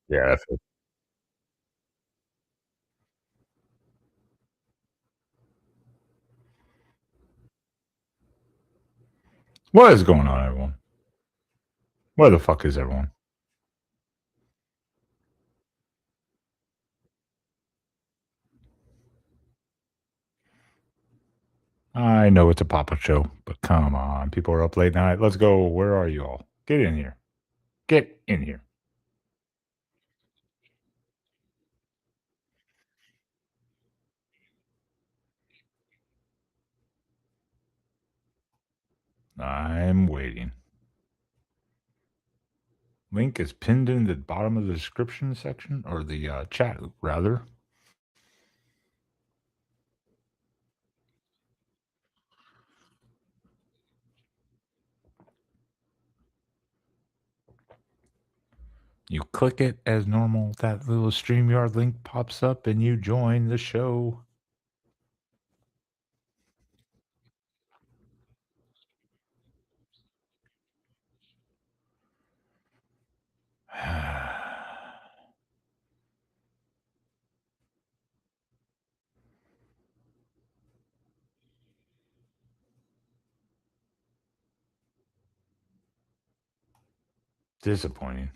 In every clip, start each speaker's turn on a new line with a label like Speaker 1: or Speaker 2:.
Speaker 1: Yeah. That's it. What is going on, everyone? Where the fuck is everyone? I know it's a pop-up show, but come on. People are up late night. Let's go. Where are you all? Get in here. Get in here. I'm waiting. Link is pinned in the bottom of the description section or the chat, rather. You click it as normal. That little StreamYard link pops up and you join the show. Disappointing.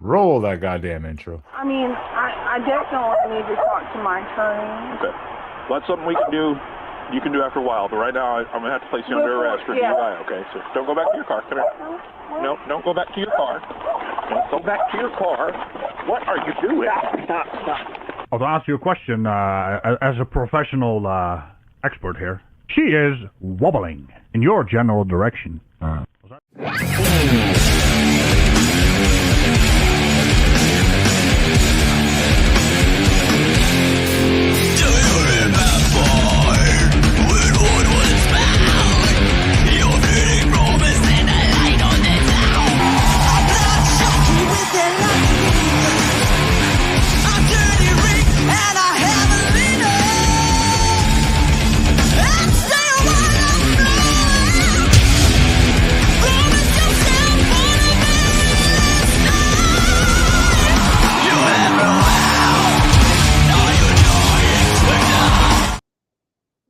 Speaker 1: Roll that goddamn intro.
Speaker 2: I mean, I definitely need to talk to my attorney.
Speaker 3: Okay. Well, that's something we can do. You can do after a while, but right now I'm going to have to place you under arrest for DUI, okay? So don't go back to your car. Come here. No, don't go back to your car. Don't go back to your car. What are you doing? Stop.
Speaker 4: Well, to answer your question, as a professional expert here, she is wobbling in your general direction.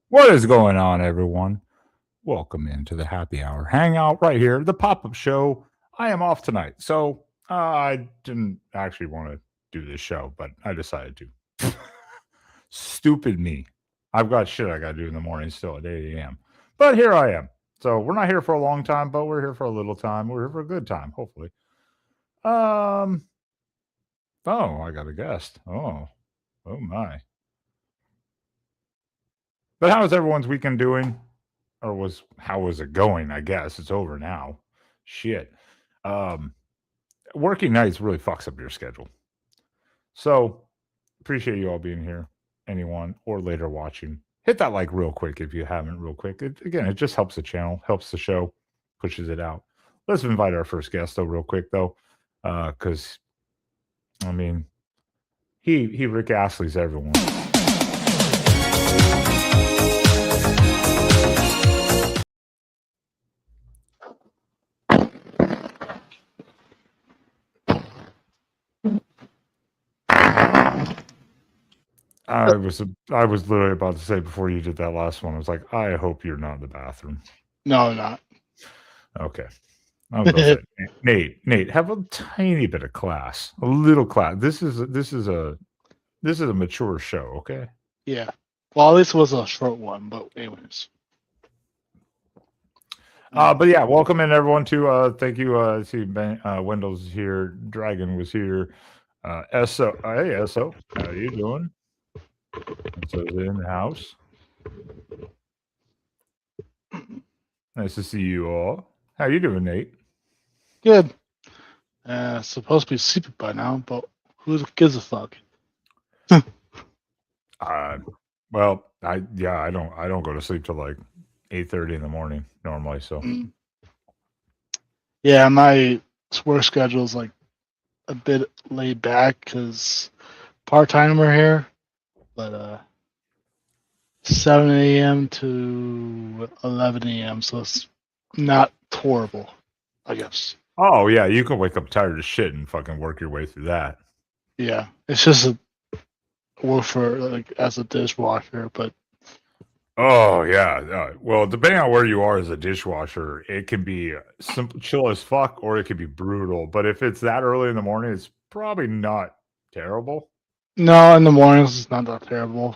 Speaker 1: What is going on, everyone? Welcome into the happy hour hangout right here, the pop-up show. I am off tonight, so I didn't actually want to do this show, but I decided to. Stupid me. I've got shit I got to do in the morning still at 8 a.m. But here I am. So we're not here for a long time, but we're here for a little time. We're here for a good time, hopefully. Oh, I got a guest. Oh my. But how is everyone's weekend doing? Or how was it going? I guess it's over now. Shit. Working nights really fucks up your schedule. So appreciate you all being here. Anyone or later watching. Hit that like real quick if you haven't, real quick. It just helps the channel, helps the show, pushes it out. Let's invite our first guest though, real quick though. Because I mean he Rick Astley's everyone. I was literally about to say before you did that last one, I was like, I hope you're not in the bathroom.
Speaker 5: No, I'm not.
Speaker 1: Okay. I was about to say, Nate, have a tiny bit of class, a little class. This is a mature show, okay?
Speaker 5: Yeah. Well, this was a short one, but anyways.
Speaker 1: But yeah, welcome in everyone to thank you. See, Wendell's here, Dragon was here, So. Hey, So, how you doing? So's in the house. Nice to see you all. How you doing, Nate?
Speaker 5: Good. Supposed to be sleeping by now, but who gives a fuck?
Speaker 1: Well, I don't go to sleep till like 8:30 in the morning normally. So
Speaker 5: yeah, my work schedule is like a bit laid back because part timer here, but 7 a.m. to 11 a.m. So it's not horrible, I guess.
Speaker 1: Oh yeah, you can wake up tired as shit and fucking work your way through that.
Speaker 5: Yeah, it's just a work for like as a dishwasher, but
Speaker 1: Oh yeah. Well, depending on where you are as a dishwasher, it can be simple, chill as fuck, or it can be brutal. But if it's that early in the morning, it's probably not terrible.
Speaker 5: no, in the mornings it's not that terrible.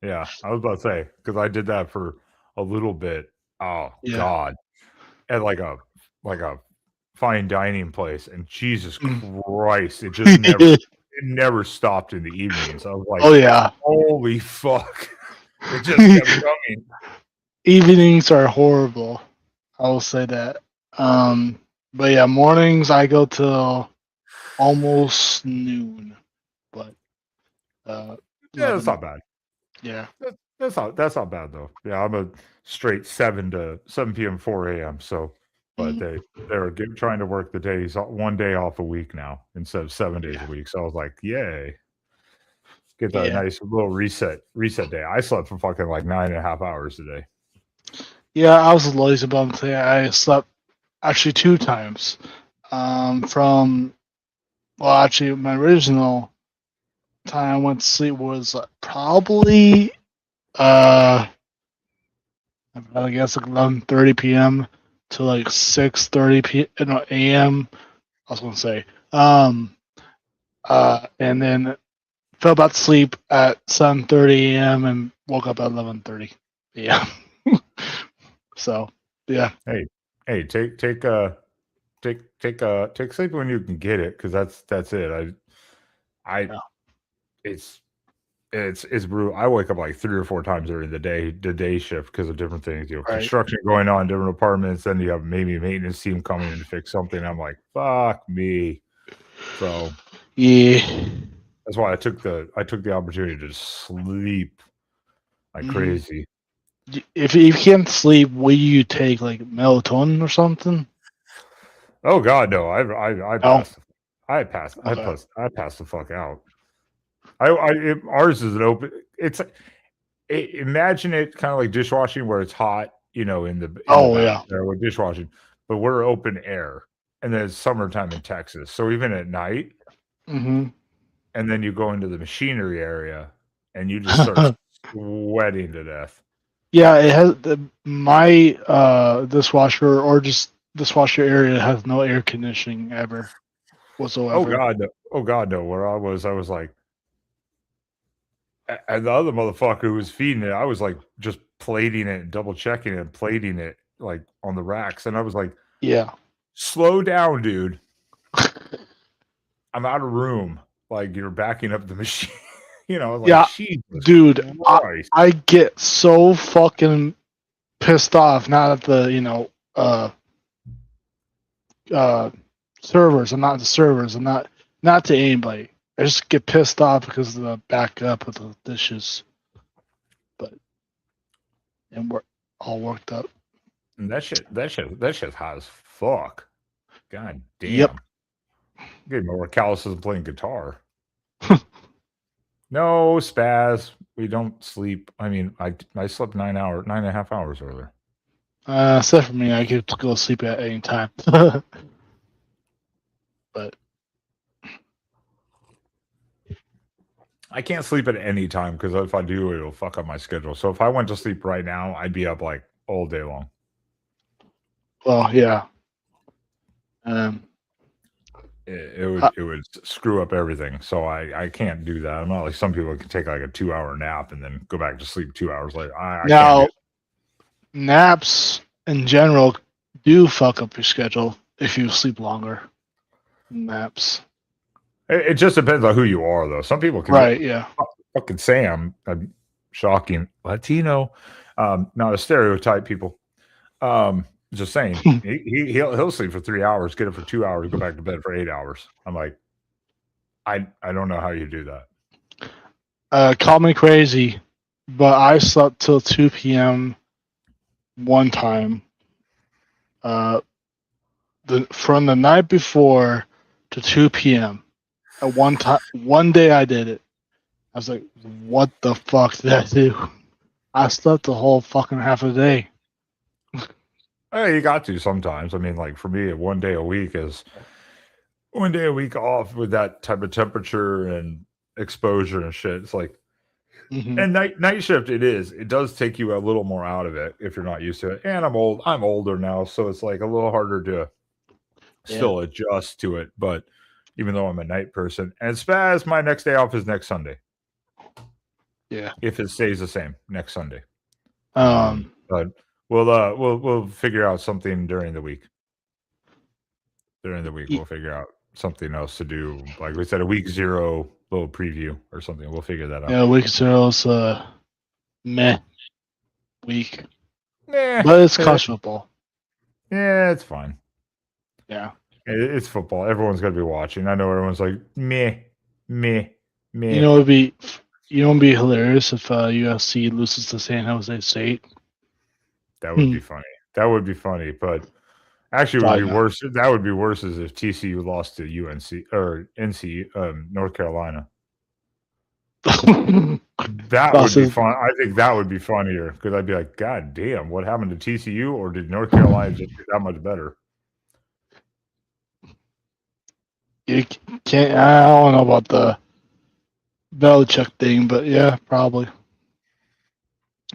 Speaker 1: Yeah, I was about to say because I did that for a little bit. Oh
Speaker 5: Yeah.
Speaker 1: God, at like a fine dining place, and Jesus Christ, it never stopped in the evenings. I was like,
Speaker 5: Oh yeah.
Speaker 1: holy fuck, it just kept coming.
Speaker 5: Evenings are horrible. I will say that. But yeah, mornings I go till almost noon. But
Speaker 1: Yeah, that's
Speaker 5: 11.
Speaker 1: not bad.
Speaker 5: Yeah.
Speaker 1: That's not bad though. Yeah, I'm a straight 7 p.m. 4 a.m. So, but they're trying to work the days one day off a week now instead of 7 days a week. So I was like, yay, get that
Speaker 5: Yeah.
Speaker 1: nice little reset day. I slept for fucking like 9.5 hours today.
Speaker 5: Yeah, I was lazy bum today. I slept actually 2 times. Actually my original time I went to sleep was probably I guess like 11:30 p.m. to like 6:30 a.m. I was gonna say, and then fell back to sleep at 7:30 a.m. and woke up at 11:30 a.m. So yeah,
Speaker 1: Hey, take sleep when you can get it because that's it. I
Speaker 5: Yeah.
Speaker 1: it's brutal. I wake up like 3 or 4 times during the day shift because of different things. You know,
Speaker 5: Right.
Speaker 1: construction going on, different apartments. Then you have maybe a maintenance team coming in to fix something. I'm like, fuck me. So
Speaker 5: Yeah.
Speaker 1: that's why I took the opportunity to sleep like crazy.
Speaker 5: If you can't sleep, will you take like melatonin or something?
Speaker 1: Oh God, no! I
Speaker 5: No.
Speaker 1: passed.
Speaker 5: Okay.
Speaker 1: I passed the fuck out. Ours is an open. Imagine it kind of like dishwashing where it's hot, you know, in the
Speaker 5: Oh
Speaker 1: bath
Speaker 5: yeah.
Speaker 1: there with dishwashing, but we're open air, and then it's summertime in Texas, so even at night,
Speaker 5: hmm
Speaker 1: and then you go into the machinery area, and you just start sweating to death.
Speaker 5: Yeah, it has my dishwasher or just dishwasher area has no air conditioning ever
Speaker 1: Oh
Speaker 5: whatsoever.
Speaker 1: God, no. Oh God, no. Where I was like, and the other motherfucker who was feeding it, I was like just plating it, and double checking it, and plating it like on the racks, and I was like,
Speaker 5: Yeah.
Speaker 1: slow down, dude. I'm out of room. Like you're backing up the machine. You know, like
Speaker 5: Yeah,
Speaker 1: Jesus
Speaker 5: dude,
Speaker 1: Christ.
Speaker 5: I get so fucking pissed off. Not at the uh servers. I'm not the servers. I'm not to anybody. I just get pissed off because of the backup of the dishes. But and we're all worked up.
Speaker 1: And that shit's hot as fuck. God
Speaker 5: Yep.
Speaker 1: damn. Getting more calluses than playing guitar. No, spaz. We don't sleep. I mean, I slept 9.5 hours earlier.
Speaker 5: Except for me, I get to go to sleep at any time. But
Speaker 1: I can't sleep at any time because if I do, it'll fuck up my schedule. So if I went to sleep right now, I'd be up like all day long.
Speaker 5: well, yeah. Um,
Speaker 1: It would screw up everything. So I can't do that. I'm not like some people who can take like a 2 hour nap and then go back to sleep 2 hours later. I can't do
Speaker 5: now naps in general do fuck up your schedule if you sleep longer. Naps.
Speaker 1: it. It just depends on who you are, though. Some people can
Speaker 5: Right, yeah.
Speaker 1: fucking Sam. Shocking Latino, not a stereotype. People, just saying. He'll sleep for 3 hours, get up for 2 hours, go back to bed for 8 hours. I'm like, I don't know how you do that.
Speaker 5: Call me crazy, but I slept till 2 p.m. one time. From the night before to 2 p.m. At one day I did it. I was like, what the fuck did I do? I slept the whole fucking half a day.
Speaker 1: You got to sometimes. I mean, like for me, 1 day a week is 1 day a week off with that type of temperature and exposure and shit. It's like,
Speaker 5: Mhm.
Speaker 1: and night shift. It does take you a little more out of it if you're not used to it. And I'm older now, so it's like a little harder to still adjust to it. But even though I'm a night person, and Spaz, my next day off is next Sunday.
Speaker 5: Yeah.
Speaker 1: If it stays the same next Sunday. But we'll figure out something during the week. We'll figure out something else to do. Like we said, a week 0 little preview or something. We'll figure that out.
Speaker 5: Yeah, week 0's meh week.
Speaker 1: Nah,
Speaker 5: But it's college football.
Speaker 1: Yeah, it's fine.
Speaker 5: Yeah.
Speaker 1: It's football. Everyone's gonna be watching. I know everyone's like meh.
Speaker 5: You know, it'd be hilarious if USC loses to San Jose State.
Speaker 1: That would be funny. That would be funny, but actually, it would be worse. That would be worse as if TCU lost to UNC or North Carolina. That would be fun. I think that would be funnier because I'd be like, God damn, what happened to TCU, or did North Carolina just get that much better?
Speaker 5: You can't. I don't know about the Belichick thing, but yeah, probably.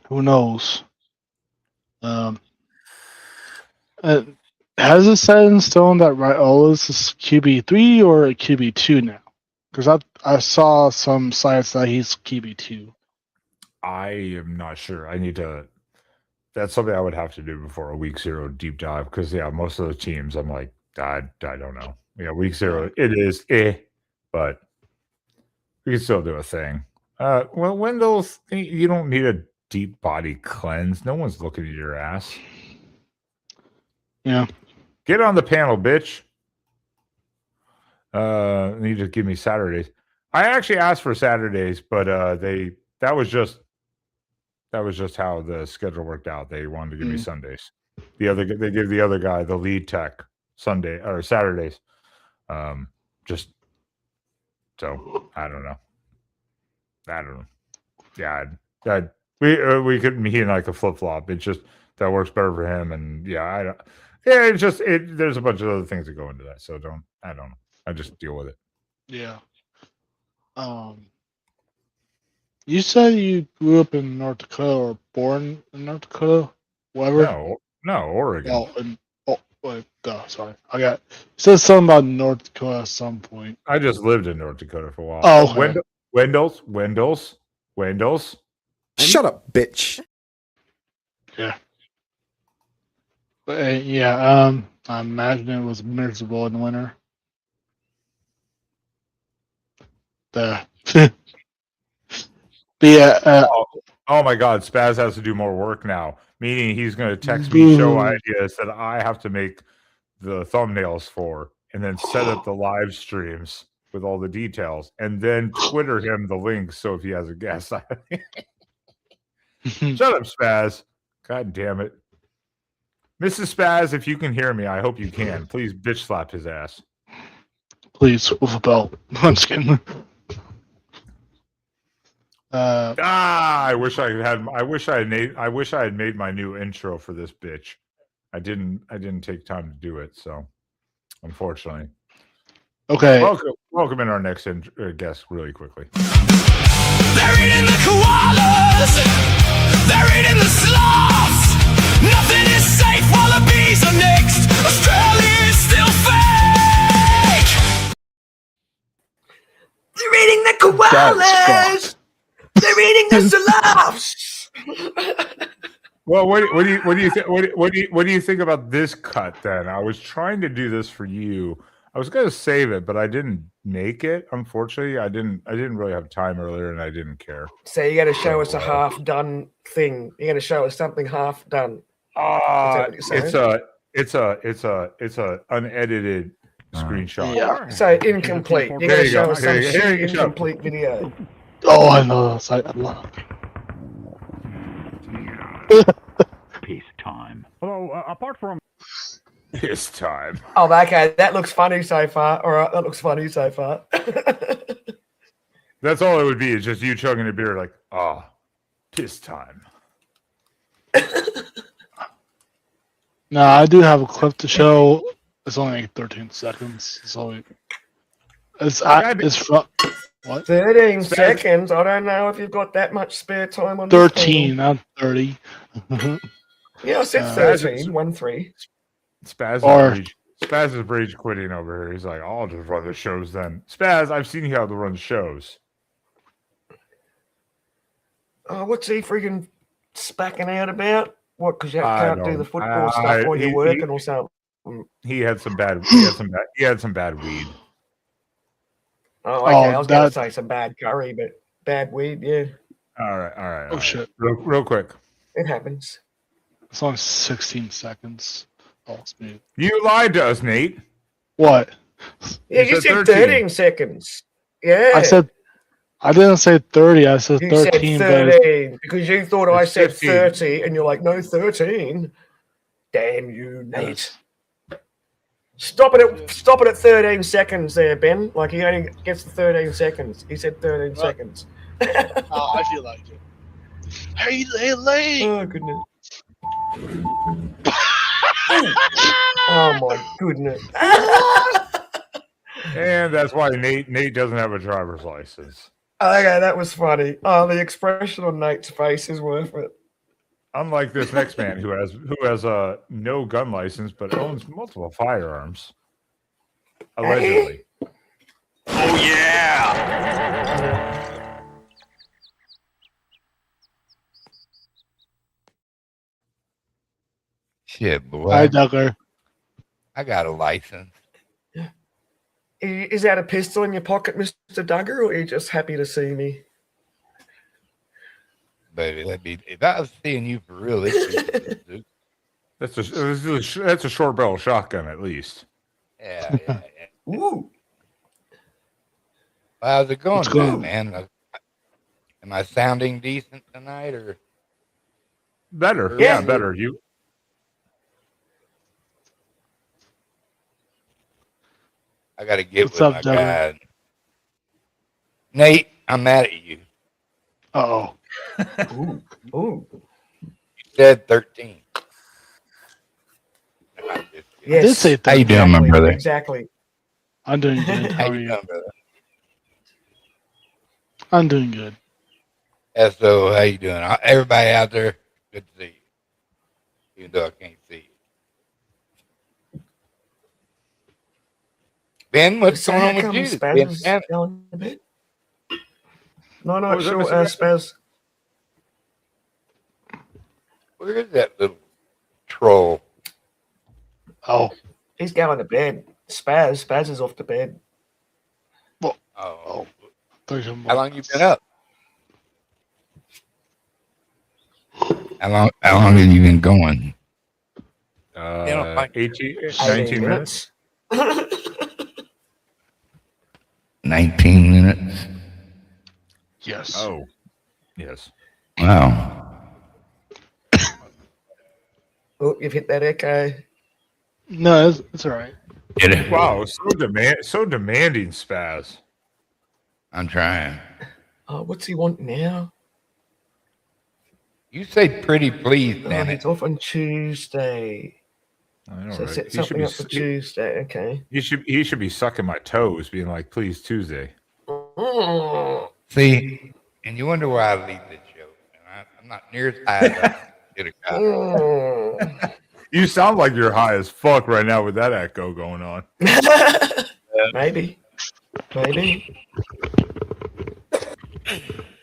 Speaker 5: Who knows? Has it set in stone that Raiola is QB3 or QB2 now? Because I saw some sites that he's QB2.
Speaker 1: I am not sure. I need to. That's something I would have to do before a week 0 deep dive because most of the teams I'm like, I don't know. Week 0 it is but we can still do a thing. Well, Wendell's, you don't need a deep body cleanse. No one's looking at your ass.
Speaker 5: Yeah.
Speaker 1: Get on the panel, bitch. You just give me Saturdays. I actually asked for Saturdays, but that was just how the schedule worked out. They wanted to give me Sundays. They gave the other guy, the lead tech, Sunday or Saturdays. Just so I don't know. Yeah, we could he and I could flip flop. It's just that works better for him, and it's just there's a bunch of other things that go into that. So I don't know. I just deal with it.
Speaker 5: Yeah. You said you grew up in North Dakota or born in North Dakota? Whatever.
Speaker 1: No, Oregon.
Speaker 5: Sorry. You said something about North Dakota at some point.
Speaker 1: I just lived in North Dakota for a while.
Speaker 5: Oh, okay.
Speaker 1: Wendell's.
Speaker 6: Shut up, bitch.
Speaker 5: Yeah. But, I imagine it was miserable in the winter. But yeah.
Speaker 1: Oh my God, Spaz has to do more work now. Meaning he's going to text me show ideas that I have to make the thumbnails for, and then set up the live streams with all the details, and then Twitter him the links. So if he has a guest, shut up, Spaz. God damn it, Mrs. Spaz. If you can hear me, I hope you can. Please bitch slap his ass.
Speaker 5: Please, with a belt. I'm just kidding.
Speaker 1: I wish I had made my new intro for this bitch. I didn't take time to do it, so unfortunately.
Speaker 5: Okay.
Speaker 1: Welcome in our next guest really quickly.
Speaker 7: They're eating the koalas. They're eating the sloths. Nothing is safe while the bees are next. Australia is still fake. They're eating the koalas. They're eating the sloths.
Speaker 1: Well, what do you think about this cut then? I was trying to do this for you. I was going to save it, but I didn't make it. Unfortunately, I didn't really have time earlier, and I didn't care.
Speaker 8: So you got to show us a half done thing. You're going to show us something half done.
Speaker 1: It's a unedited screenshot.
Speaker 5: Yeah.
Speaker 8: So incomplete. You're going to show us some incomplete video.
Speaker 5: Oh, I know. I love
Speaker 4: it. Peace time. Although, apart from
Speaker 1: this time.
Speaker 8: Oh, okay. That looks funny so far. All right, that looks funny so far.
Speaker 1: That's all it would be. Is just you chugging a beer like, this time.
Speaker 5: No, I do have a clip to show. It's only like 13 seconds. It's from what?
Speaker 8: 13 seconds. I don't know if you've got that much spare time on this
Speaker 5: 13,
Speaker 8: panel.
Speaker 5: not 30.
Speaker 8: Yeah, I said
Speaker 5: Uh,
Speaker 8: 13. 1-3.
Speaker 5: Or-
Speaker 1: Spaz is rage quitting over here. He's like, I'll just run the shows then. Spaz, I've seen you how to run shows.
Speaker 8: Oh, what's he freaking spacking out about? What? Because you
Speaker 1: I
Speaker 8: can't do
Speaker 1: don't-
Speaker 8: the football
Speaker 1: I-
Speaker 8: stuff while you're
Speaker 1: he-
Speaker 8: working or something.
Speaker 1: He had some bad weed.
Speaker 8: Oh, okay.
Speaker 5: Oh,
Speaker 8: I was going to
Speaker 5: that-
Speaker 8: say some bad curry, but bad weed, yeah.
Speaker 1: All right.
Speaker 5: Oh, shit.
Speaker 1: Real quick.
Speaker 8: It happens.
Speaker 5: It's only 16 seconds. Oh, it's me.
Speaker 1: You lied to us, Nate.
Speaker 5: What?
Speaker 8: Yeah,
Speaker 1: You
Speaker 8: you
Speaker 1: said
Speaker 8: said
Speaker 1: 13.
Speaker 8: 13 seconds. Yeah.
Speaker 5: I didn't say 30. I said
Speaker 8: you
Speaker 5: 13.
Speaker 8: said 13 because you thought I
Speaker 1: It's
Speaker 8: said
Speaker 1: 15.
Speaker 8: 30 and you're like, no, 13. Damn you, Nate. Stop it at 13 seconds there, Ben. Like he only gets the 13 seconds. He said 13 seconds.
Speaker 5: I feel like it. Hey, Lane.
Speaker 8: Oh goodness. Oh my goodness.
Speaker 1: And that's why Nate doesn't have a driver's license.
Speaker 8: Okay, that was funny. Oh, the expression on Nate's face is worth it.
Speaker 1: Unlike this next man who has a no gun license but owns multiple firearms. Allegedly.
Speaker 7: Oh, yeah.
Speaker 9: Shit, boy.
Speaker 5: Hi, Ducker.
Speaker 9: I got a license.
Speaker 8: Is that a pistol in your pocket, Mr. Duggar, or are you just happy to see me?
Speaker 9: Baby, if I was seeing you for real,
Speaker 1: That's a short barrel shotgun at least.
Speaker 9: yeah.
Speaker 8: Ooh.
Speaker 9: How's it going,
Speaker 5: What's going-
Speaker 9: man? Am I sounding decent tonight, or
Speaker 1: Better.
Speaker 8: Yeah.
Speaker 1: Yeah, better. You
Speaker 9: I got to get
Speaker 5: What's
Speaker 9: with
Speaker 5: up,
Speaker 9: my
Speaker 5: Devin?
Speaker 9: guy? Nate, I'm mad at you.
Speaker 5: Uh-oh.
Speaker 8: Ooh.
Speaker 9: You said 13.
Speaker 8: Yes.
Speaker 5: did say
Speaker 9: How you
Speaker 5: 13.
Speaker 9: doing, my brother?
Speaker 8: Exactly.
Speaker 5: I'm doing good.
Speaker 9: How
Speaker 5: How are
Speaker 9: you
Speaker 5: you?
Speaker 9: doing, brother?
Speaker 5: I'm doing good.
Speaker 9: So, how you doing? Everybody out there, good to see you. Even though I can't see you. Ben, what's
Speaker 8: So
Speaker 9: going
Speaker 8: how
Speaker 9: on with
Speaker 8: come
Speaker 9: you?
Speaker 8: Spaz
Speaker 9: Ben,
Speaker 8: is
Speaker 9: Ben,
Speaker 8: going a bit? No,
Speaker 1: What
Speaker 8: no,
Speaker 1: was that,
Speaker 8: sure,
Speaker 1: Mr.
Speaker 8: Spaz.
Speaker 9: where is that little troll?
Speaker 5: Oh.
Speaker 8: He's going to bed. Spaz is off to bed.
Speaker 9: Oh,
Speaker 5: 31
Speaker 9: how long you been up? How long have you been going?
Speaker 1: 18,
Speaker 8: 18
Speaker 1: 19 minutes.
Speaker 9: 19 minutes.
Speaker 5: Yes.
Speaker 1: Oh, yes.
Speaker 9: Wow.
Speaker 8: Oh, you've hit that echo.
Speaker 5: No, it's all right.
Speaker 9: Get it?
Speaker 1: Wow, so demanding, Spaz.
Speaker 9: I'm trying.
Speaker 8: Oh, what's he want now?
Speaker 9: You say pretty please,
Speaker 8: Oh,
Speaker 9: damn
Speaker 8: he's
Speaker 9: it.
Speaker 8: off on Tuesday.
Speaker 1: I know,
Speaker 8: So
Speaker 1: right?
Speaker 8: set something up for Tuesday. Okay.
Speaker 1: He should be sucking my toes, being like, "Please, Tuesday."
Speaker 8: Mm.
Speaker 9: See, and you wonder why I leave this show. And I'm not near as high as I should have got.
Speaker 8: Mm.
Speaker 1: You sound like you're high as fuck right now with that echo going on.
Speaker 8: Maybe.
Speaker 9: How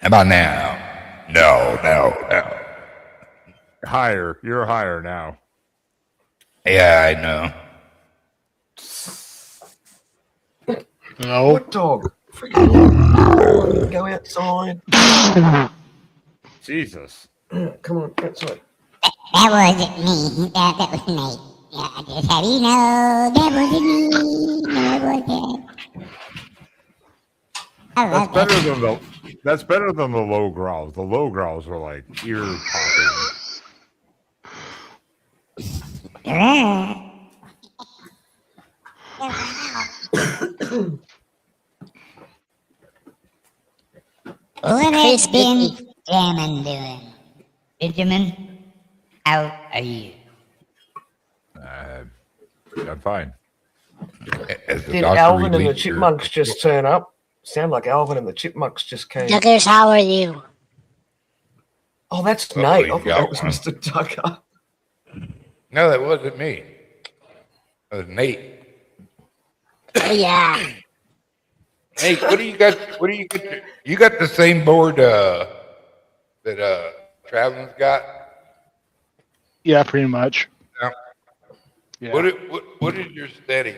Speaker 9: about now? No.
Speaker 1: Higher, you're higher now.
Speaker 9: Yeah, I know.
Speaker 5: No.
Speaker 8: What dog? Freaking go outside.
Speaker 1: Jesus.
Speaker 8: Come on, outside.
Speaker 10: That wasn't me. That was Nate. Yeah, I just have you know that wasn't me. No, it wasn't. I
Speaker 1: That's
Speaker 10: love
Speaker 1: better
Speaker 10: that.
Speaker 1: than the low growls. The low growls were like ear popping.
Speaker 10: What has been Gammon doing? Benjamin, how are you?
Speaker 1: I'm fine.
Speaker 9: As the
Speaker 8: Did
Speaker 9: doctor
Speaker 8: Alvin and the
Speaker 9: released her-
Speaker 8: Chipmunks just turn up? Sound like Alvin and the Chipmunks just came.
Speaker 10: Duggars, how are you?
Speaker 8: Oh, that's
Speaker 9: Uh-oh,
Speaker 8: Nate. I
Speaker 9: he's
Speaker 8: thought
Speaker 9: got
Speaker 8: that was
Speaker 9: one.
Speaker 8: Mr. Tucker.
Speaker 9: No, that wasn't me. That was Nate.
Speaker 10: Oh, yeah.
Speaker 9: Nate, what do you got? What do you get? You got the same board that Traveling's got?
Speaker 5: Yeah, pretty much.
Speaker 9: Yeah.
Speaker 5: Yeah.
Speaker 9: What is your setting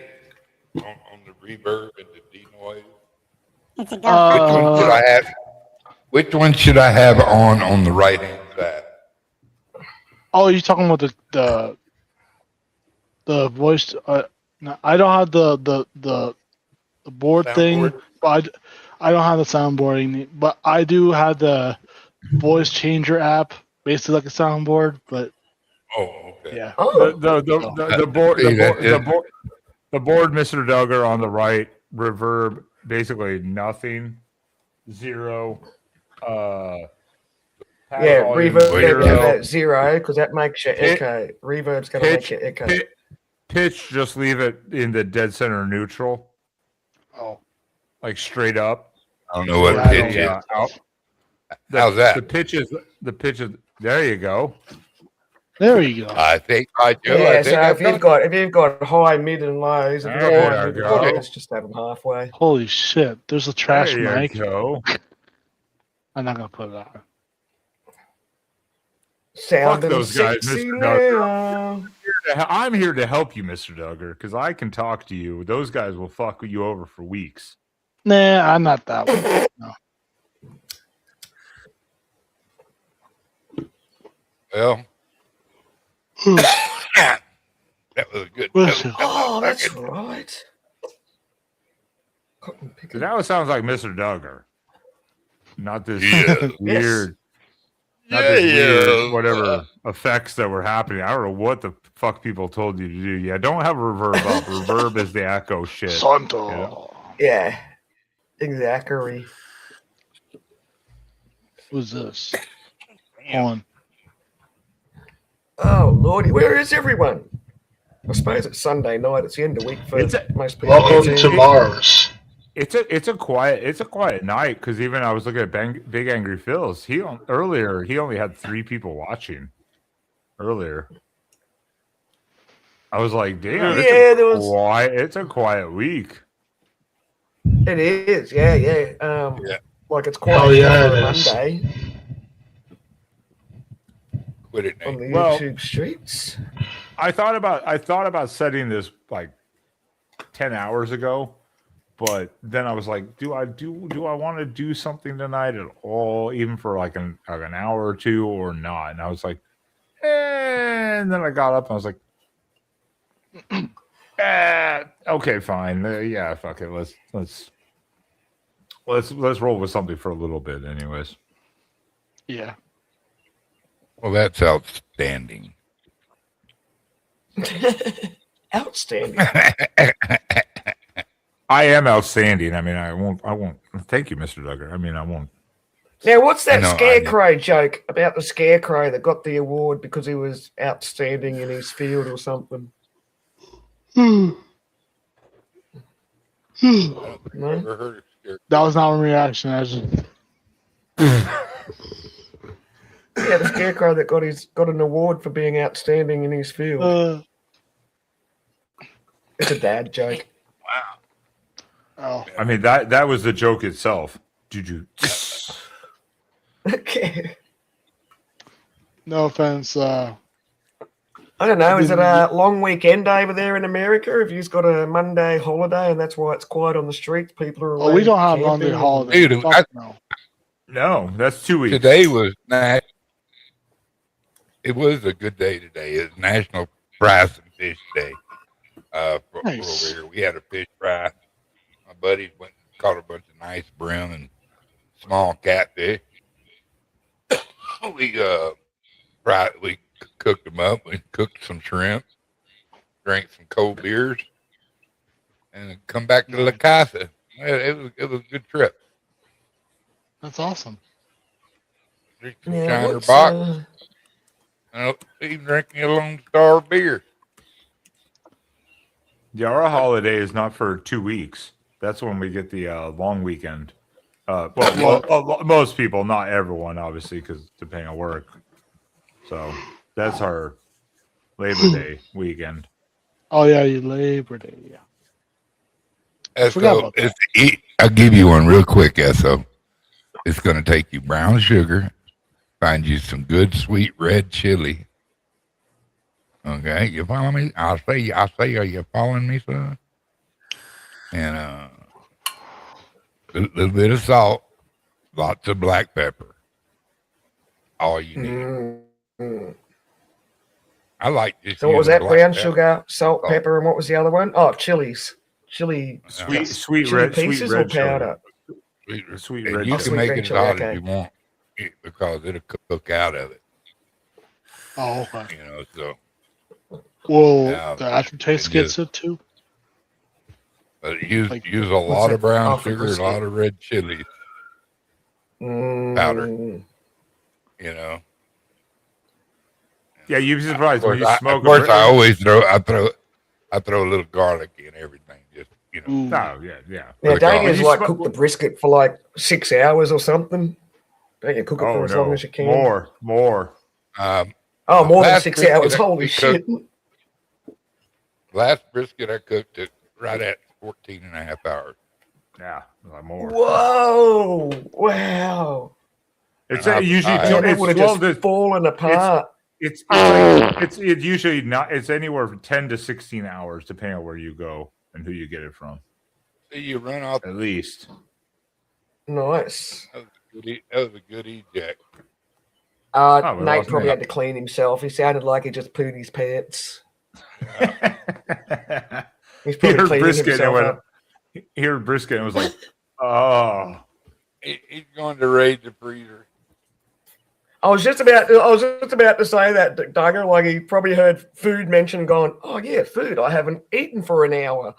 Speaker 9: on the reverb and the denoise?
Speaker 10: It's a
Speaker 9: Which one should I have? Which one should I have on the right hand side?
Speaker 5: Oh, you talking about the voice? No, I don't have the board thing,
Speaker 9: Soundboard?
Speaker 5: but I don't have the soundboarding. But I do have the voice changer app, basically like a soundboard. But
Speaker 9: Oh, okay.
Speaker 5: yeah,
Speaker 8: Oh,
Speaker 1: The board,
Speaker 9: See, that is-
Speaker 1: the board, Mr. Duggar on the right, reverb, basically nothing, zero. Pad
Speaker 8: yeah,
Speaker 1: volume,
Speaker 8: reverb
Speaker 9: zero.
Speaker 8: at 0 because that makes you echo. Reverb's going to make you echo.
Speaker 1: Pitch, just leave it in the dead center neutral,
Speaker 5: oh,
Speaker 1: like straight up.
Speaker 9: I don't know what
Speaker 5: Yeah, I
Speaker 9: pitch
Speaker 5: don't-
Speaker 9: is.
Speaker 1: Yeah,
Speaker 9: How's that?
Speaker 1: The pitch is. There you go.
Speaker 5: there you go.
Speaker 9: I think I do.
Speaker 8: Yeah,
Speaker 9: I think
Speaker 8: so
Speaker 9: I've
Speaker 8: if you've got high, mid, and lows, if you've got
Speaker 1: There
Speaker 8: high,
Speaker 1: you
Speaker 8: mid, and
Speaker 1: go.
Speaker 8: lows, just have them halfway.
Speaker 5: Holy shit! There's a trash
Speaker 1: There
Speaker 5: mic.
Speaker 1: you go.
Speaker 5: I'm not gonna put it on.
Speaker 8: Sounding
Speaker 1: those guys,
Speaker 8: sexy
Speaker 1: Mr. Duggar.
Speaker 8: now.
Speaker 1: I'm here to help you, Mr. Duggar, because I can talk to you. Those guys will fuck you over for weeks.
Speaker 5: Nah, I'm not that one. No.
Speaker 9: Well, that was a good.
Speaker 5: Bless you.
Speaker 8: Oh, that's right. Cotton
Speaker 1: So
Speaker 8: picking.
Speaker 1: now it sounds like Mr. Duggar, not this
Speaker 9: Yeah.
Speaker 1: weird, not this weird whatever effects that were happening. I don't know what the fuck people told you to do. Yeah, don't have reverb up. Reverb is the echo shit.
Speaker 5: Santo.
Speaker 8: Yeah, exactly.
Speaker 5: Who's this? On.
Speaker 8: Oh, Lordy, where is everyone? I suppose it's Sunday night. It's the end of the week for
Speaker 1: It's a-
Speaker 8: most people.
Speaker 5: Welcome to Mars.
Speaker 1: It's a quiet night because even I was looking at Big Angry Phil's. He only had 3 people watching earlier. I was like, damn,
Speaker 8: Yeah, there was.
Speaker 1: it's a quiet week.
Speaker 8: It is, yeah.
Speaker 9: Yeah.
Speaker 8: Like it's quite
Speaker 5: Oh, yeah,
Speaker 8: for
Speaker 5: it
Speaker 8: a
Speaker 5: is.
Speaker 8: Monday
Speaker 9: Quit it,
Speaker 8: on
Speaker 9: Nate.
Speaker 8: the
Speaker 1: Well-
Speaker 8: YouTube streets.
Speaker 1: I thought about setting this like 10 hours ago, but then I was like, do I want to do something tonight at all, even for like an hour or two, or not? And I was like, and then I got up and I was like, okay, fine, yeah, fuck it, let's roll with something for a little bit, anyways.
Speaker 5: Yeah.
Speaker 9: Well, that's outstanding.
Speaker 8: Outstanding.
Speaker 1: I am outstanding. I mean, I won't. Thank you, Mr. Duggar. I mean, I won't.
Speaker 8: Now, what's that
Speaker 9: I know.
Speaker 8: scarecrow joke about the scarecrow that got the award because he was outstanding in his field or something? No?
Speaker 9: Never heard of scarecrow.
Speaker 5: That was not a reaction. I just
Speaker 8: Yeah, the scarecrow that got an award for being outstanding in his field. It's a dad joke.
Speaker 5: oh,
Speaker 1: I mean, that was the joke itself. Did you?
Speaker 8: Okay.
Speaker 5: no offense.
Speaker 8: I don't know. Is it a long weekend over there in America? Have you got a Monday holiday and that's why it's quiet on the streets? People are.
Speaker 5: Oh, we
Speaker 8: away
Speaker 5: don't have
Speaker 8: camping
Speaker 5: Monday
Speaker 8: and-
Speaker 5: holiday.
Speaker 9: Dude,
Speaker 5: Fuck no.
Speaker 1: No, that's 2 weeks.
Speaker 9: Today was it was a good day today. It's National Fries and Fish Day. For
Speaker 5: Nice.
Speaker 9: over here, we had a fish fry. My buddies went and caught a bunch of nice brim and small catfish. We cooked them up. We cooked some shrimp, drank some cold beers, and come back to La Casa. It was a good trip.
Speaker 5: That's awesome.
Speaker 9: Drink some
Speaker 8: Yeah,
Speaker 9: Shiner
Speaker 8: what's,
Speaker 9: Bock. Even drinking a Lone Star beer.
Speaker 1: Yeah, our holiday is not for 2 weeks. That's when we get the long weekend. Most people, not everyone, obviously, because depending on work. So that's our Labor Day weekend.
Speaker 5: Oh yeah, you Labor Day. Yeah.
Speaker 9: And
Speaker 5: Forgot
Speaker 9: so
Speaker 5: about that.
Speaker 9: I'll give you one real quick, Esso. It's going to take you brown sugar, find you some good sweet red chili. Okay, you follow me? I'll say, are you following me, son? And a little bit of salt, lots of black pepper. All you need. I like just
Speaker 8: So what was
Speaker 9: using
Speaker 8: that?
Speaker 9: black
Speaker 8: Brown
Speaker 9: pepper.
Speaker 8: sugar, salt, pepper, and what was the other one? Oh, chilies. Chili.
Speaker 1: Sweet
Speaker 8: chili
Speaker 1: red
Speaker 8: pieces or
Speaker 1: chili.
Speaker 8: powder?
Speaker 1: Sweet
Speaker 9: And
Speaker 1: red
Speaker 9: you
Speaker 1: chili.
Speaker 9: can make
Speaker 8: red
Speaker 9: it as
Speaker 8: chili,
Speaker 9: hot
Speaker 8: okay.
Speaker 9: as you want because it'll cook out of it.
Speaker 5: Oh, okay.
Speaker 9: You know, so.
Speaker 5: Well, the aftertaste
Speaker 9: and
Speaker 5: gets
Speaker 9: just-
Speaker 5: it too.
Speaker 9: But use
Speaker 5: Like-
Speaker 9: a lot of
Speaker 8: that?
Speaker 9: brown
Speaker 8: Oh, for
Speaker 9: sugar, a
Speaker 8: brisket.
Speaker 9: lot of red chili powder. You know.
Speaker 1: Yeah, you'd be surprised when you smoke.
Speaker 9: Of course, I always throw a little garlic in everything. Just you know.
Speaker 1: Oh yeah.
Speaker 8: Yeah, don't you
Speaker 1: When you
Speaker 8: like
Speaker 1: smoke-
Speaker 8: cook the brisket for like 6 hours or something? Don't you cook it for as long as you can?
Speaker 1: More.
Speaker 8: Oh, more than 6 hours. Holy shit.
Speaker 9: Last brisket I cooked it right at 14 and a half hours.
Speaker 1: Yeah, a lot more.
Speaker 8: Whoa! Wow!
Speaker 1: It's
Speaker 9: And
Speaker 1: usually
Speaker 8: Man, that
Speaker 1: it's
Speaker 8: would have
Speaker 1: 12
Speaker 8: just
Speaker 1: to
Speaker 8: fallen apart.
Speaker 1: it's usually not. It's anywhere from 10 to 16 hours, depending on where you go and who you get it from.
Speaker 9: See, you run off
Speaker 1: At least.
Speaker 8: Nice.
Speaker 9: That was a good eject.
Speaker 8: Nate probably had to clean himself. He sounded like he just pooed his pants. He's probably cleaning himself up.
Speaker 1: He heard brisket and was like, "Oh."
Speaker 9: He's going to raid the freezer.
Speaker 8: I was just about to say that, Duggar. Like he probably heard food mentioned, gone, "Oh yeah, food. I haven't eaten for an hour."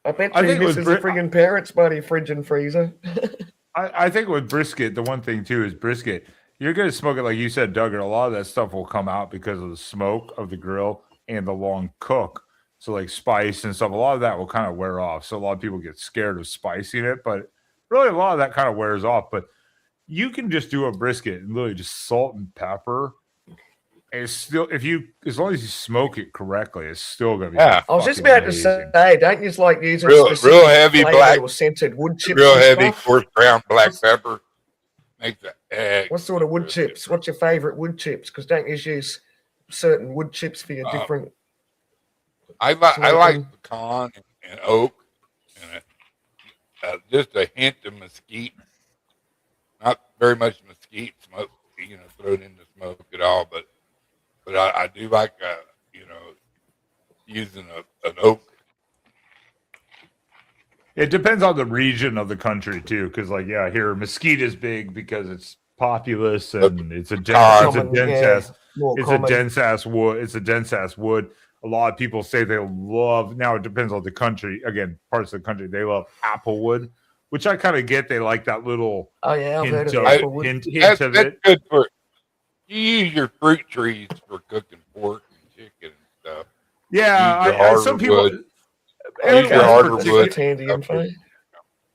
Speaker 8: I bet you he misses the friggin' parents' buddy fridge and freezer.
Speaker 1: I think with brisket, the one thing too is brisket. You're gonna smoke it like you said, Duggar. A lot of that stuff will come out because of the smoke of the grill and the long cook. So like spice and stuff, a lot of that will kind of wear off. So a lot of people get scared of spicing it, but really a lot of that kind of wears off. But you can just do a brisket and literally just salt and pepper. And it's still, as long as you smoke it correctly, it's still gonna be.
Speaker 9: Yeah.
Speaker 8: I was just about to say, don't you just like using
Speaker 9: real heavy black
Speaker 8: or scented wood chips?
Speaker 9: Real
Speaker 8: and
Speaker 9: heavy
Speaker 8: stuff?
Speaker 9: coarse ground black pepper. Makes the egg.
Speaker 8: What sort of wood chips? What's your favorite wood chips? Because don't you use certain wood chips for your different?
Speaker 9: I like pecan and oak, and just a hint of mesquite. Not very much mesquite smoke, thrown in the smoke at all, but I do like using an oak.
Speaker 1: It depends on the region of the country too, because here mesquite is big because it's populous and it's a dense ass wood. It's a dense ass wood. A lot of people say they love. Now it depends on the country. Again, parts of the country they love applewood, which I kind of get. They like that little.
Speaker 8: Oh yeah, I've heard of
Speaker 1: applewood. Hint of
Speaker 9: that's
Speaker 1: it.
Speaker 9: Good for you. Use your fruit trees for cooking pork and chicken and stuff.
Speaker 1: Yeah, some people.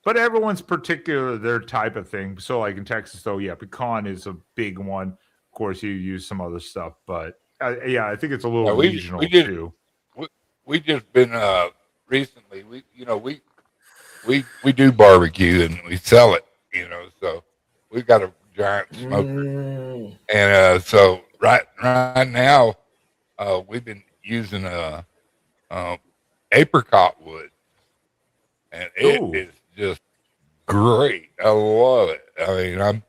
Speaker 1: But everyone's particular their type of thing. So, like in Texas, though, pecan is a big one. Of course, you use some other stuff, but I think it's a little regional too.
Speaker 9: We just been recently. We do barbecue and we sell it. So we've got a giant smoker, and so right now we've been using apricot wood, and it is just great. I love it. I mean,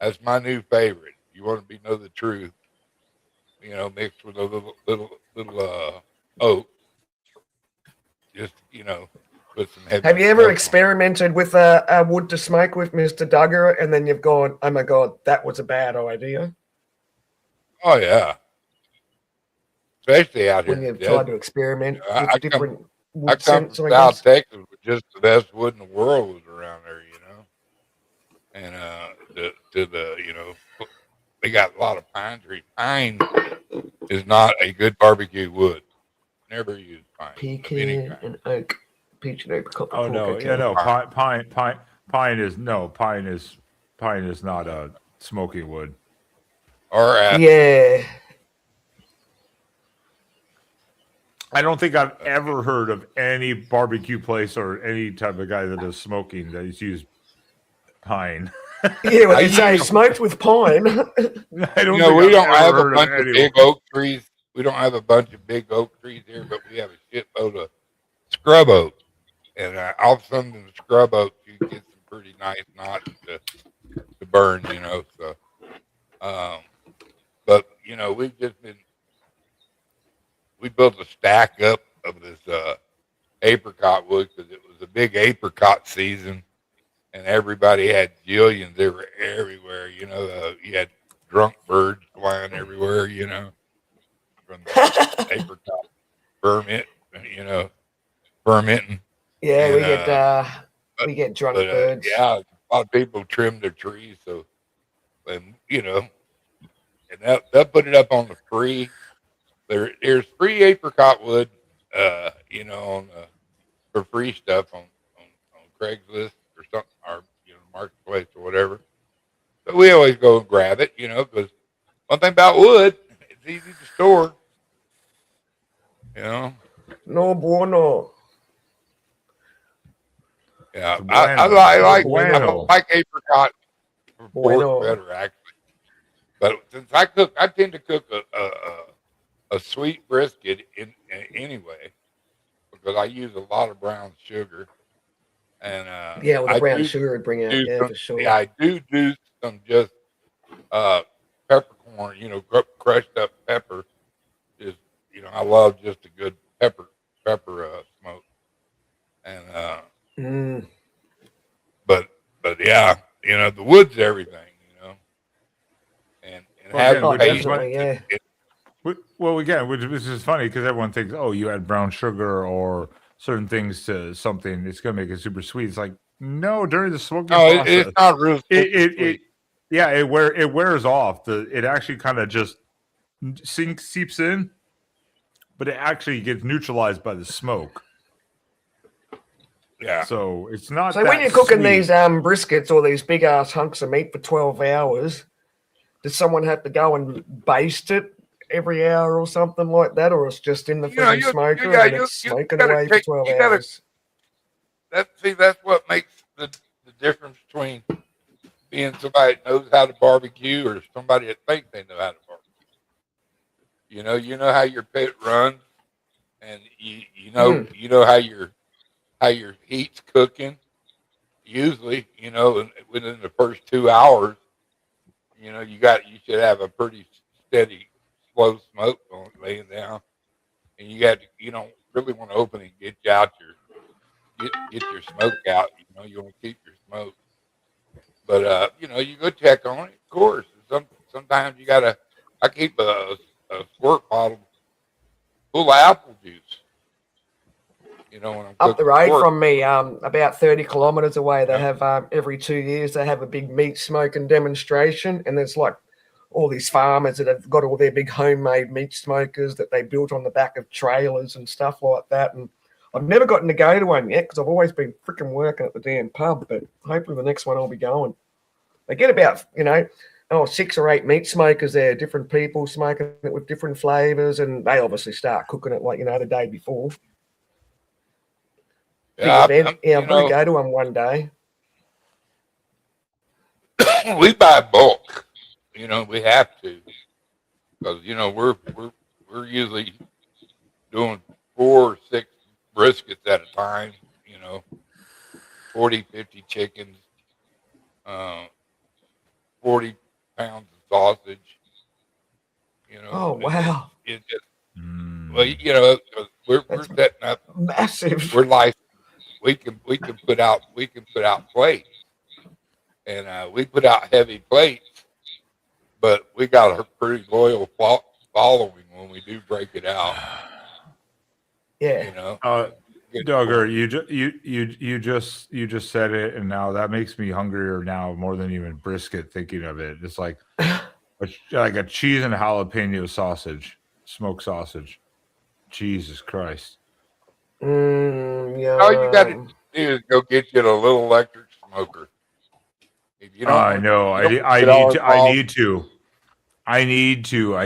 Speaker 9: that's my new favorite. You want to know the truth? Mixed with a little oak. Just put some heavy.
Speaker 8: Have you ever experimented with a wood to smoke with, Mr. Duggar, and then you've gone, "Oh my god, that was a bad idea"?
Speaker 9: Oh yeah. Especially out here.
Speaker 8: When you've tried to experiment with different wood
Speaker 9: I come
Speaker 8: scents,
Speaker 9: from
Speaker 8: I
Speaker 9: South
Speaker 8: guess.
Speaker 9: Texas with just the best wood in the world was around there, and they got a lot of pine trees. Pine is not a good barbecue wood. Never use pine.
Speaker 8: Pecan and oak. Peach and apricot.
Speaker 1: Oh no, yeah, no, pine is not a smoking wood.
Speaker 9: Or
Speaker 8: yeah.
Speaker 1: I don't think I've ever heard of any barbecue place or any type of guy that is smoking that has used pine.
Speaker 8: Yeah, well, they say smoked with pine.
Speaker 1: I don't.
Speaker 9: You know, we don't have a bunch of big oak trees. We don't have a bunch of big oak trees here, but we have a shitload of scrub oak. And all of a sudden, in the scrub oak, you get some pretty nice knots to burn, you know. So, but you know, we built a stack up of this apricot wood because it was a big apricot season, and everybody had jillions. They were everywhere, you know. You had drunk birds flying everywhere, you know, from the apricot fermenting.
Speaker 8: Yeah,
Speaker 9: And,
Speaker 8: we get drunk birds.
Speaker 9: Yeah, a lot of people trim their trees, so and you know, and they'll put it up on the free. There's free apricot wood, you know, for free stuff on Craigslist or something, or you know, Marketplace or whatever. But we always go and grab it, you know, because one thing about wood, it's easy to store. You know.
Speaker 8: No bueno.
Speaker 9: Yeah, I like apricot for pork better actually. But since I tend to cook a sweet brisket anyway because I use a lot of brown sugar. And
Speaker 8: yeah, with the brown sugar would bring out for sure.
Speaker 9: Yeah, I do some just peppercorn, you know, crushed up pepper. Just you know, I love just a good pepper smoke. And but yeah, you know, the wood's everything, you know. And
Speaker 8: definitely, yeah.
Speaker 1: Well, again, which is funny because everyone thinks, oh, you add brown sugar or certain things to something, it's gonna make it super sweet. It's like, no, during the smoking process,
Speaker 9: it's not real.
Speaker 1: It wears off. It actually kind of just seeps in, but it actually gets neutralized by the smoke.
Speaker 9: Yeah.
Speaker 1: So it's not.
Speaker 8: So when you're cooking these briskets or these big ass hunks of meat for 12 hours, does someone have to go and baste it every hour or something like that, or it's just in the smoker and it's smoking away for 12 hours?
Speaker 9: That's what makes the difference between being somebody that knows how to barbecue or somebody that thinks they know how to barbecue. You know how your pit runs, and you know how your heat's cooking. Usually, you know, within the first 2 hours, you know, you should have a pretty steady, slow smoke laying down, and you don't really want to open it and get your smoke out. You know, you want to keep your smoke, but you know, you go check on it, of course. Sometimes you gotta. I keep a squirt bottle full of apple juice. You know, when I'm
Speaker 8: up the road from me, about 30 kilometers away, they have every 2 years they have a big meat smoking demonstration, and there's like all these farmers that have got all their big homemade meat smokers that they built on the back of trailers and stuff like that. And I've never gotten to go to one yet because I've always been freaking working at the damn pub, but hopefully the next one I'll be going. They get about, 6 or 8 meat smokers there, different people smoking it with different flavors, and they obviously start cooking it like, the day before.
Speaker 9: Yeah,
Speaker 8: I'm going to go to one day.
Speaker 9: We buy bulk. You know, we have to because we're usually doing 4 or 6 briskets at a time. 40, 50 chickens, 40 pounds of sausage.
Speaker 8: Oh wow!
Speaker 9: It just we're setting up
Speaker 8: massive.
Speaker 9: We're licensed. We can put out plates, and we put out heavy plates, but we got a pretty loyal following when we do break it out.
Speaker 8: Yeah.
Speaker 1: Duggar, you just said it, and now that makes me hungrier now more than even brisket thinking of it. It's like like a cheese and jalapeno sausage, smoked sausage. Jesus Christ!
Speaker 8: Yeah.
Speaker 9: All you got to do is go get you a little electric smoker. If you don't,
Speaker 1: I know. I need to.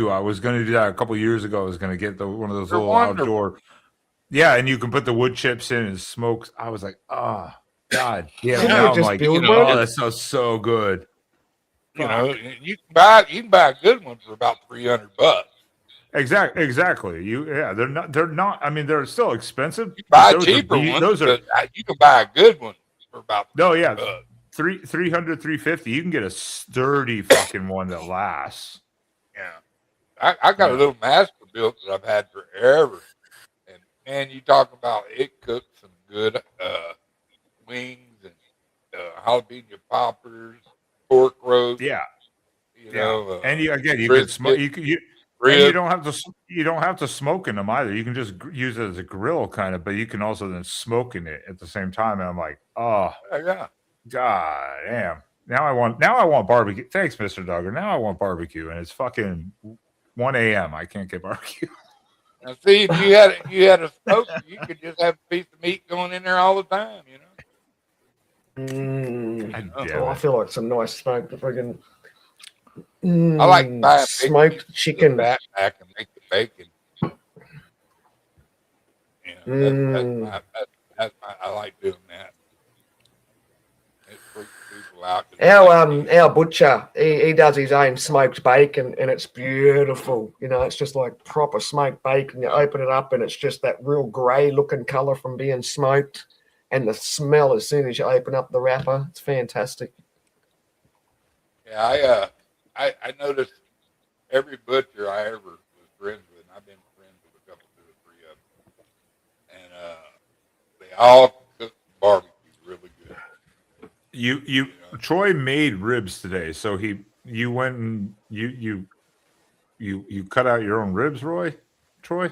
Speaker 1: I was going to do that a couple years ago. I was going to get one of those
Speaker 9: They're
Speaker 1: little
Speaker 9: wonderful.
Speaker 1: outdoor. Yeah, and you can put the wood chips in and smoke. I was like, oh God, yeah.
Speaker 8: Couldn't
Speaker 1: Now
Speaker 8: we
Speaker 1: I'm
Speaker 8: just
Speaker 1: like,
Speaker 8: build
Speaker 1: oh,
Speaker 8: one?
Speaker 1: that sounds so good.
Speaker 9: You know, you can buy a good one for about $300.
Speaker 1: Exactly. They're not. I mean, they're still expensive.
Speaker 9: You buy
Speaker 1: Those
Speaker 9: cheaper
Speaker 1: are,
Speaker 9: ones,
Speaker 1: those are.
Speaker 9: but you can buy a good one for about
Speaker 1: No, yeah,
Speaker 9: $300.
Speaker 1: 300, 350. You can get a sturdy fucking one that lasts.
Speaker 9: Yeah, I got a little master built that I've had forever, and man, you talk about it cooks some good wings and jalapeno poppers, pork roast.
Speaker 1: Yeah,
Speaker 9: you know,
Speaker 1: and you can
Speaker 9: brisket,
Speaker 1: smoke. And you don't have to smoke in them either. You can just use it as a grill kind of, but you can also then smoke in it at the same time. And I'm like, oh,
Speaker 9: yeah.
Speaker 1: God damn. Now I want barbecue. Thanks, Mr. Duggar. Now I want barbecue, and it's fucking 1 a.m. I can't get barbecue.
Speaker 9: Now, see, if you had a smoker, you could just have a piece of meat going in there all the time.
Speaker 8: I feel like some nice smoked friggin'.
Speaker 9: I like buying
Speaker 8: smoked chicken.
Speaker 9: Back and make the bacon. I like doing that. It freaks people out.
Speaker 8: Our butcher, he does his own smoked bacon, and it's beautiful. You know, it's just like proper smoked bacon. You open it up, and it's just that real grey looking colour from being smoked, and the smell as soon as you open up the wrapper, it's fantastic.
Speaker 9: Yeah, I noticed every butcher I ever was friends with, and I've been friends with a couple, 2 or 3 of them, and they all cook barbecue really good.
Speaker 1: Troy made ribs today, so you went and you cut out your own ribs, Troy.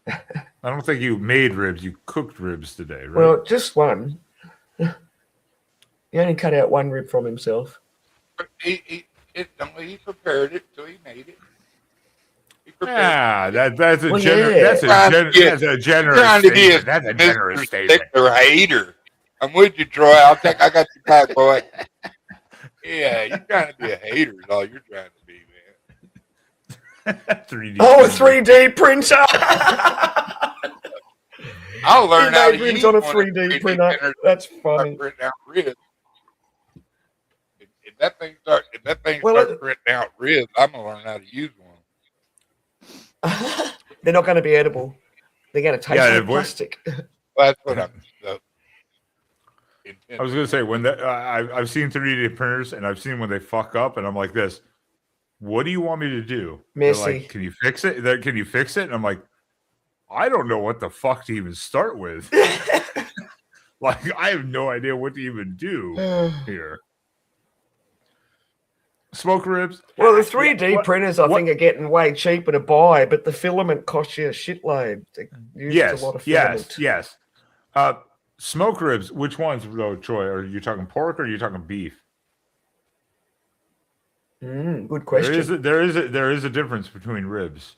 Speaker 1: I don't think you made ribs. You cooked ribs today, right?
Speaker 8: Well, just one. He only cut out one rib from himself.
Speaker 9: He prepared it, so he made it.
Speaker 1: Yeah, that's a generous statement. That's a generous statement.
Speaker 9: Or hater. I'm with you, Troy. I got your back, boy. Yeah, you're trying to be a hater is all you're trying to be, man.
Speaker 1: 3D.
Speaker 8: Oh, a 3D printer.
Speaker 9: I'll learn how to
Speaker 8: ribs
Speaker 9: use
Speaker 8: on a
Speaker 9: one
Speaker 8: 3D printer. That's funny.
Speaker 9: Print out ribs. If that thing starts printing out ribs, I'm gonna learn how to use one.
Speaker 8: They're not going to be edible. They're going to taste like plastic.
Speaker 9: Well, that's what I'm.
Speaker 1: I was going to say when I've seen 3D printers and I've seen when they fuck up, and I'm like this. What do you want me to do?
Speaker 8: Messy.
Speaker 1: They're like, can you fix it? Can you fix it? And I'm like, I don't know what the fuck to even start with. Like, I have no idea what to even do here. Smoke ribs.
Speaker 8: Well, the 3D printers, I think, are getting way cheaper to buy, but the filament costs you a shitload.
Speaker 1: Yes,
Speaker 8: a lot of filament.
Speaker 1: yes. Smoke ribs. Which ones, though, Troy? Are you talking pork or are you talking beef?
Speaker 8: Good question.
Speaker 1: There is a difference between ribs.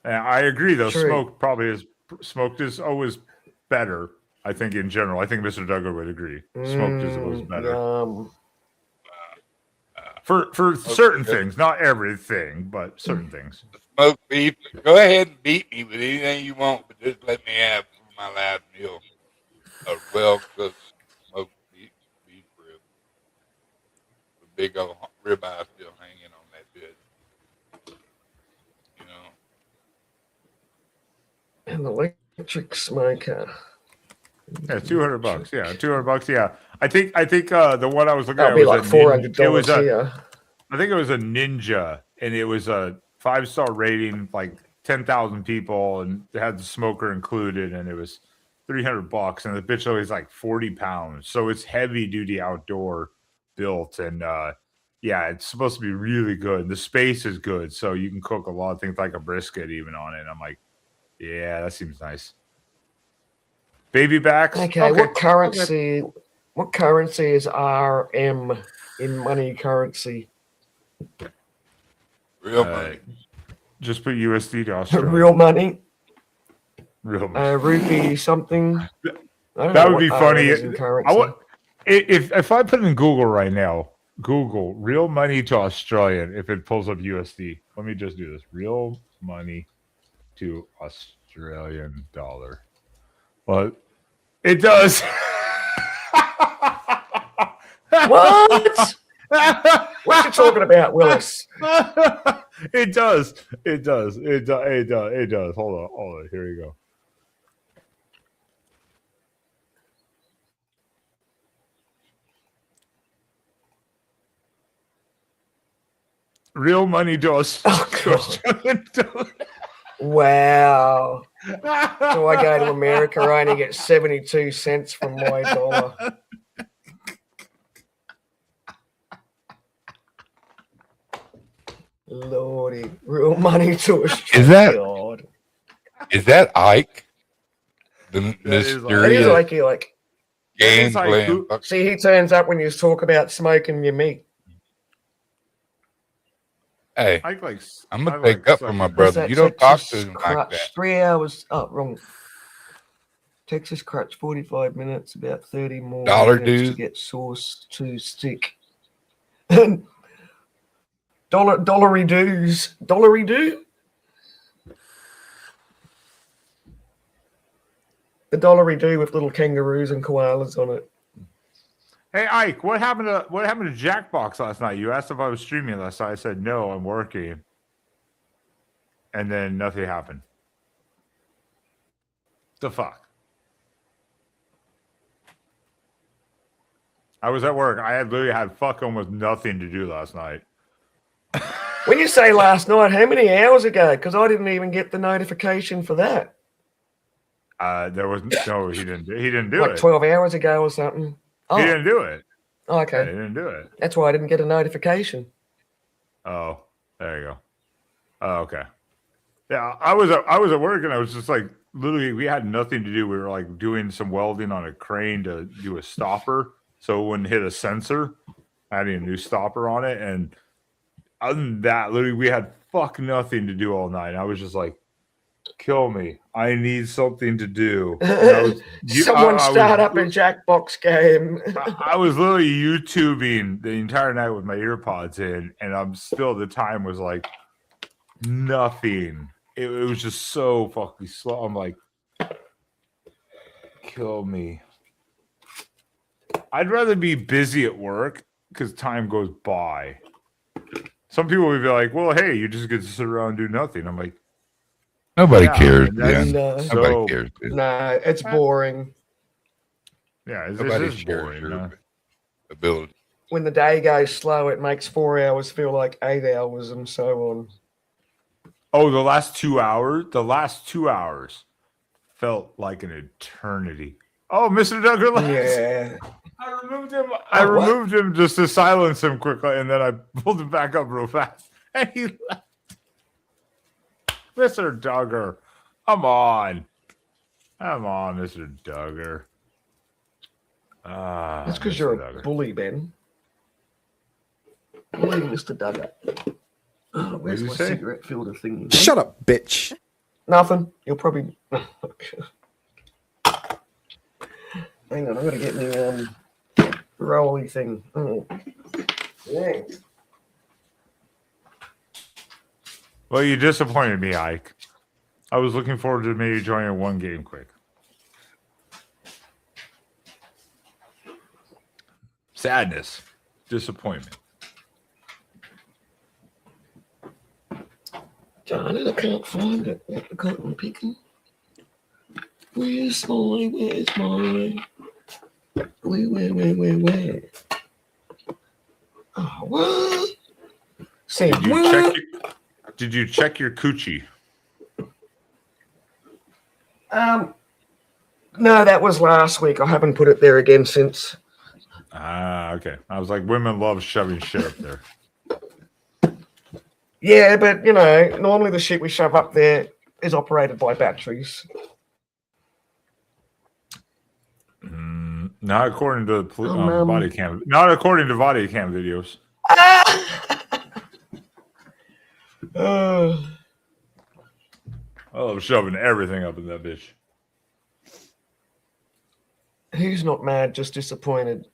Speaker 1: And I agree, though.
Speaker 8: True.
Speaker 1: Smoked is always better. I think in general. I think Mr. Duggar would agree. Smoked is always better. For certain things, not everything, but certain things.
Speaker 9: Smoked beef. Go ahead and beat me with anything you want, but just let me have my last meal a well-cooked smoked beef rib. The big old ribeye still hanging on that bit. You know.
Speaker 8: An electric smoker.
Speaker 1: Yeah, $200. Yeah, $200. Yeah, I think the one I was looking at
Speaker 8: was
Speaker 1: like
Speaker 8: $400 here.
Speaker 1: I think it was a Ninja, and it was a 5-star rating, like 10,000 people, and it had the smoker included, and it was $300, and the bitch weighs like 40 pounds, so it's heavy duty outdoor built, and yeah, it's supposed to be really good. The space is good, so you can cook a lot of things like a brisket even on it. And I'm like, yeah, that seems nice. Baby backs.
Speaker 8: Okay, what currency? What currency is RM in money currency?
Speaker 9: Real money.
Speaker 1: Just put USD to Australia.
Speaker 8: Real money?
Speaker 1: Real money.
Speaker 8: Rupee something? I don't
Speaker 1: That
Speaker 8: know
Speaker 1: would be
Speaker 8: what
Speaker 1: funny.
Speaker 8: RM is in currency.
Speaker 1: If I put in Google right now, Google real money to Australian, if it pulls up USD. Let me just do this. Real money to Australian dollar. Well, it does.
Speaker 8: What? What you talking about, Willis?
Speaker 1: It does. It does. It does. Hold on. Here we go. Real money to Australian dollar.
Speaker 8: Wow. So I go to America, I only get 72 cents from my dollar. Lordy, real money to Australia.
Speaker 9: Is that Ike? The
Speaker 8: It is
Speaker 9: mysterious
Speaker 8: like
Speaker 9: gangland.
Speaker 8: see, he turns up when you talk about smoking your meat.
Speaker 9: Hey,
Speaker 1: Ike
Speaker 9: I'm gonna take up for my brother. You don't talk to him like that.
Speaker 8: 3 hours. Oh, wrong. Texas crutch, 45 minutes, about 30 more
Speaker 9: Dollar
Speaker 8: minutes
Speaker 9: dues?
Speaker 8: to get sauce to stick. Dollary dues. Dollary do? The dollary do with little kangaroos and koalas on it.
Speaker 1: Hey Ike, what happened to Jackbox last night? You asked if I was streaming last night. I said no, I'm working. And then nothing happened. The fuck? I was at work. I literally had fuck almost nothing to do last night.
Speaker 8: When you say last night, how many hours ago? Because I didn't even get the notification for that.
Speaker 1: There was no. He didn't do
Speaker 8: like
Speaker 1: it.
Speaker 8: 12 hours ago or something. Oh,
Speaker 1: He didn't do it.
Speaker 8: oh, okay.
Speaker 1: Yeah, he didn't do it.
Speaker 8: That's why I didn't get a notification.
Speaker 1: Oh, there you go. Oh, okay. Yeah, I was at work and I was just like, literally, we had nothing to do. We were like doing some welding on a crane to do a stopper, so it wouldn't hit a sensor. Adding a new stopper on it, and other than that, literally, we had fuck nothing to do all night. I was just like, kill me. I need something to do.
Speaker 8: Someone start up a Jackbox game.
Speaker 1: I was literally YouTubing the entire night with my earpods in, and the time was like nothing. It was just so fucking slow. I'm like, kill me. I'd rather be busy at work because time goes by. Some people would be like, well, hey, you just get to sit around and do nothing. I'm like,
Speaker 9: Nobody cares,
Speaker 8: that's
Speaker 9: man.
Speaker 8: so-
Speaker 9: Nobody cares. Dude.
Speaker 8: No, it's boring.
Speaker 1: yeah, it's
Speaker 9: Nobody
Speaker 1: just
Speaker 9: shares
Speaker 1: boring.
Speaker 9: your ability.
Speaker 8: When the day goes slow, it makes 4 hours feel like 8 hours and so on.
Speaker 1: Oh, the last 2 hours felt like an eternity. Oh, Mr. Duggar left.
Speaker 8: Yeah.
Speaker 1: I removed him just to silence him quickly, and then I pulled him back up real fast. And he left. Mr. Duggar. Come on, Mr. Duggar.
Speaker 8: That's because
Speaker 1: Mr.
Speaker 8: you're a
Speaker 1: Duggar.
Speaker 8: bully, Ben. Bully Mr. Duggar. Oh, where's
Speaker 1: did
Speaker 8: my
Speaker 1: you say?
Speaker 8: cigarette filter thing?
Speaker 6: Shut up, bitch.
Speaker 8: Nothing. You'll probably. Hang on, I'm gonna get me rolly thing. Oh. Yeah.
Speaker 1: Well, you disappointed me, Ike. I was looking forward to maybe joining one game quick. Sadness, disappointment.
Speaker 8: Darn it, I can't find it. I can't picking. Where's my? Where? Oh, what? Say what?
Speaker 1: Did you check your coochie?
Speaker 8: No, that was last week. I haven't put it there again since.
Speaker 1: Ah, okay. I was like, women love shoving shit up there.
Speaker 8: Yeah, but normally the shit we shove up there is operated by batteries.
Speaker 1: Not according to body cam. Not according to body cam videos.
Speaker 8: Oh,
Speaker 1: I'm shoving everything up in that bitch.
Speaker 8: who's not mad, just disappointed?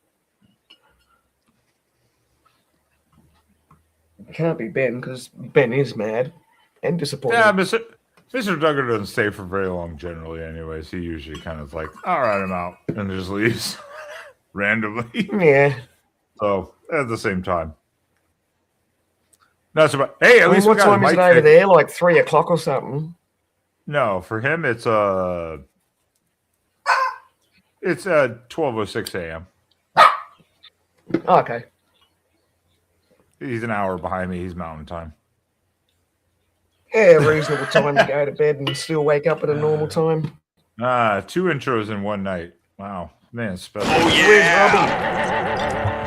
Speaker 8: It can't be Ben, because Ben is mad and disappointed.
Speaker 1: Yeah, Mr. Duggar doesn't stay for very long generally anyways. He usually kind of like, all right, I'm out, and just leaves randomly.
Speaker 8: Yeah.
Speaker 1: So at the same time. That's about. Hey, at least
Speaker 8: what
Speaker 1: we got
Speaker 8: time is it over there? Like 3 o'clock or something?
Speaker 1: No, for him it's 12:06 a.m.
Speaker 8: Oh, okay.
Speaker 1: He's an hour behind me. He's Mountain Time.
Speaker 8: Yeah, reasonable time to go to bed and still wake up at a normal time.
Speaker 1: 2 intros in one night. Wow, man, special.
Speaker 8: Oh yeah. Where's Robbie?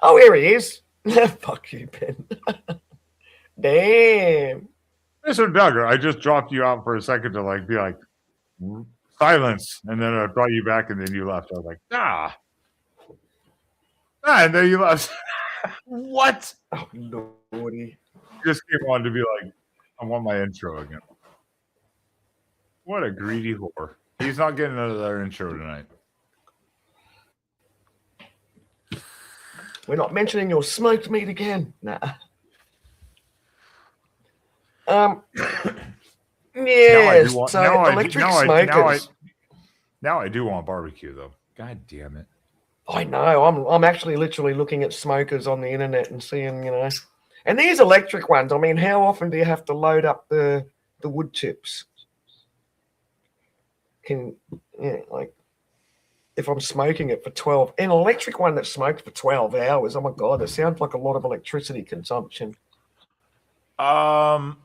Speaker 8: Oh, here he is. Fuck you, Ben. Damn.
Speaker 1: Mr. Duggar, I just dropped you out for a second to like be like silence, and then I brought you back, and then you left. I was like, and then you left. What?
Speaker 8: Oh, lordy.
Speaker 1: Just came on to be like, I want my intro again. What a greedy whore. He's not getting another intro tonight.
Speaker 8: We're not mentioning your smoked meat again. Nah. Yes. Electric smokers.
Speaker 1: Now I do want barbecue though. God damn it.
Speaker 8: I know. I'm actually literally looking at smokers on the internet and seeing, and these electric ones. I mean, how often do you have to load up the wood chips? Like if I'm smoking it for 12, an electric one that smokes for 12 hours. Oh my god, that sounds like a lot of electricity consumption.
Speaker 1: Well,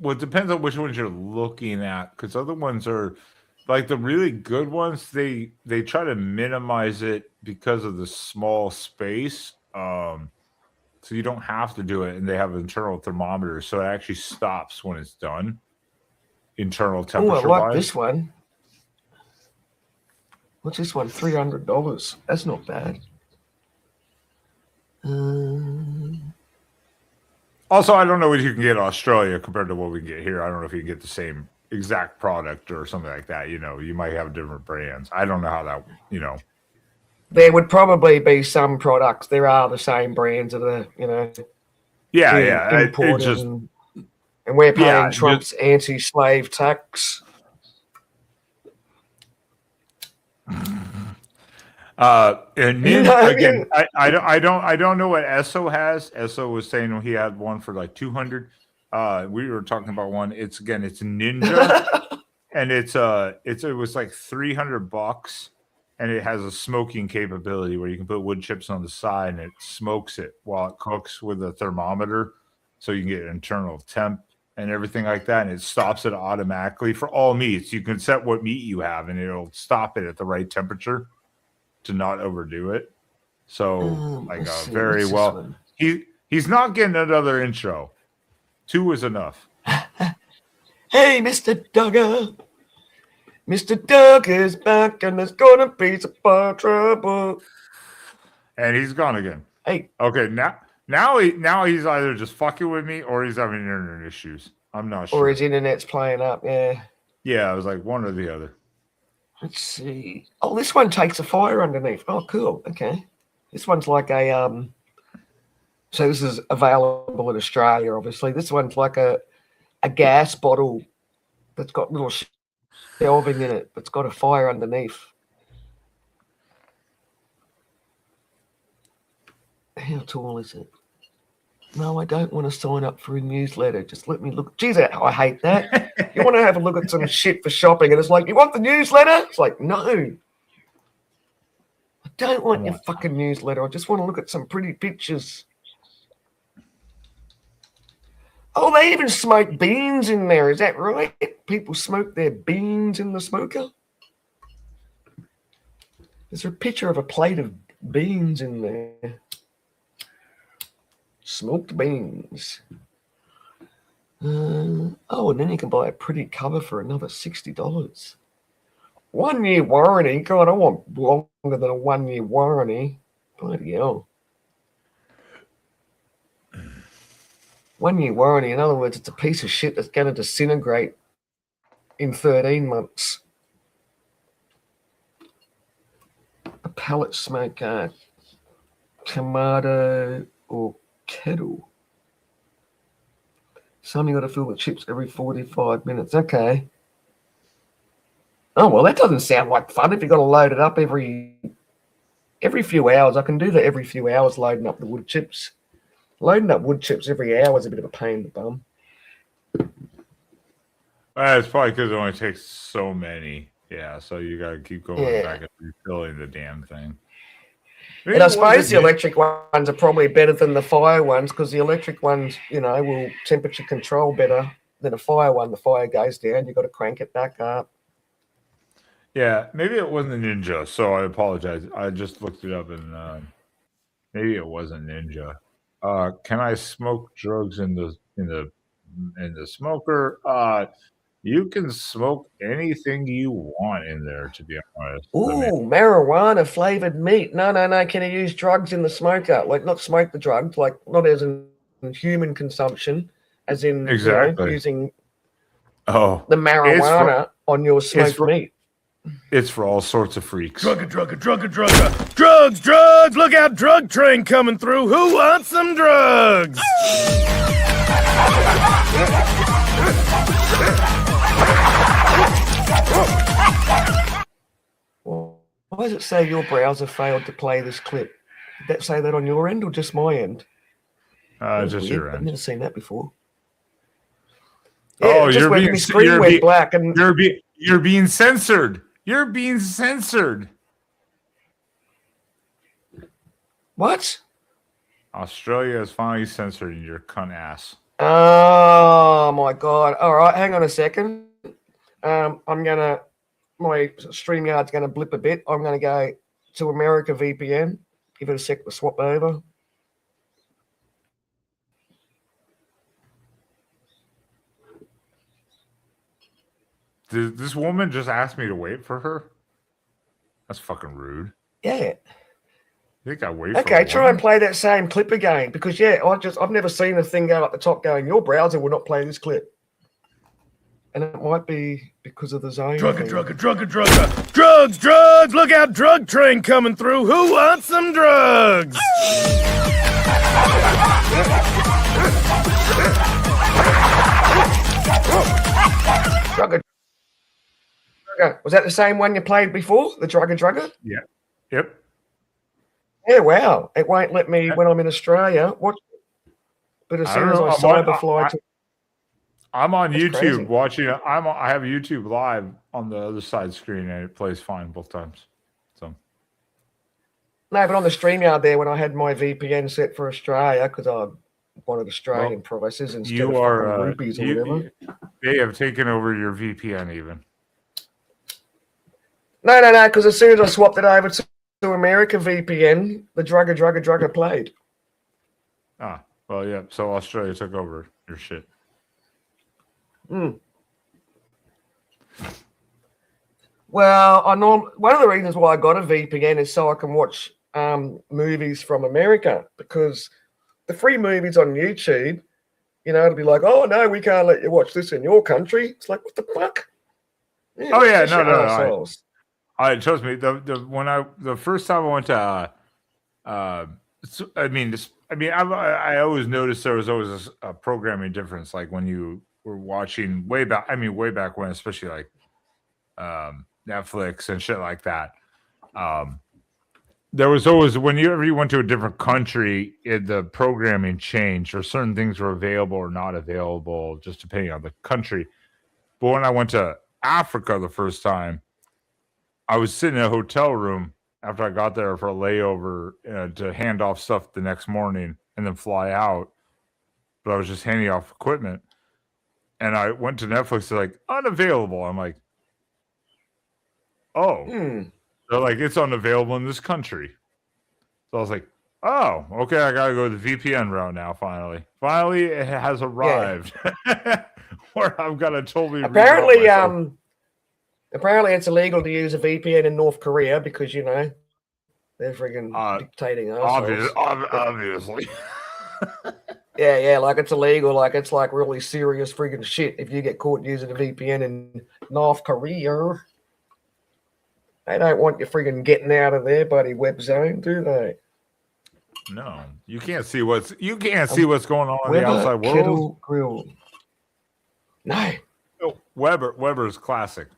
Speaker 1: it depends on which ones you're looking at, because other ones are like the really good ones. They try to minimize it because of the small space, so you don't have to do it, and they have internal thermometers, so it actually stops when it's done. Internal temperature.
Speaker 8: Oh, I like this one. What's this one? $300. That's not bad.
Speaker 1: Also, I don't know what you can get in Australia compared to what we can get here. I don't know if you can get the same exact product or something like that. You might have different brands. I don't know how that,
Speaker 8: There would probably be some products. There are the same brands that are, imported. And we're paying Trump's anti-slave tax.
Speaker 1: And again, I don't know what Esso has. Esso was saying he had one for like 200. We were talking about one. It's Ninja, and it was like $300, and it has a smoking capability where you can put wood chips on the side and it smokes it while it cooks with a thermometer, so you can get internal temp and everything like that, and it stops it automatically for all meats. You can set what meat you have, and it'll stop it at the right temperature to not overdo it. So very well. He's not getting another intro. 2 is enough.
Speaker 8: Hey, Mr. Duggar. Mr. Duggar's back, and there's gonna be some trouble.
Speaker 1: And he's gone again.
Speaker 8: Hey.
Speaker 1: Okay, now he's either just fucking with me or he's having internet issues. I'm not sure.
Speaker 8: Or his internet's playing up, yeah.
Speaker 1: Yeah, I was like one or the other.
Speaker 8: Let's see. Oh, this one takes a fire underneath. Oh, cool. Okay. This one's like a so this is available in Australia, obviously. This one's like a gas bottle that's got little shelving in it, but it's got a fire underneath. How tall is it? No, I don't want to sign up for a newsletter. Just let me look. Jeez, I hate that. You want to have a look at some shit for shopping, and it's like, you want the newsletter? It's like, no. I don't want your fucking newsletter. I just want to look at some pretty pictures. Oh, they even smoke beans in there. Is that right? People smoke their beans in the smoker? There's a picture of a plate of beans in there. Smoked beans. Oh, and then you can buy a pretty cover for another $60. 1 year warranty. God, I want longer than a 1 year warranty. Bloody hell. 1 year warranty. In other words, it's a piece of shit that's going to disintegrate in 13 months. A pellet smoker, Kamado or kettle. Some you got to fill the chips every 45 minutes. Okay. Oh, well, that doesn't sound like fun if you've got to load it up every few hours. I can do that every few hours, loading up the wood chips. Loading up wood chips every hour is a bit of a pain in the bum.
Speaker 1: It's probably because it only takes so many. Yeah, so you got to keep going back and refilling the damn thing.
Speaker 8: And I suppose the electric ones are probably better than the fire ones because the electric ones, will temperature control better than a fire one. The fire goes down, you've got to crank it back up.
Speaker 1: Yeah, maybe it wasn't Ninja, so I apologize. I just looked it up and maybe it wasn't Ninja. Can I smoke drugs in the smoker? You can smoke anything you want in there, to be honest.
Speaker 8: Ooh, marijuana flavored meat. No. Can you use drugs in the smoker? Like, not smoke the drugs, like not as in human consumption, as in using the marijuana on your smoked meat.
Speaker 1: It's for all sorts of freaks.
Speaker 7: Drugs! Look out, drug train coming through. Who wants some drugs?
Speaker 8: Well, why does it say your browser failed to play this clip? Did that say that on your end or just my end?
Speaker 1: Just your end.
Speaker 8: I've never seen that before.
Speaker 1: Yeah, you're being
Speaker 8: black and
Speaker 1: you're being censored. You're being censored.
Speaker 8: What?
Speaker 1: Australia is finally censoring your cunt ass.
Speaker 8: Oh my god! All right, hang on a second. My StreamYard's gonna blip a bit. I'm gonna go to America VPN. Give it a sec to swap over.
Speaker 1: Did this woman just ask me to wait for her? That's fucking rude.
Speaker 8: Yeah.
Speaker 1: I think I wait.
Speaker 8: Okay, try and play that same clip again because I've never seen a thing go up the top going, your browser will not play this clip. And it might be because of the zone.
Speaker 7: Drugs! Look out, drug train coming through. Who wants some drugs?
Speaker 8: Was that the same one you played before? The Drugger?
Speaker 1: Yeah. Yep.
Speaker 8: Yeah, wow. It won't let me when I'm in Australia watch it. But as soon as I cyberfly to...
Speaker 1: I'm on YouTube watching it. I have YouTube live on the other side screen and it plays fine both times. So
Speaker 8: no, but on the StreamYard there when I had my VPN set for Australia because I wanted Australian prices instead of rupees or whatever.
Speaker 1: They have taken over your VPN even.
Speaker 8: No, because as soon as I swapped it over to America VPN, the Drugger played.
Speaker 1: Ah, well, yeah. So Australia took over your shit.
Speaker 8: Well, one of the reasons why I got a VPN is so I can watch movies from America because the free movies on YouTube, it'll be like, oh no, we can't let you watch this in your country. It's like, what the fuck?
Speaker 1: Yeah, no. Trust me. The first time I went to, I always noticed there was always a programming difference. Like when you were watching way back when, especially like Netflix and shit like that. There was always whenever you went to a different country, the programming changed, or certain things were available or not available, just depending on the country. But when I went to Africa the first time, I was sitting in a hotel room after I got there for a layover to hand off stuff the next morning and then fly out. But I was just handing off equipment. And I went to Netflix, they're like, unavailable. I'm like, oh. They're like, it's unavailable in this country. So I was like, Oh, okay. I gotta go the VPN route now. Finally, it has arrived. Where I'm gonna totally
Speaker 8: Apparently,
Speaker 1: reroute myself.
Speaker 8: apparently it's illegal to use a VPN in North Korea because they're friggin' dictating assholes.
Speaker 1: Obviously.
Speaker 8: Yeah, like it's illegal, like it's like really serious friggin' shit if you get caught using a VPN in North Korea. They don't want you friggin' getting out of their buddy web zone, do they?
Speaker 1: No, you can't see what's going on in the outside world.
Speaker 8: Kettle Grill. No.
Speaker 1: Oh, Weber's classic.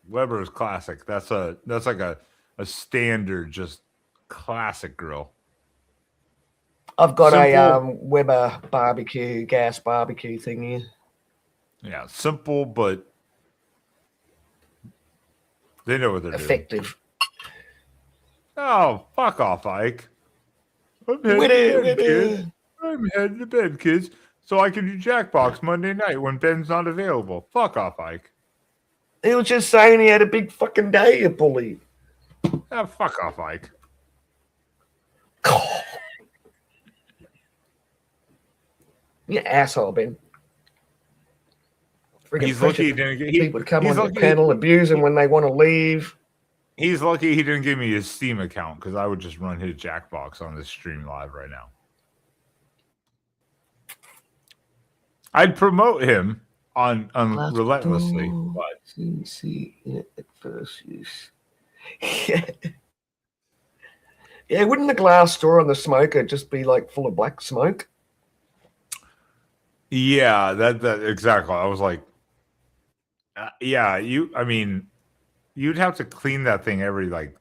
Speaker 1: Weber is classic. That's like a standard, just classic grill.
Speaker 8: I've got a Weber gas barbecue thing here.
Speaker 1: Yeah, simple, but they know what they're
Speaker 8: effective.
Speaker 1: doing. Oh, fuck off, Ike. I'm heading to bed, kids, so I can do Jackbox Monday night when Ben's not available. Fuck off, Ike.
Speaker 8: He was just saying he had a big fucking day, you bully.
Speaker 1: Ah, fuck off, Ike.
Speaker 8: You asshole, Ben.
Speaker 1: He's lucky he didn't get
Speaker 8: people to come on the panel, abuse him when they want to leave.
Speaker 1: He's lucky he didn't give me his Steam account because I would just run his Jackbox on this stream live right now. I'd promote him on relentlessly, but
Speaker 8: see at first use. Yeah, wouldn't the glass door on the smoker just be like full of black smoke?
Speaker 1: Yeah, that exactly. I was like, you'd have to clean that thing every like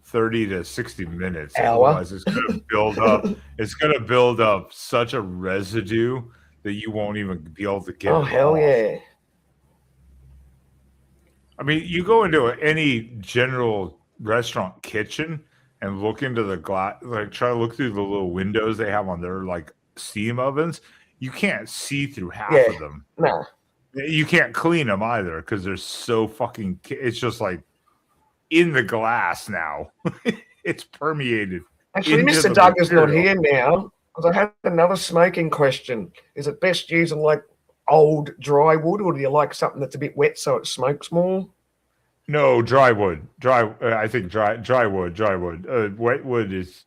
Speaker 1: 30 to 60 minutes.
Speaker 8: Hour.
Speaker 1: Otherwise, it's going to build up. It's going to build up such a residue that you won't even be able to get.
Speaker 8: Oh, hell yeah.
Speaker 1: I mean, you go into any general restaurant kitchen and look into the glass, like try to look through the little windows they have on their like steam ovens. You can't see through half of them.
Speaker 8: No.
Speaker 1: You can't clean them either because they're so fucking. It's just like in the glass now. It's permeated.
Speaker 8: Actually, Mr. Doug is not here now because I had another smoking question. Is it best using like old dry wood, or do you like something that's a bit wet so it smokes more?
Speaker 1: No, dry wood. I think dry wood. Wet wood is.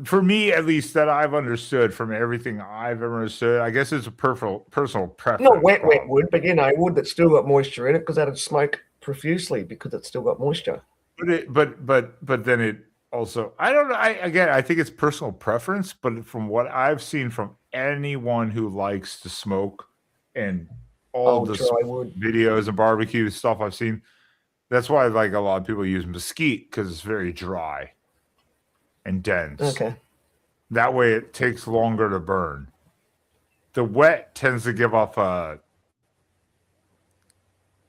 Speaker 1: For me, at least, that I've understood from everything I've ever understood, I guess it's a personal preference.
Speaker 8: Not wet wood, but wood that's still got moisture in it because that'd smoke profusely because it's still got moisture.
Speaker 1: But then it also, I don't know. I think it's personal preference, but from what I've seen from anyone who likes to smoke and all the videos and barbecue stuff I've seen, that's why like a lot of people use mesquite because it's very dry and dense.
Speaker 8: Okay.
Speaker 1: That way it takes longer to burn. The wet tends to give off I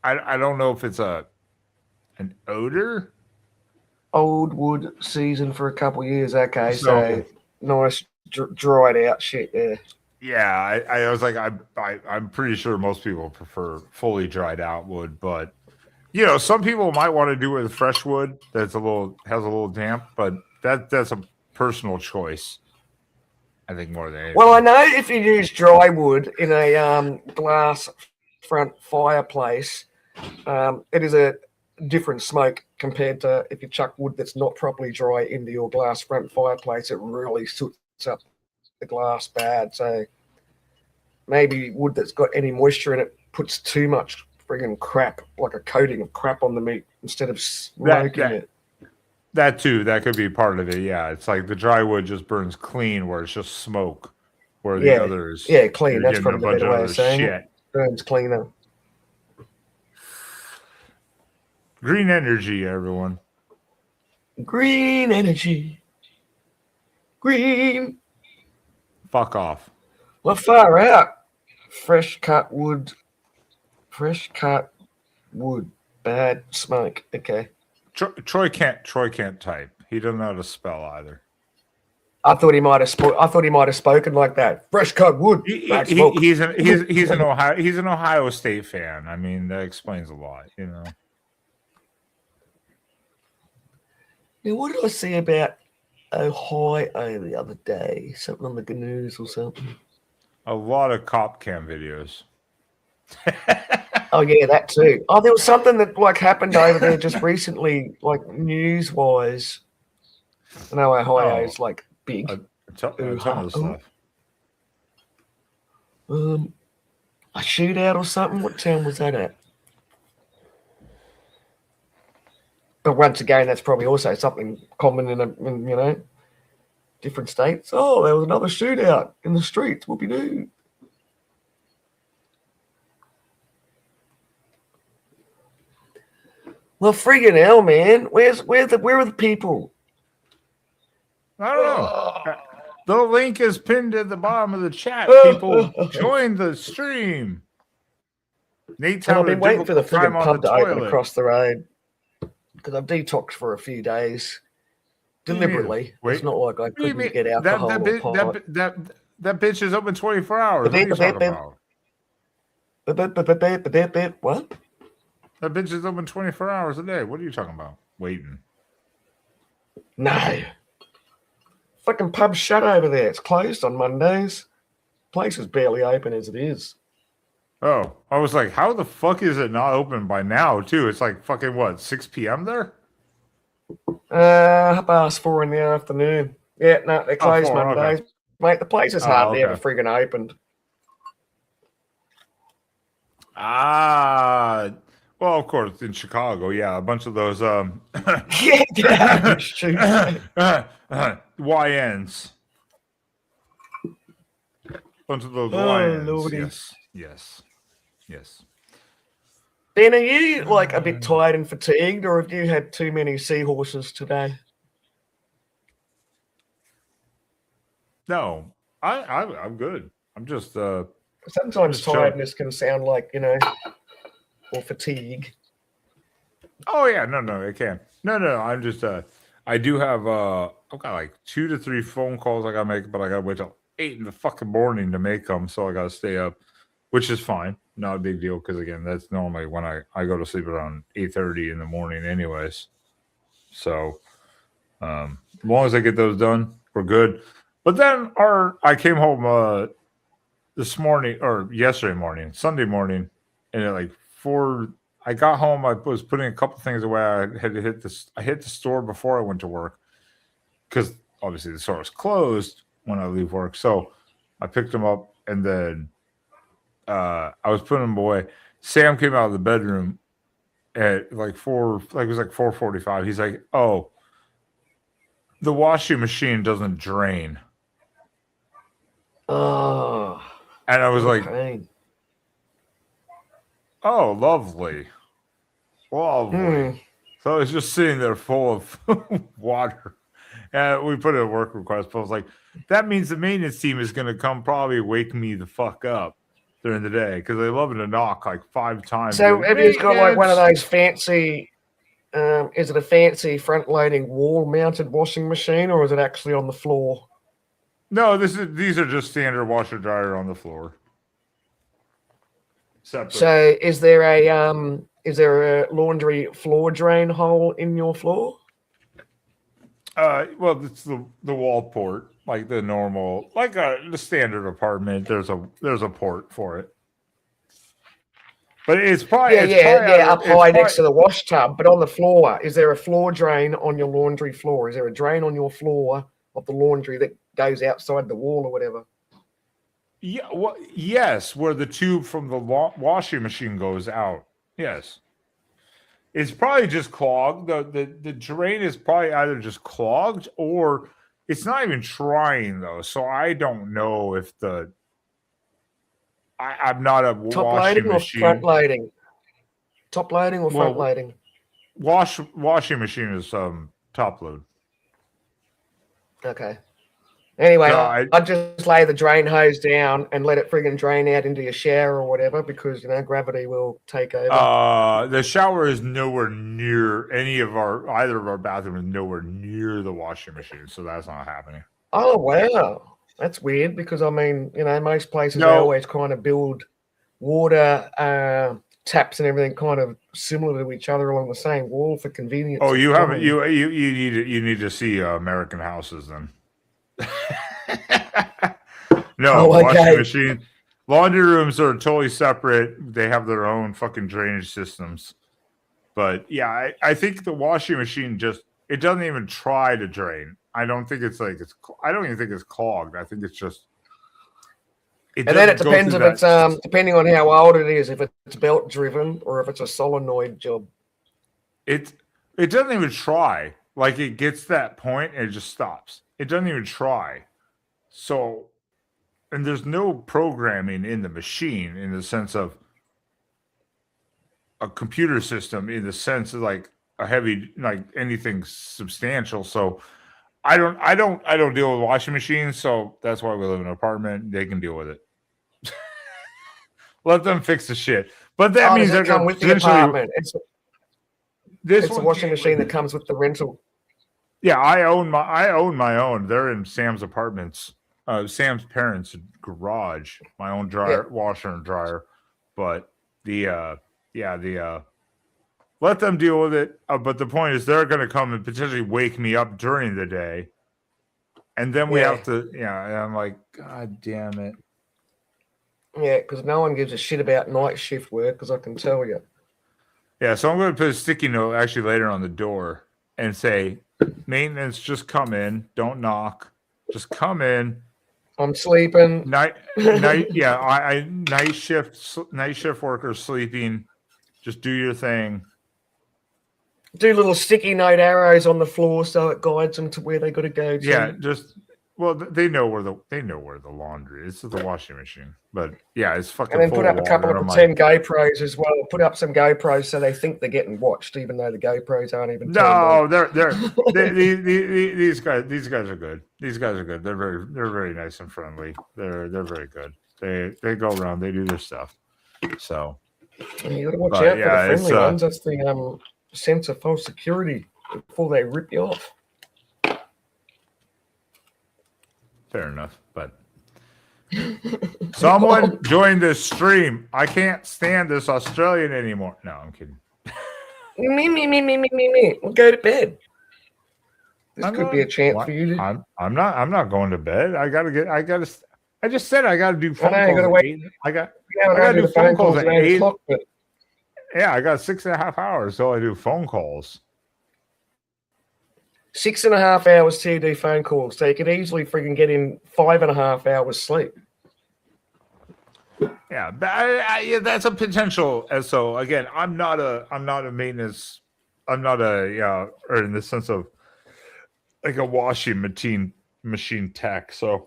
Speaker 1: don't know if it's an odor.
Speaker 8: Old wood seasoned for a couple years. Okay, so nice dried out shit there.
Speaker 1: Yeah, I was like, I'm pretty sure most people prefer fully dried out wood, but some people might want to do it with fresh wood that's has a little damp, but that's a personal choice. I think more than anything.
Speaker 8: Well, I know if you use dry wood in a glass front fireplace, it is a different smoke compared to if you chuck wood that's not properly dry into your glass front fireplace. It really soots up the glass bad. So maybe wood that's got any moisture in it puts too much friggin' crap, like a coating of crap on the meat instead of smoking it.
Speaker 1: That too, that could be part of it. Yeah, it's like the dry wood just burns clean, where it's just smoke. Where the others,
Speaker 8: clean. That's probably the better way of saying it. Burns cleaner.
Speaker 1: Green energy, everyone.
Speaker 8: Green energy. Green.
Speaker 1: Fuck off.
Speaker 8: Well, far out. Fresh cut wood. Bad smoke. Okay.
Speaker 1: Troy can't type. He doesn't know how to spell either.
Speaker 8: I thought he might have spoken like that. Fresh cut wood.
Speaker 1: He's an Ohio State fan. I mean, that explains a lot,
Speaker 8: Now, what did I see about Ohio the other day? Something on the news or something.
Speaker 1: A lot of cop cam videos.
Speaker 8: Oh yeah, that too. Oh, there was something that like happened over there just recently, like news wise. I know Ohio is like big.
Speaker 1: A ton of stuff.
Speaker 8: A shootout or something. What town was that at? But once again, that's probably also something common in different states. Oh, there was another shootout in the streets. Whoopie doo. Well, friggin' hell, man. Where are the people?
Speaker 1: I don't know. The link is pinned at the bottom of the chat. People join the stream. Nate's
Speaker 8: And I've
Speaker 1: having
Speaker 8: been
Speaker 1: a
Speaker 8: waiting for the
Speaker 1: difficult time
Speaker 8: friggin'
Speaker 1: on
Speaker 8: pub
Speaker 1: the
Speaker 8: to open
Speaker 1: toilet.
Speaker 8: across the road because I've detoxed for a few days deliberately.
Speaker 1: Wait,
Speaker 8: it's not like I
Speaker 1: What do you
Speaker 8: couldn't
Speaker 1: mean?
Speaker 8: get alcohol or pot.
Speaker 1: That bitch is open 24 hours. What are you talking about?
Speaker 8: What?
Speaker 1: That bitch is open 24 hours a day. What are you talking about? Waiting.
Speaker 8: No. Fucking pub's shut over there. It's closed on Mondays. Place is barely open as it is.
Speaker 1: Oh, I was like, how the fuck is it not open by now, too? It's like fucking what, 6 p.m. there?
Speaker 8: 4:30 in the afternoon. Yeah, no, they're closed
Speaker 1: 4,
Speaker 8: Mondays.
Speaker 1: okay.
Speaker 8: Mate, the place is hardly
Speaker 1: okay.
Speaker 8: ever friggin' opened.
Speaker 1: Well, of course, in Chicago, yeah, a bunch of those
Speaker 8: Yeah, shoot.
Speaker 1: YNs. Bunch of those
Speaker 8: Oh,
Speaker 1: YNs.
Speaker 8: Lordy.
Speaker 1: Yes.
Speaker 8: Ben, are you like a bit tired and fatigued, or have you had too many seahorses today?
Speaker 1: No, I'm good. I'm just
Speaker 8: Sometimes
Speaker 1: just chilling.
Speaker 8: tiredness can sound like, or fatigue.
Speaker 1: Oh yeah, no, it can. No, I'm just I do have I've got like 2 to 3 phone calls I gotta make, but I gotta wait till 8 in the fucking morning to make them, so I gotta stay up, which is fine. Not a big deal, because again, that's normally when I go to sleep around 8:30 in the morning anyways. So as long as I get those done, we're good. But then I came home this morning, or yesterday morning, Sunday morning, and at like 4 I got home. I was putting a couple things away. I had to hit this. I hit the store before I went to work because obviously the store was closed when I leave work. So I picked them up, and then I was putting them away. Sam came out of the bedroom at like it was like 4:45. He's like, "Oh, the washing machine doesn't drain."
Speaker 8: Oh.
Speaker 1: And I was like,
Speaker 8: pain.
Speaker 1: "Oh, lovely. So it's just sitting there full of water. And we put in a work request, but I was like, that means the maintenance team is going to come probably wake me the fuck up during the day, because they love to knock like 5 times.
Speaker 8: So have you got like one of those fancy, is it a fancy front-loading wall-mounted washing machine, or is it actually on the floor?
Speaker 1: No, these are just standard washer dryer on the floor. Separate.
Speaker 8: So is there a laundry floor drain hole in your floor?
Speaker 1: Well, it's the wall port, like the normal, like the standard apartment. There's a port for it, but it's probably
Speaker 8: up high next to the wash tub. But on the floor, is there a floor drain on your laundry floor? Is there a drain on your floor of the laundry that goes outside the wall or whatever?
Speaker 1: Yeah, well, yes, where the tube from the washing machine goes out. Yes. It's probably just clogged. The drain is probably either just clogged, or it's not even trying though. So I don't know if I'm not a
Speaker 8: top
Speaker 1: washing
Speaker 8: loading
Speaker 1: machine.
Speaker 8: Or front loading? Top loading or front loading?
Speaker 1: Washing machine is top load.
Speaker 8: Okay. Anyway,
Speaker 1: So
Speaker 8: I'd just lay the drain hose down and let it friggin' drain out into your shower or whatever, because gravity will take over.
Speaker 1: The shower is nowhere near either of our bathrooms, nowhere near the washing machine, so that's not happening.
Speaker 8: Oh wow, that's weird, because I mean, most places they always kind of build water taps and everything kind of similar to each other along the same wall for convenience.
Speaker 1: Oh,
Speaker 8: of
Speaker 1: you haven't
Speaker 8: drying.
Speaker 1: you need to see American Houses then. No,
Speaker 8: Oh,
Speaker 1: washing
Speaker 8: okay.
Speaker 1: machine, laundry rooms are totally separate. They have their own fucking drainage systems. But yeah, I think the washing machine it doesn't even try to drain. I don't think it's like I don't even think it's clogged. I think it's just.
Speaker 8: And then it depends if it's depending on how old it is, if it's belt driven or if it's a solenoid job.
Speaker 1: It doesn't even try. Like it gets that point and it just stops. It doesn't even try. So, and there's no programming in the machine in the sense of a computer system in the sense of like a heavy, like anything substantial. So I don't deal with washing machines. So that's why we live in an apartment. They can deal with it. Let them fix the shit. But that means they're
Speaker 8: come
Speaker 1: going
Speaker 8: with the apartment. It's a washing machine that comes with the rental.
Speaker 1: Yeah, I own my own. They're in Sam's apartments. Sam's parents' garage. My own dryer, washer and dryer. But let them deal with it. But the point is, they're going to come and potentially wake me up during the day, and then we have to. Yeah, and I'm like, God damn it.
Speaker 8: Yeah, because no one gives a shit about night shift work, because I can tell you.
Speaker 1: Yeah, so I'm going to put a sticky note actually later on the door and say, maintenance, just come in. Don't knock. Just come in.
Speaker 8: I'm sleeping.
Speaker 1: Night shift workers sleeping. Just do your thing.
Speaker 8: Do little sticky note arrows on the floor so it guides them to where they got to go to.
Speaker 1: Yeah, they know where the laundry is. It's the washing machine. But yeah, it's fucking.
Speaker 8: And then put up a couple of pretend GoPros as well. Put up some GoPros so they think they're getting watched, even though the GoPros aren't even.
Speaker 1: No, these guys are good. These guys are good. They're very nice and friendly. They're very good. They go around. They do their stuff. So
Speaker 8: you got to watch out for the friendly ones. That's the sense of false security before they rip you off.
Speaker 1: Fair enough, but someone joined this stream. I can't stand this Australian anymore. No, I'm kidding.
Speaker 8: Me. We'll go to bed. This could be a chance for you to.
Speaker 1: I'm not going to bed. I just said I got to do phone calls.
Speaker 8: You gotta wait.
Speaker 1: I got to do phone calls at 8 o'clock. But yeah, I got 6.5 hours, so I do phone calls.
Speaker 8: 6.5 hours to do phone calls, so you could easily freaking get in 5.5 hours sleep.
Speaker 1: Yeah, that's a potential. So again, I'm not a maintenance. I'm not or in the sense of like a washing machine tech. So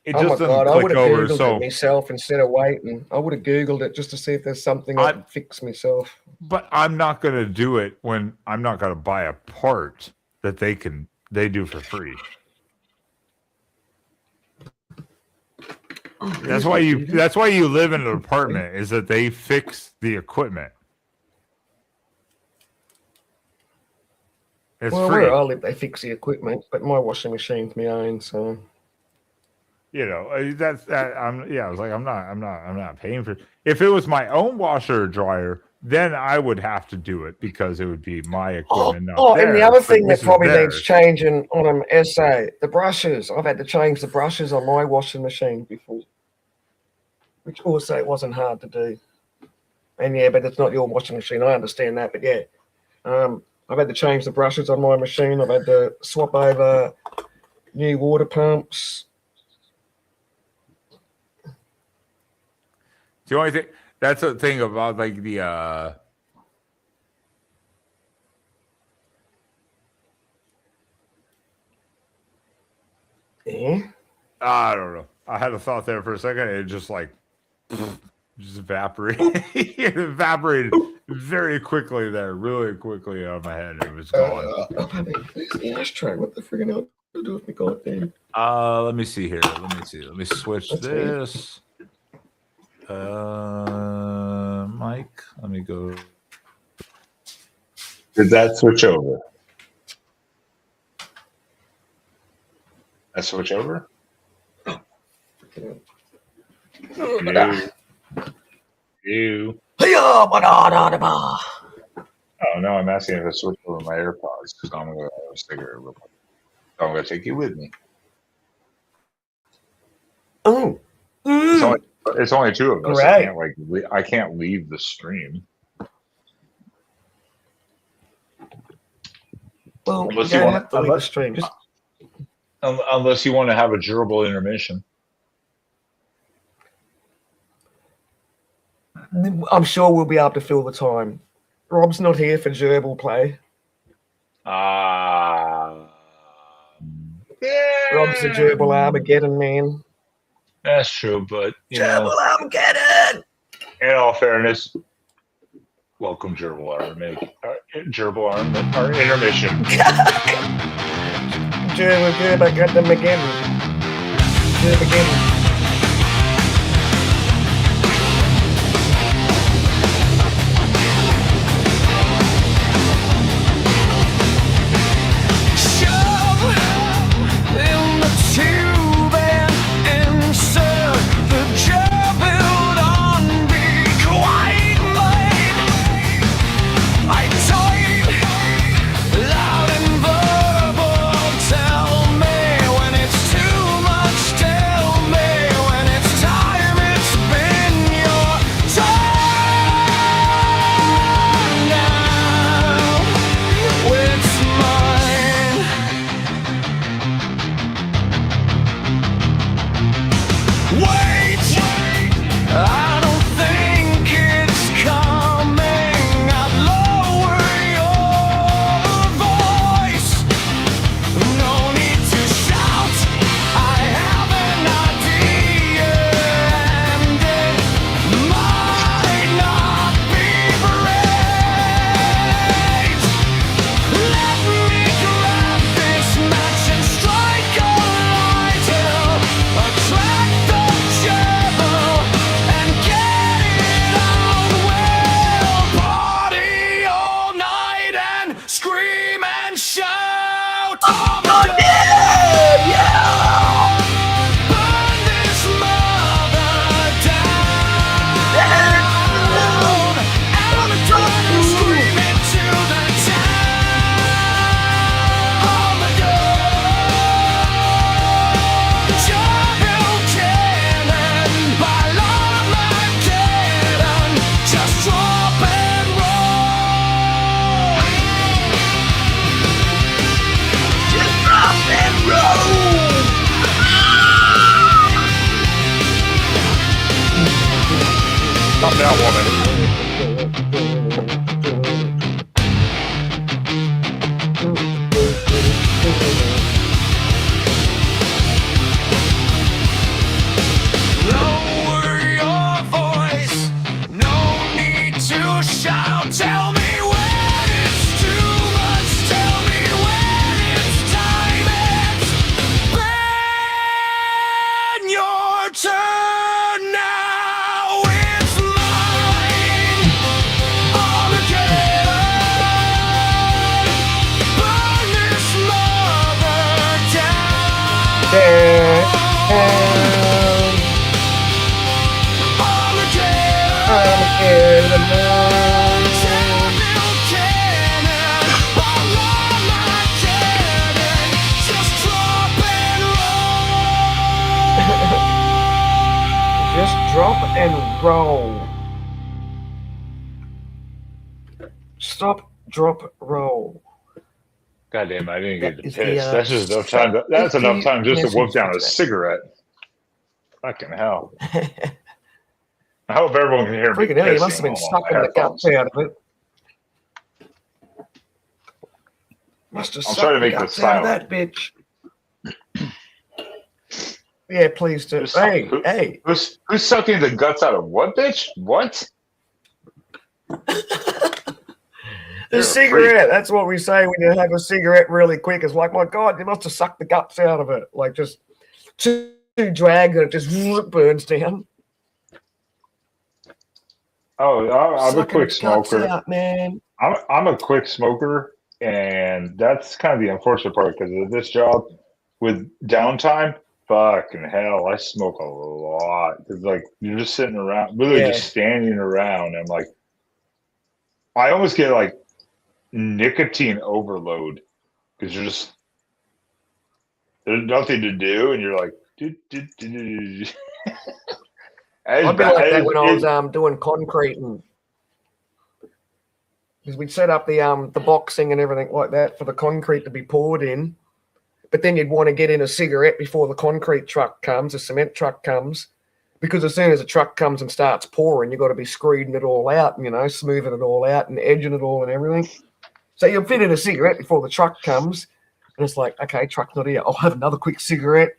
Speaker 1: it just doesn't click
Speaker 8: I would have
Speaker 1: over.
Speaker 8: Googled it myself instead of waiting. I would have Googled it just to see if there's something I could fix myself.
Speaker 1: But I'm not going to do it when I'm not going to buy a part that they do for free. That's why you live in an apartment, is that they fix the equipment. It's free.
Speaker 8: Where I live, they fix the equipment, but my washing machine's my own, so.
Speaker 1: You know, I was like, I'm not paying for it. If it was my own washer or dryer, then I would have to do it because it would be my equipment.
Speaker 8: And the other thing that probably needs changing on an SA, the brushes. I've had to change the brushes on my washing machine before, which also it wasn't hard to do. And yeah, but it's not your washing machine. I understand that, but yeah, I've had to change the brushes on my machine. I've had to swap over new water pumps.
Speaker 1: The only thing that's the thing about like the I don't know. I had a thought there for a second. It just like just evaporated. It evaporated very quickly there, really quickly out of my head. It was gone.
Speaker 8: Where's the ashtray? What the friggin' hell to do with me going there?
Speaker 1: Let me see here. Let me switch this. Mike, let me go.
Speaker 6: Did that switch over? That switch over? You.
Speaker 8: Hiya-ba-da-da-da-ba.
Speaker 6: Oh no, I'm asking if I switch over my AirPods because I'm gonna have a cigarette real quick. So I'm gonna take you with me.
Speaker 8: Oh.
Speaker 6: It's only two of us.
Speaker 8: Great.
Speaker 6: I can't leave the stream.
Speaker 8: Well,
Speaker 6: Unless
Speaker 8: you
Speaker 6: you
Speaker 8: don't
Speaker 6: want
Speaker 8: have to leave the stream. Just
Speaker 6: Unless you want to have a gerbil intermission.
Speaker 8: I'm sure we'll be able to fill the time. Rob's not here for gerbil play. Rob's the gerbil Armageddon man.
Speaker 6: That's true, but
Speaker 8: Gerbil Armageddon!
Speaker 6: In all fairness, welcome Gerbil Armageddon. Our intermission.
Speaker 8: Gerbil got them again. Gerbil.
Speaker 6: Calm down, woman.
Speaker 7: Lower your voice. No need to shout. Tell me when it's too much. Tell me when it's time. It's been your turn now. It's mine. Armageddon. Burn this mother down.
Speaker 8: Just drop and roll. Stop, drop, roll.
Speaker 6: God damn, I didn't get to
Speaker 8: That is
Speaker 6: piss.
Speaker 8: the,
Speaker 6: That's just enough time. That's
Speaker 8: is the
Speaker 6: enough time just to whip
Speaker 8: message
Speaker 6: down
Speaker 8: for
Speaker 6: a
Speaker 8: today.
Speaker 6: cigarette. Fucking hell. I hope everyone can hear me.
Speaker 8: Freaking hell, you must have been
Speaker 6: pissing on my
Speaker 8: sucking the
Speaker 6: headphones.
Speaker 8: guts out of it. Must have
Speaker 6: I'm
Speaker 8: sucked
Speaker 6: trying to
Speaker 8: the
Speaker 6: make
Speaker 8: guts
Speaker 6: this
Speaker 8: out of
Speaker 6: silent.
Speaker 8: that bitch. Yeah, please do. Hey.
Speaker 6: Who's sucking the guts out of what, bitch? What?
Speaker 8: The cigarette. That's what we say when you have a cigarette really quick. It's like, my God, you must have sucked the guts out of it. Like just too drag and it just burns down.
Speaker 6: Oh, I'm a
Speaker 8: Sucking
Speaker 6: quick
Speaker 8: its guts
Speaker 6: smoker.
Speaker 8: out, man.
Speaker 6: I'm a quick smoker, and that's kind of the unfortunate part because of this job with downtime. Fucking hell, I smoke a lot. Cause like you're just sitting around, literally
Speaker 8: Yeah.
Speaker 6: just standing around, and like I almost get like nicotine overload because you're just there's nothing to do, and you're like,
Speaker 8: I'd be like that when I was doing concrete, and because we'd set up the boxing and everything like that for the concrete to be poured in. But then you'd want to get in a cigarette before the concrete truck comes, the cement truck comes, because as soon as the truck comes and starts pouring, you've got to be screeding it all out, smoothing it all out and edging it all and everything. So you'll fit in a cigarette before the truck comes, and it's like, okay, truck's not here. I'll have another quick cigarette.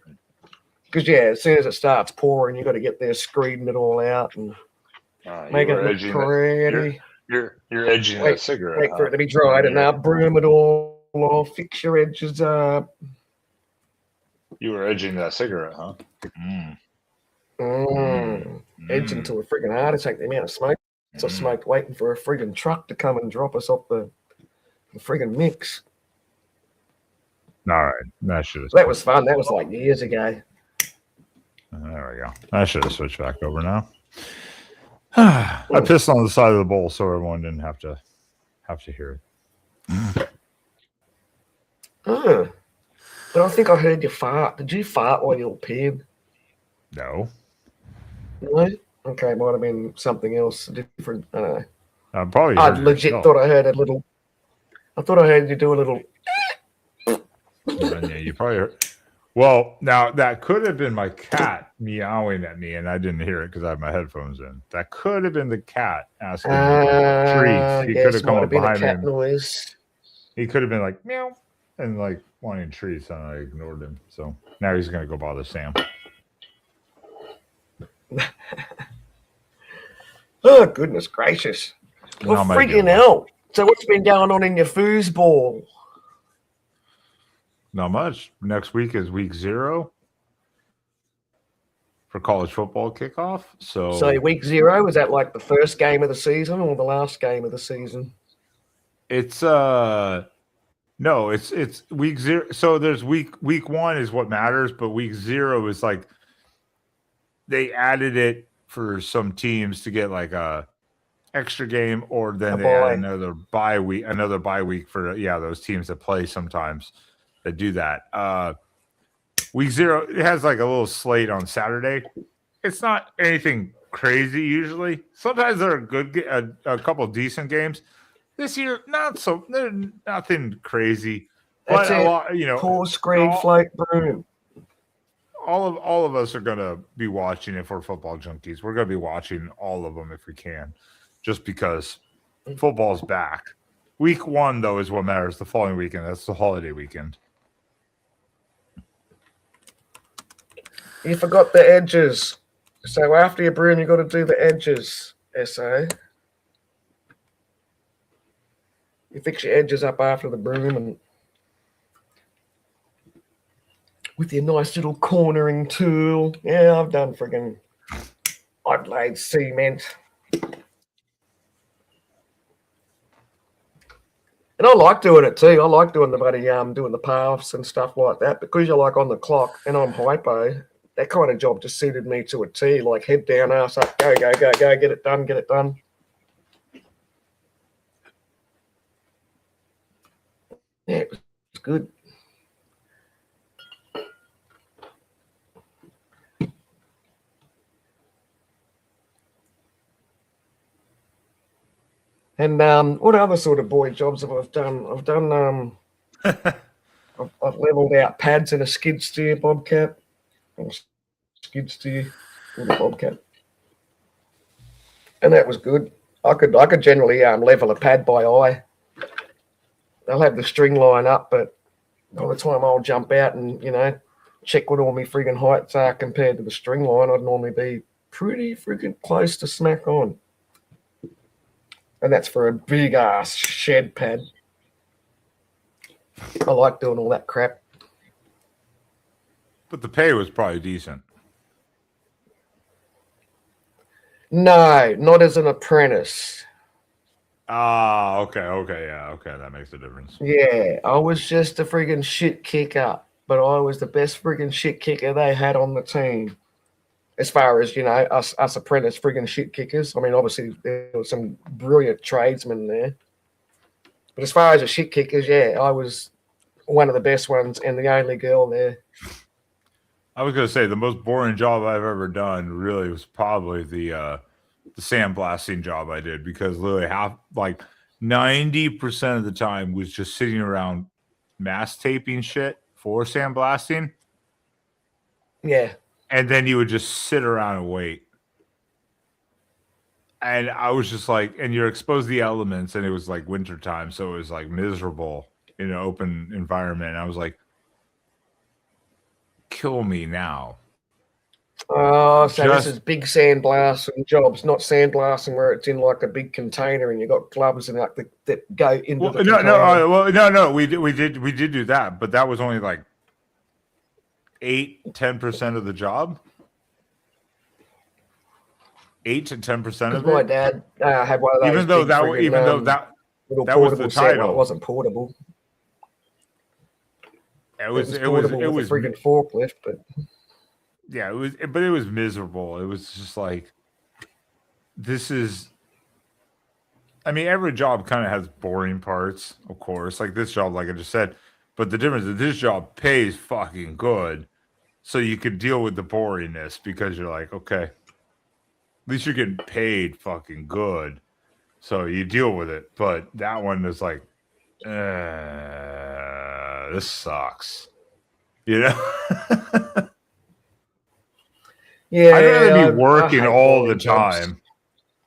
Speaker 8: Because, as soon as it starts pouring, you've got to get there screeding it all out and making it look pretty.
Speaker 6: You're edging a cigarette.
Speaker 8: Wait for it to be dried, and now broom it all off, fix your edges up.
Speaker 6: You were edging that cigarette, huh?
Speaker 8: Edging to a friggin' heart attack. The amount of smoke I smoked waiting for a friggin' truck to come and drop us off the friggin' mix.
Speaker 1: All right,
Speaker 8: That was fun. That was like years ago.
Speaker 1: There we go. I should have switched back over now. I pissed on the side of the bowl so everyone didn't have to hear it.
Speaker 8: But I think I heard you fart. Did you fart while you were peeing?
Speaker 1: No.
Speaker 8: No? Okay, it might have been something else different. I don't know.
Speaker 1: Probably.
Speaker 8: I legit thought I heard a little. I thought I heard you do a little.
Speaker 1: Yeah, you probably heard. Well, now that could have been my cat meowing at me, and I didn't hear it because I had my headphones in. That could have been the cat asking me for treats. He could have come up behind me.
Speaker 8: Noise.
Speaker 1: He could have been like meow and like wanting treats, and I ignored him. So now he's gonna go bother Sam.
Speaker 8: Oh goodness gracious! Well, freaking hell! So what's been going on in your foosball?
Speaker 1: Not much. Next week is week 0 for college football kickoff. So
Speaker 8: week 0, is that like the first game of the season or the last game of the season?
Speaker 1: It's no, it's week 0. So there's week 1 is what matters, but week 0 is like they added it for some teams to get like a extra game, or then they add another bye week for those teams that play sometimes. That do that. Week 0, it has like a little slate on Saturday. It's not anything crazy usually. Sometimes there are a couple of decent games. This year, nothing crazy.
Speaker 8: That's
Speaker 1: but
Speaker 8: it.
Speaker 1: A lot,
Speaker 8: Poor screen float broom.
Speaker 1: All of us are gonna be watching if we're football junkies. We're gonna be watching all of them if we can, just because football's back. Week 1 though is what matters. The following weekend, that's the holiday weekend.
Speaker 8: You forgot the edges. So after your broom, you got to do the edges, SA. You fix your edges up after the broom and with your nice little cornering tool. Yeah, I've done I've laid cement. And I like doing it too. I like doing the bloody doing the paths and stuff like that because you're like on the clock and I'm hypo. That kind of job just suited me to a T. Like head down, ass up, go, get it done. Yeah, it was good. And what other sort of boy jobs have I done? I've leveled out pads in a skid steer bobcat. Skid steer with a bobcat, and that was good. I could generally level a pad by eye. They'll have the string line up, but by the time I'll jump out and check what all my friggin' heights are compared to the string line, I'd normally be pretty friggin' close to smack on. And that's for a big ass shed pad. I like doing all that crap.
Speaker 1: But the pay was probably decent.
Speaker 8: No, not as an apprentice.
Speaker 1: Okay, yeah, okay, that makes a difference.
Speaker 8: Yeah, I was just a friggin' shit kicker. but I was the best friggin' shit kicker they had on the team. As far as, us apprentice friggin' shit kickers. I mean, obviously, there were some brilliant tradesmen there. But as far as the shit kickers, yeah, I was one of the best ones and the only girl there.
Speaker 1: I was gonna say the most boring job I've ever done really was probably the sandblasting job I did, because literally 90% of the time was just sitting around mass taping shit for sandblasting.
Speaker 8: Yeah.
Speaker 1: And then you would just sit around and wait. And I was just like, and you're exposed to the elements, and it was like wintertime, so it was like miserable in an open environment. And I was like, kill me now.
Speaker 8: Oh, so this is big sandblasting jobs, not sandblasting where it's in like a big container and you got gloves and like that go into the container.
Speaker 1: No. We did do that, but that was only like 10% of the job. 8 to 10% of it.
Speaker 8: My dad had one of those.
Speaker 1: Even though that was the title.
Speaker 8: Well, it wasn't portable.
Speaker 1: It was
Speaker 8: portable with a freaking forklift, but
Speaker 1: yeah, it was miserable. It was just like, this is. I mean, every job kind of has boring parts, of course. Like this job, like I just said, but the difference is this job pays fucking good, so you could deal with the boringness because you're like, okay, at least you're getting paid fucking good, so you deal with it. But that one is like, this sucks, you know.
Speaker 8: Yeah,
Speaker 1: I'd rather be working all the time.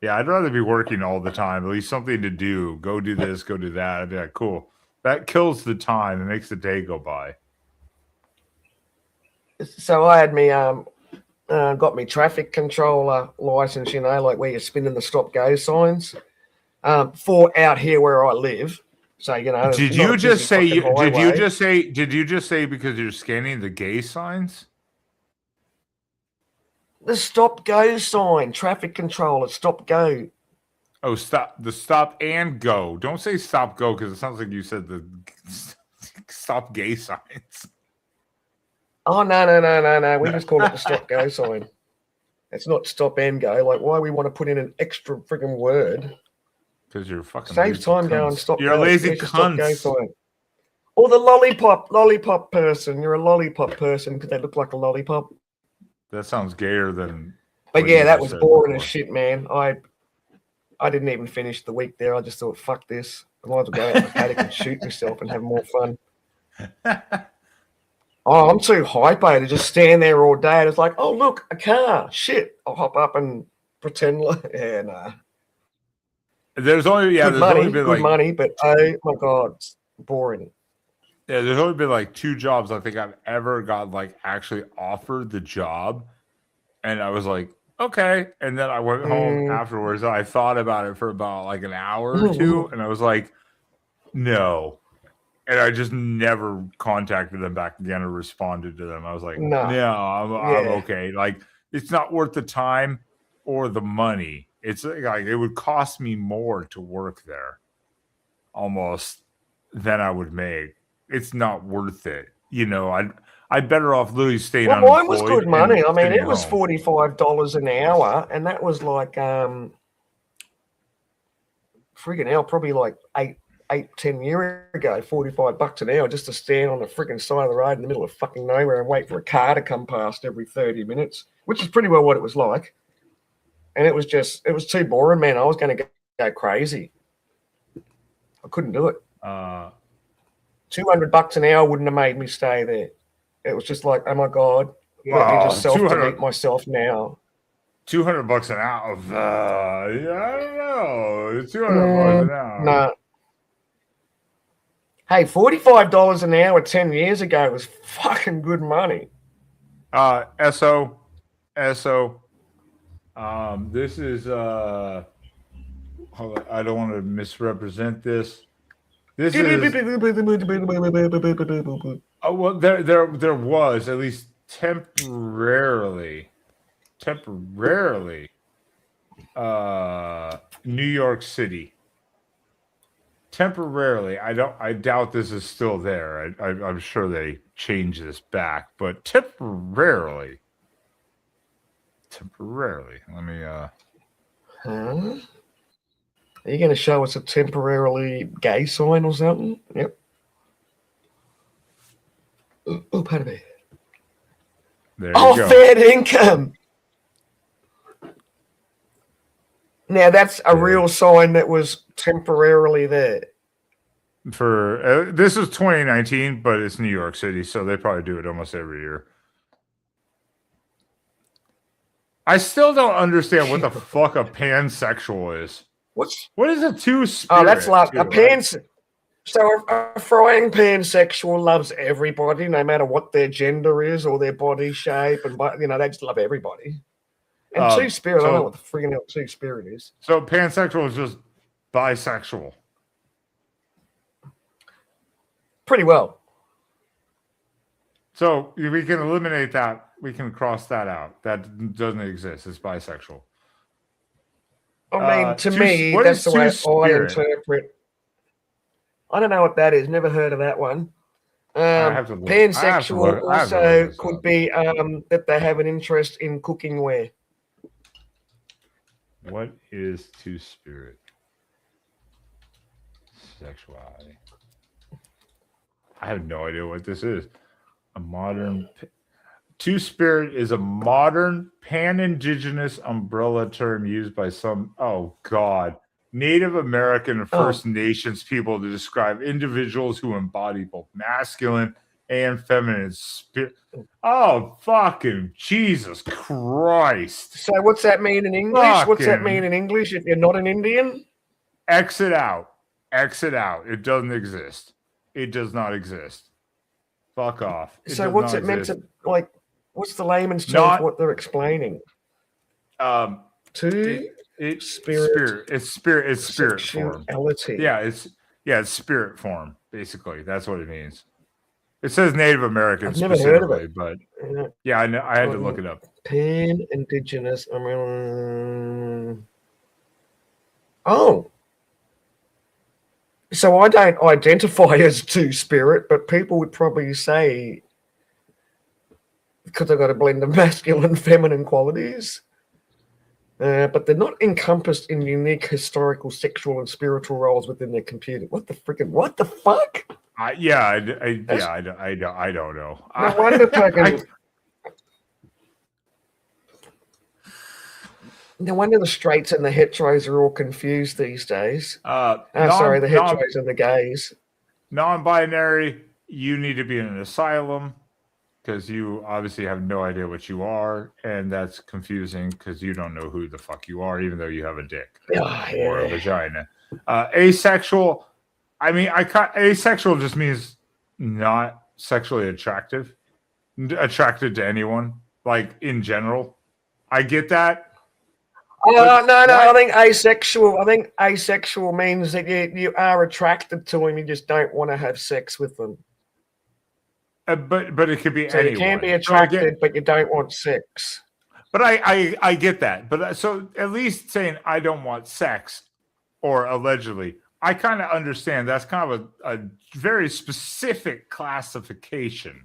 Speaker 1: Yeah, I'd rather be working all the time. At least something to do. Go do this, go do that. I'd be like, cool. That kills the time. It makes the day go by.
Speaker 8: So I had me got me traffic controller license, like where you're spinning the stop go signs for out here where I live. So
Speaker 1: Did you just say because you're scanning the gay signs?
Speaker 8: The stop go sign, traffic controller, stop go.
Speaker 1: Oh, stop! The stop and go. Don't say stop go, because it sounds like you said the stop gay signs.
Speaker 8: Oh no! We just call it the stop go sign. It's not stop and go. Like, why we want to put in an extra friggin' word?
Speaker 1: Because you're fucking.
Speaker 8: Saves time going stop.
Speaker 1: You're
Speaker 8: go.
Speaker 1: A lazy cunt.
Speaker 8: Go sign. Or the lollipop person. You're a lollipop person because they look like a lollipop.
Speaker 1: That sounds gayer than.
Speaker 8: But yeah, that was boring as shit, man. I didn't even finish the week there. I just thought, fuck this. I might as well go out in the paddock and shoot myself and have more fun. Oh, I'm too hyper to just stand there all day. And it's like, oh, look, a car. Shit. I'll hop up and pretend like, yeah, nah.
Speaker 1: There's only,
Speaker 8: good money, but oh my God, it's boring.
Speaker 1: Yeah, there's only been like 2 jobs I think I've ever got like actually offered the job. And I was like, okay. And then I went home afterwards. And I thought about it for about like an hour or 2. And I was like, no. And I just never contacted them back again or responded to them. I was like, no, I'm okay. Like, it's not worth the time or the money. It's like it would cost me more to work there almost than I would make. It's not worth it. I'd better off literally staying on.
Speaker 8: Well, mine was good money. I mean, it was $45 an hour, and that was like friggin' hell, probably like 10 years ago, $45 an hour just to stand on the friggin' side of the road in the middle of fucking nowhere and wait for a car to come past every 30 minutes, which is pretty well what it was like. And it was too boring, man. I was going to go crazy. I couldn't do it. $200 an hour wouldn't have made me stay there. It was just like, oh my God, let me just self-delete myself now.
Speaker 1: $200 an hour. I don't know. $200 an hour.
Speaker 8: No. Hey, $45 an hour 10 years ago was fucking good money.
Speaker 1: SO. This is hold on, I don't want to misrepresent this. This is well, there was at least temporarily New York City. temporarily. I doubt this is still there. I'm sure they changed this back, but temporarily. Let me.
Speaker 8: Huh? Are you going to show us a temporarily gay sign or something? Yep. Oh, pardon me.
Speaker 1: There you go.
Speaker 8: Fair income. Now that's a real sign that was temporarily there.
Speaker 1: For this is 2019, but it's New York City, so they probably do it almost every year. I still don't understand what the fuck a pansexual is. What is a two-spirit?
Speaker 8: Oh, that's like a
Speaker 1: right?
Speaker 8: pan. So a frying pansexual loves everybody, no matter what their gender is or their body shape, and they just love everybody. And two-spirit, I don't know what the freaking hell two-spirit is.
Speaker 1: So pansexual is just bisexual.
Speaker 8: Pretty well.
Speaker 1: So we can eliminate that. We can cross that out. That doesn't exist. It's bisexual.
Speaker 8: I mean, to me, that's the way I interpret. I don't know what that is. Never heard of that one. Pansexual also could be that they have an interest in cooking ware.
Speaker 1: What is two-spirit? Sexuality. I have no idea what this is. A modern two-spirit is a modern pan-indigenous umbrella term used by some Native American and First Nations people to describe individuals who embody both masculine and feminine spirit. Oh, fucking Jesus Christ.
Speaker 8: So what's that mean in English? What's that mean in English if you're not an Indian?
Speaker 1: Exit out. Exit out. It doesn't exist. It does not exist. Fuck off.
Speaker 8: So what's it meant to, like, what's the layman's term for what they're explaining?
Speaker 1: It's spirit. It's spirit form. Yeah, it's spirit form, basically. That's what it means. It says Native American
Speaker 8: I've never heard of it.
Speaker 1: but yeah, I know. I had to look it up.
Speaker 8: Pan-indigenous. So I don't identify as two-spirit, but people would probably say, because I've got a blend of masculine and feminine qualities, but they're not encompassed in unique historical, sexual, and spiritual roles within their computer. What the fuck?
Speaker 1: I don't know.
Speaker 8: No wonder fucking. No wonder the straights and the heteros are all confused these days. The heteros and the gays.
Speaker 1: Non-binary, you need to be in an asylum because you obviously have no idea what you are, and that's confusing because you don't know who the fuck you are, even though you have a dick or a vagina. Asexual, asexual just means not sexually attracted to anyone, like in general. I get that.
Speaker 8: No. I think asexual means that you are attracted to them. You just don't want to have sex with them.
Speaker 1: But it could be anyone.
Speaker 8: You can be attracted, but you don't want sex.
Speaker 1: But I get that. But so at least saying I don't want sex, or allegedly, I kind of understand. That's kind of a very specific classification.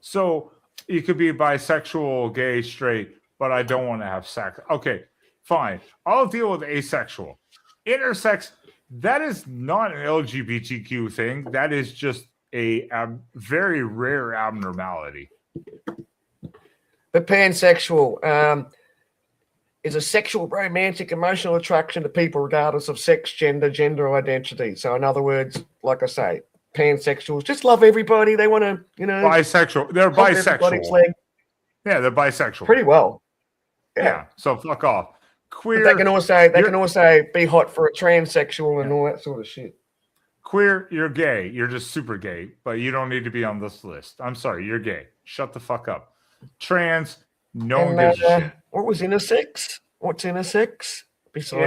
Speaker 1: So you could be bisexual, gay, straight, but I don't want to have sex. Okay. Fine. I'll deal with asexual. Intersex, that is not an LGBTQ thing. That is just a very rare abnormality.
Speaker 8: The pansexual is a sexual, romantic, emotional attraction to people regardless of sex, gender identity. So in other words, like I say, pansexuals just love everybody. They want to,
Speaker 1: bisexual. They're bisexual. Yeah, they're bisexual.
Speaker 8: Pretty well.
Speaker 1: Yeah. So fuck off. Queer.
Speaker 8: But they can also be hot for a transsexual and all that sort of shit.
Speaker 1: Queer, you're gay. You're just super gay, but you don't need to be on this list. I'm sorry, you're gay. Shut the fuck up. Trans, no one gives a shit.
Speaker 8: What was intersex? What's intersex? Besides,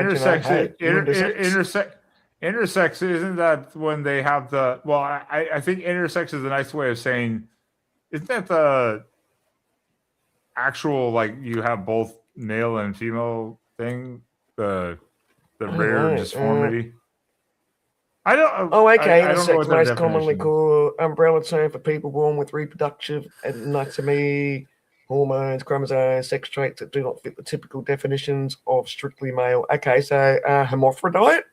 Speaker 1: intersex isn't that when they have the? Well, I think intersex is a nice way of saying. Isn't that the actual like you have both male and female thing? The rare disformity. I don't.
Speaker 8: Oh, okay.
Speaker 1: I don't know
Speaker 8: Intersex,
Speaker 1: what their
Speaker 8: most commonly
Speaker 1: definition is.
Speaker 8: called umbrella term for people born with reproductive anatomy, hormones, chromosomes, sex traits that do not fit the typical definitions of strictly male. Okay, so hermaphrodite.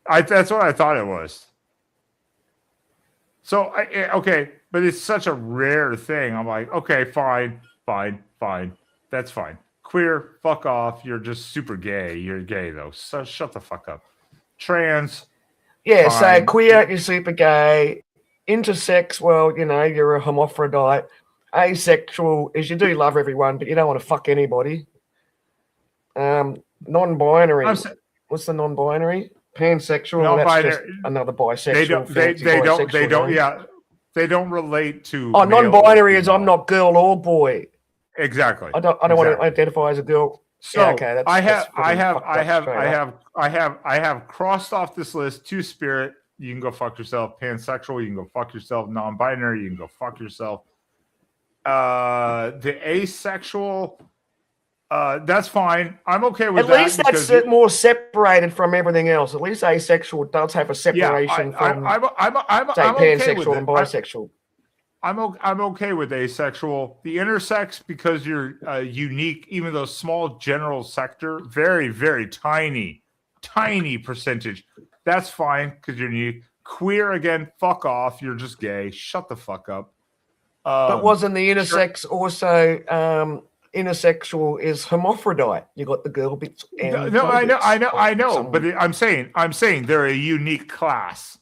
Speaker 1: That's what I thought it was. So okay, but it's such a rare thing. I'm like, okay, fine. That's fine. Queer, fuck off. You're just super gay. You're gay though. So shut the fuck up. Trans.
Speaker 8: Yeah,
Speaker 1: fine.
Speaker 8: so queer, you're super gay. Intersex, well, you know, you're a hermaphrodite. Asexual is you do love everyone, but you don't want to fuck anybody. Non-binary. What's the non-binary? Pansexual. That's just another bisexual.
Speaker 1: They don't. Yeah, they don't relate to.
Speaker 8: Oh, non-binary is I'm not girl or boy.
Speaker 1: Exactly.
Speaker 8: I don't want to identify as a girl.
Speaker 1: So
Speaker 8: yeah, okay,
Speaker 1: I have crossed off this list. Two-spirit, you can go fuck yourself. Pansexual, you can go fuck yourself. Non-binary, you can go fuck yourself. The asexual, that's fine. I'm okay with that.
Speaker 8: At least that's more separated from everything else. At least asexual does have a separation from pansexual and bisexual.
Speaker 1: I'm okay with asexual. The intersex, because you're unique, even though small general sector, very, very tiny percentage. That's fine because you're unique. Queer, again, fuck off. You're just gay. Shut the fuck up.
Speaker 8: But wasn't the intersex also intersexual is hermaphrodite? You got the girl bits and
Speaker 1: no, I know. But I'm saying they're a unique class.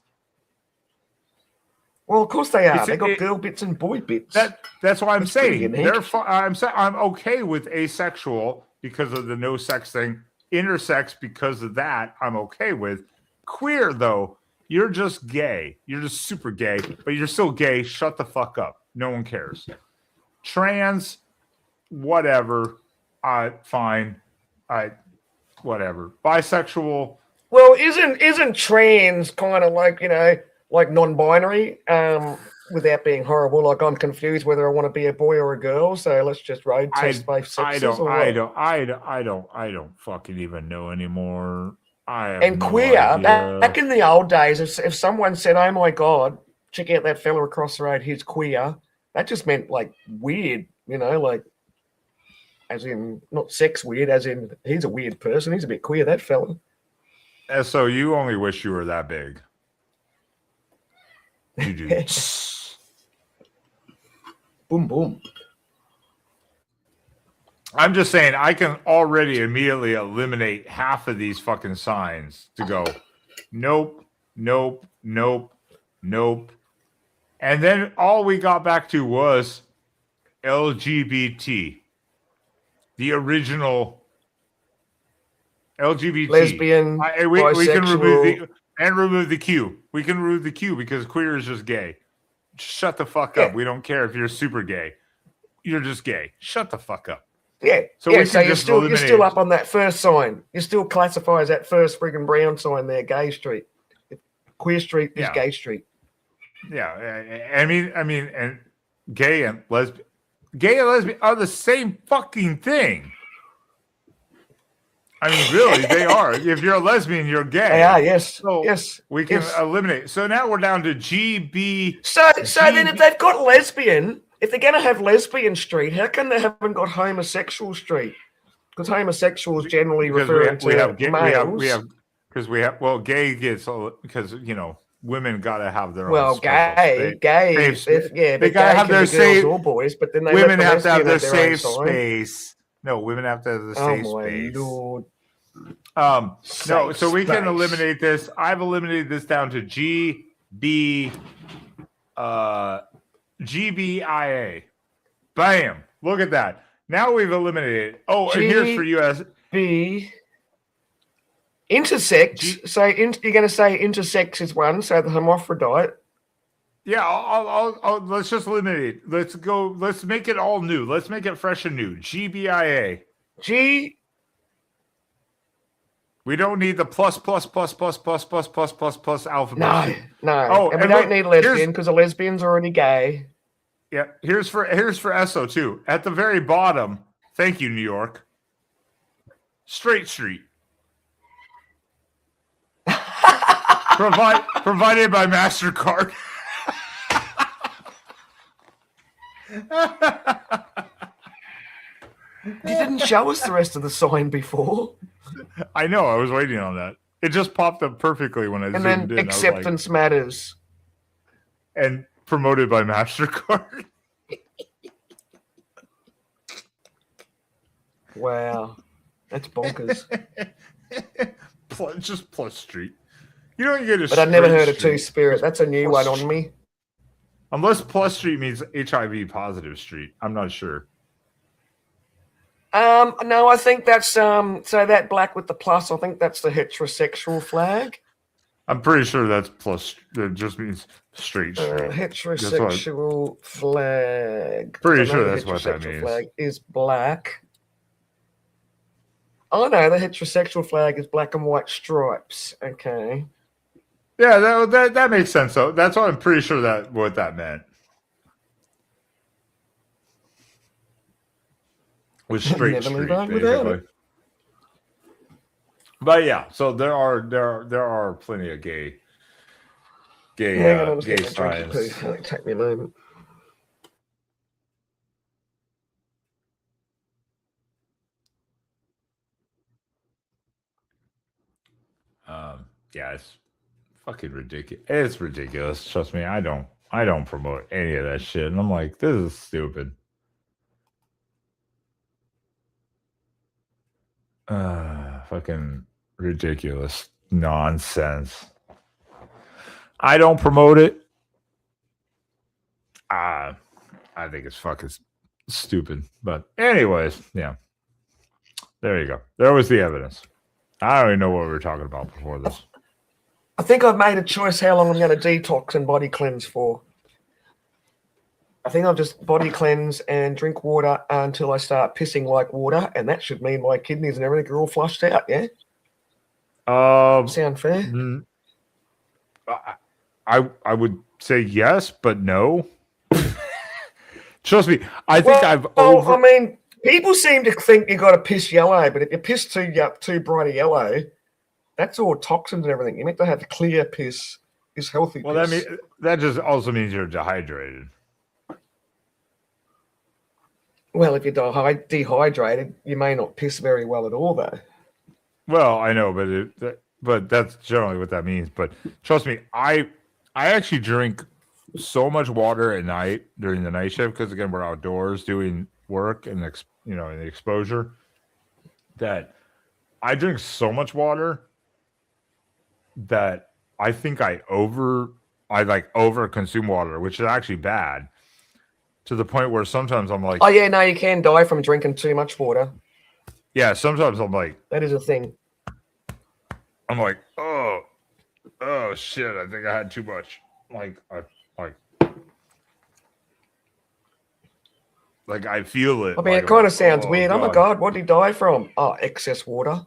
Speaker 8: Well, of course they are. They got girl bits and boy bits.
Speaker 1: That's what I'm saying. I'm okay with asexual because of the no sex thing. Intersex because of that, I'm okay with. Queer though, you're just gay. You're just super gay, but you're still gay. Shut the fuck up. No one cares. Trans, whatever. Fine. Whatever. Bisexual.
Speaker 8: Well, isn't trans kind of like, you know, like non-binary, without being horrible? Like, I'm confused whether I want to be a boy or a girl, so let's just road test both sexes.
Speaker 1: I don't fucking even know anymore.
Speaker 8: Queer, back in the old days, if someone said, "Oh my god, check out that fella across the road, he's queer," that just meant like weird, you know, like as in not sex weird, as in he's a weird person, he's a bit queer, that fella.
Speaker 1: So you only wish you were that big. You do.
Speaker 8: Boom, boom.
Speaker 1: I'm just saying, I can already immediately eliminate half of these fucking signs to go, nope. And then all we got back to was LGBT. The original LGBT.
Speaker 8: Lesbian,
Speaker 1: we can remove the Q. We can remove the Q because queer is just gay. Shut the fuck up. We don't care if you're super gay. You're just gay. Shut the fuck up.
Speaker 8: Yeah. So you're still up on that first sign. You still classify as that first friggin' brown sign there, Gay Street. Queer Street is Gay Street.
Speaker 1: Yeah. I mean, and gay and lesbian are the same fucking thing. I mean, really, they are. If you're a lesbian, you're gay.
Speaker 8: They are, yes.
Speaker 1: So
Speaker 8: yes.
Speaker 1: We can eliminate. So now we're down to GB.
Speaker 8: So then if they've got lesbian, if they're going to have lesbian street, how come they haven't got homosexual street? Because homosexuals generally refer to males.
Speaker 1: Gay gets, because, you know, women got to have their own.
Speaker 8: Well, gay, they got to have their safe or boys, but then
Speaker 1: women have to have their safe space. No, women have to have the safe space.
Speaker 8: Lord.
Speaker 1: No, so we can eliminate this. I've eliminated this down to GBIA. Bam! Look at that. Now we've eliminated. Oh, and here's for US.
Speaker 8: Intersex. You're going to say intersex is one. So the hermaphrodite.
Speaker 1: Yeah, I'll let's just eliminate it. Let's go. Let's make it all new. Let's make it fresh and new. GBIA. We don't need the plus alphabet.
Speaker 8: No. Oh, and we don't need lesbian because a lesbian's already gay.
Speaker 1: Yeah. Here's for ESO too. At the very bottom. Thank you, New York. Straight Street. Provided by MasterCard.
Speaker 8: You didn't show us the rest of the sign before.
Speaker 1: I know. I was waiting on that. It just popped up perfectly when I
Speaker 8: And
Speaker 1: zoomed
Speaker 8: then
Speaker 1: in.
Speaker 8: acceptance matters.
Speaker 1: And promoted by MasterCard.
Speaker 8: Wow. That's bonkers.
Speaker 1: Just plus street. You don't get a
Speaker 8: But I've never
Speaker 1: straight
Speaker 8: heard of
Speaker 1: street.
Speaker 8: two-spirit. That's a new
Speaker 1: Plus
Speaker 8: one on me.
Speaker 1: Unless plus street means HIV positive street. I'm not sure.
Speaker 8: No, I think that's so that black with the plus, I think that's the heterosexual flag.
Speaker 1: I'm pretty sure that's plus. It just means straight street.
Speaker 8: Heterosexual flag.
Speaker 1: Pretty
Speaker 8: I know
Speaker 1: sure
Speaker 8: the
Speaker 1: that's what that
Speaker 8: heterosexual
Speaker 1: means.
Speaker 8: flag is black. Oh no, the heterosexual flag is black and white stripes. Okay.
Speaker 1: Yeah, that makes sense though. That's what I'm pretty sure what that meant. Was straight
Speaker 8: Never
Speaker 1: street,
Speaker 8: leave on without
Speaker 1: basically.
Speaker 8: it.
Speaker 1: But yeah, so there are plenty of gay
Speaker 8: Hang on, I'm just getting a drink of
Speaker 1: signs.
Speaker 8: poo. It'll take me a moment.
Speaker 1: Yeah, it's fucking ridiculous. It's ridiculous. Trust me, I don't promote any of that shit. And I'm like, this is stupid. Fucking ridiculous nonsense. I don't promote it. I think it's fucking stupid. But anyways, yeah. There you go. There was the evidence. I don't even know what we were talking about before this.
Speaker 8: I think I've made a choice how long I'm going to detox and body cleanse for. I think I'll just body cleanse and drink water until I start pissing like water, and that should mean my kidneys and everything are all flushed out, yeah? Sound fair?
Speaker 1: I would say yes, but no. Trust me, I think
Speaker 8: I mean, people seem to think you got to piss yellow, but if you piss too bright a yellow, that's all toxins and everything. You meant to have clear piss is healthy piss.
Speaker 1: Well, that just also means you're dehydrated.
Speaker 8: Well, if you're dehydrated, you may not piss very well at all, though.
Speaker 1: Well, I know, but that's generally what that means. But trust me, I actually drink so much water at night during the night shift because again we're outdoors doing work and in the exposure that I drink so much water that I think I over consume water, which is actually bad. To the point where sometimes I'm like,
Speaker 8: oh yeah, no, you can die from drinking too much water.
Speaker 1: Yeah, sometimes I'm like,
Speaker 8: that is a thing.
Speaker 1: I'm like, oh shit, I think I had too much. Like I feel it.
Speaker 8: I mean, it kind of sounds weird. Oh my god, what did he die from? Oh, excess water.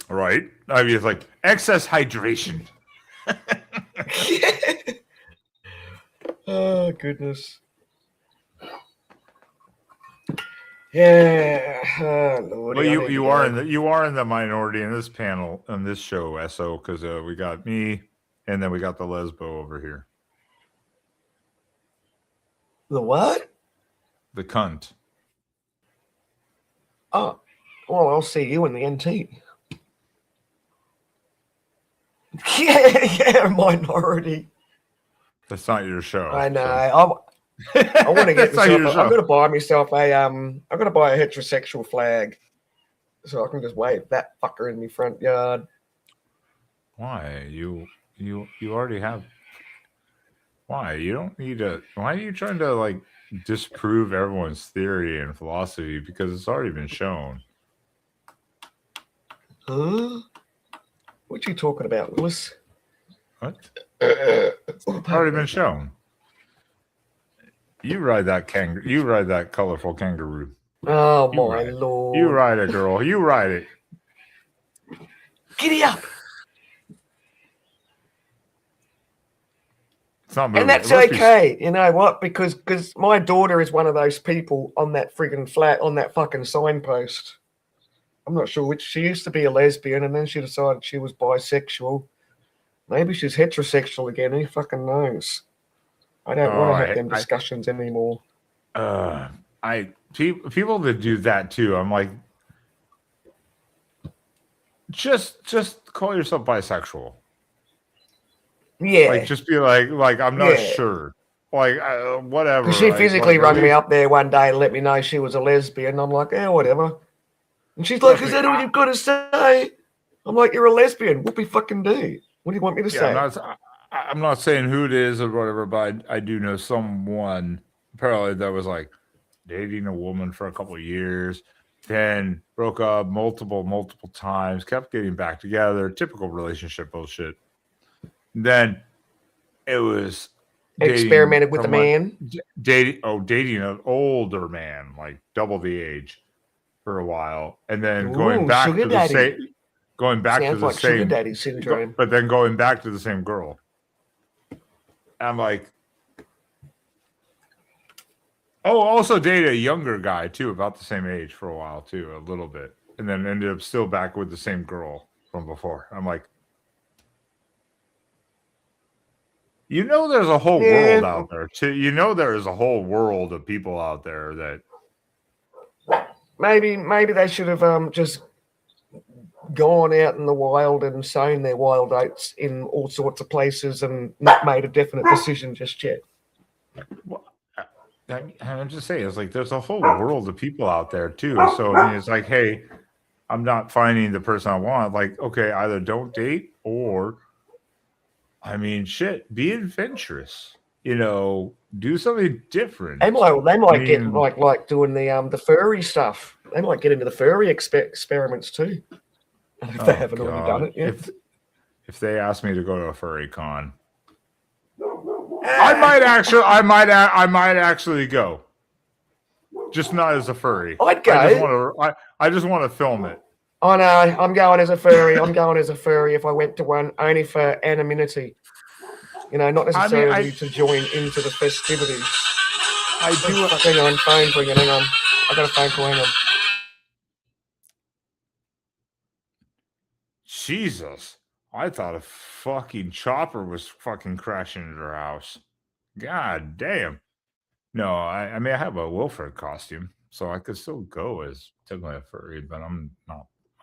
Speaker 1: Right. I mean, it's like excess hydration.
Speaker 8: Oh goodness. Yeah, Lord.
Speaker 1: Well, you are in the minority in this panel on this show, SO, because we got me, and then we got the lesbo over here.
Speaker 8: The what?
Speaker 1: The cunt.
Speaker 8: Oh, well, I'll see you in the NT. Yeah, minority.
Speaker 1: That's not your show.
Speaker 8: I know. So. I want to get myself. I'm going to buy myself I'm going to buy a heterosexual flag, so I can just wave that fucker in my front yard.
Speaker 1: Why you already have? Why you don't need to? Why are you trying to like disprove everyone's theory and philosophy because it's already been shown?
Speaker 8: Huh? What you talking about, Lewis?
Speaker 1: What? It's already been shown. You ride that kangaroo. You ride that colorful kangaroo.
Speaker 8: Oh my lord!
Speaker 1: You ride it, girl. You ride it.
Speaker 8: Giddy up!
Speaker 1: It's not moving.
Speaker 8: And that's okay. You know what? Because my daughter is one of those people on that friggin' on that fucking signpost. I'm not sure which. She used to be a lesbian, and then she decided she was bisexual. Maybe she's heterosexual again. Who fucking knows? I don't want to have them discussions anymore.
Speaker 1: People that do that too. I'm like, just call yourself bisexual.
Speaker 8: Yeah.
Speaker 1: Like, just be like I'm not sure. Like, whatever.
Speaker 8: She physically rang me
Speaker 1: least...
Speaker 8: up there one day and let me know she was a lesbian. I'm like, whatever. And she's like, is that all you've got to say? I'm like, you're a lesbian. Whoopie fucking do. What do you want me to say?
Speaker 1: I'm not saying who it is or whatever, but I do know someone apparently that was like dating a woman for a couple of years, then broke up multiple times, kept getting back together, typical relationship bullshit. Then it was
Speaker 8: experimented with a man,
Speaker 1: dating an older man, like double the age, for a while, and then going back to the same. Going back
Speaker 8: Sounds
Speaker 1: to the
Speaker 8: like
Speaker 1: same
Speaker 8: sugar daddy syndrome.
Speaker 1: But then going back to the same girl. I'm like, also dated a younger guy too, about the same age for a while too, a little bit, and then ended up still back with the same girl from before. I'm like, there's a whole world out there too. There is a whole world of people out there that
Speaker 8: maybe they should have just gone out in the wild and sown their wild oats in all sorts of places and not made a definite decision just yet.
Speaker 1: Well, I'm just saying, it's like there's a whole world of people out there too. So I mean, it's like, hey, I'm not finding the person I want. Like, okay, either don't date or, I mean, shit, be adventurous. Do something different.
Speaker 8: They might get like doing the furry stuff. They might get into the furry experiments too. If they haven't already done it yet.
Speaker 1: If they ask me to go to a furry con, I might actually go. Just not as a furry.
Speaker 8: I'd go.
Speaker 1: I just want to film it.
Speaker 8: Oh no, I'm going as a furry. I'm going as a furry if I went to one, only for anonymity. Not necessarily to join into the festivities. Hang on, phone ringing. Hang on. I got a phone call. Hang on.
Speaker 1: Jesus. I thought a fucking chopper was fucking crashing into our house. God damn. No, I mean, I have a Wilfred costume, so I could still go as technically a furry, but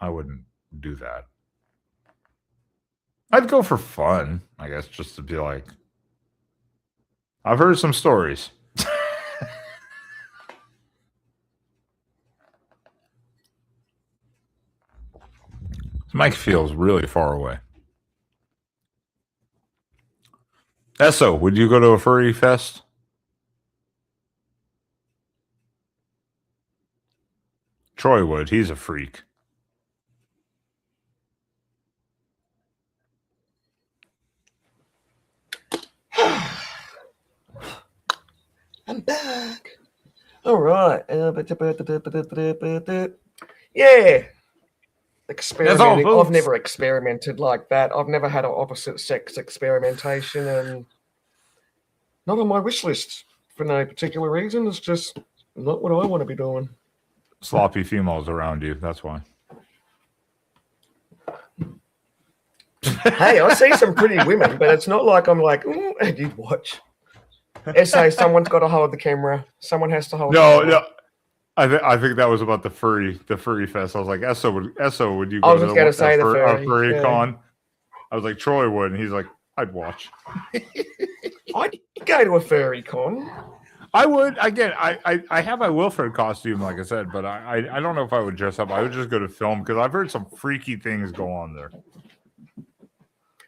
Speaker 1: I wouldn't do that. I'd go for fun, I guess, just to be like, I've heard some stories. Mike feels really far away. Esso, would you go to a furry fest? Troy would. He's a freak.
Speaker 8: I'm back. All right. Yeah. Experimenting. I've never experimented like that. I've never had an opposite sex experimentation, and not on my wish list for no particular reason. It's just not what I want to be doing.
Speaker 1: Sloppy females around you. That's why.
Speaker 8: Hey, I see some pretty women, but it's not like I'm like, you'd watch. SA, someone's got to hold the camera. Someone has to hold.
Speaker 1: No. I think that was about the furry fest. I was like, Esso, would you go
Speaker 8: I was just gonna say the
Speaker 1: furry con? I was like, Troy would, and he's like, I'd watch.
Speaker 8: I'd go to a furry con.
Speaker 1: I would. Again, I have my Wilfred costume, like I said, but I don't know if I would dress up. I would just go to film because I've heard some freaky things go on there.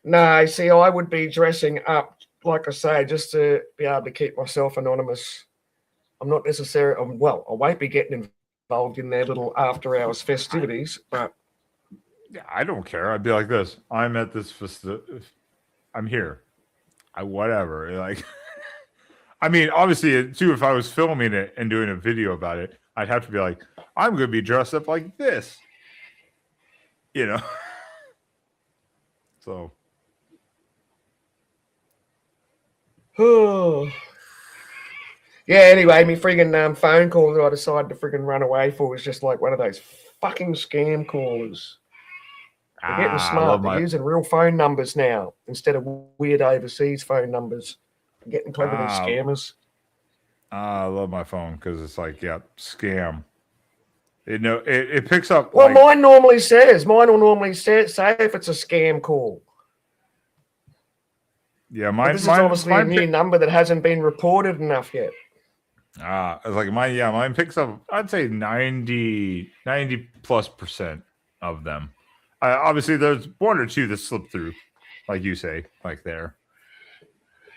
Speaker 8: No, see, I would be dressing up, like I say, just to be able to keep myself anonymous. I'm not necessarily, I won't be getting involved in their little after hours festivities, but
Speaker 1: yeah, I don't care. I'd be like this. I'm at this I'm here. Whatever. Like, I mean, obviously, too, if I was filming it and doing a video about it, I'd have to be like, I'm going to be dressed up like this. So.
Speaker 8: Oh. Yeah, anyway, my friggin' phone call that I decided to friggin' run away for was just like one of those fucking scam callers. They're getting
Speaker 1: I
Speaker 8: smart.
Speaker 1: love
Speaker 8: They're
Speaker 1: my.
Speaker 8: using real phone numbers now instead of weird overseas phone numbers. They're getting clever, these scammers.
Speaker 1: I love my phone because it's like, scam. It picks up.
Speaker 8: Well,
Speaker 1: like,
Speaker 8: mine will normally say if it's a scam call.
Speaker 1: Yeah,
Speaker 8: But
Speaker 1: mine.
Speaker 8: this is obviously a
Speaker 1: mine
Speaker 8: new number that hasn't been reported enough yet.
Speaker 1: It's like mine picks up. I'd say 90 plus% of them. Obviously, there's one or two that slip through, like you say, like there.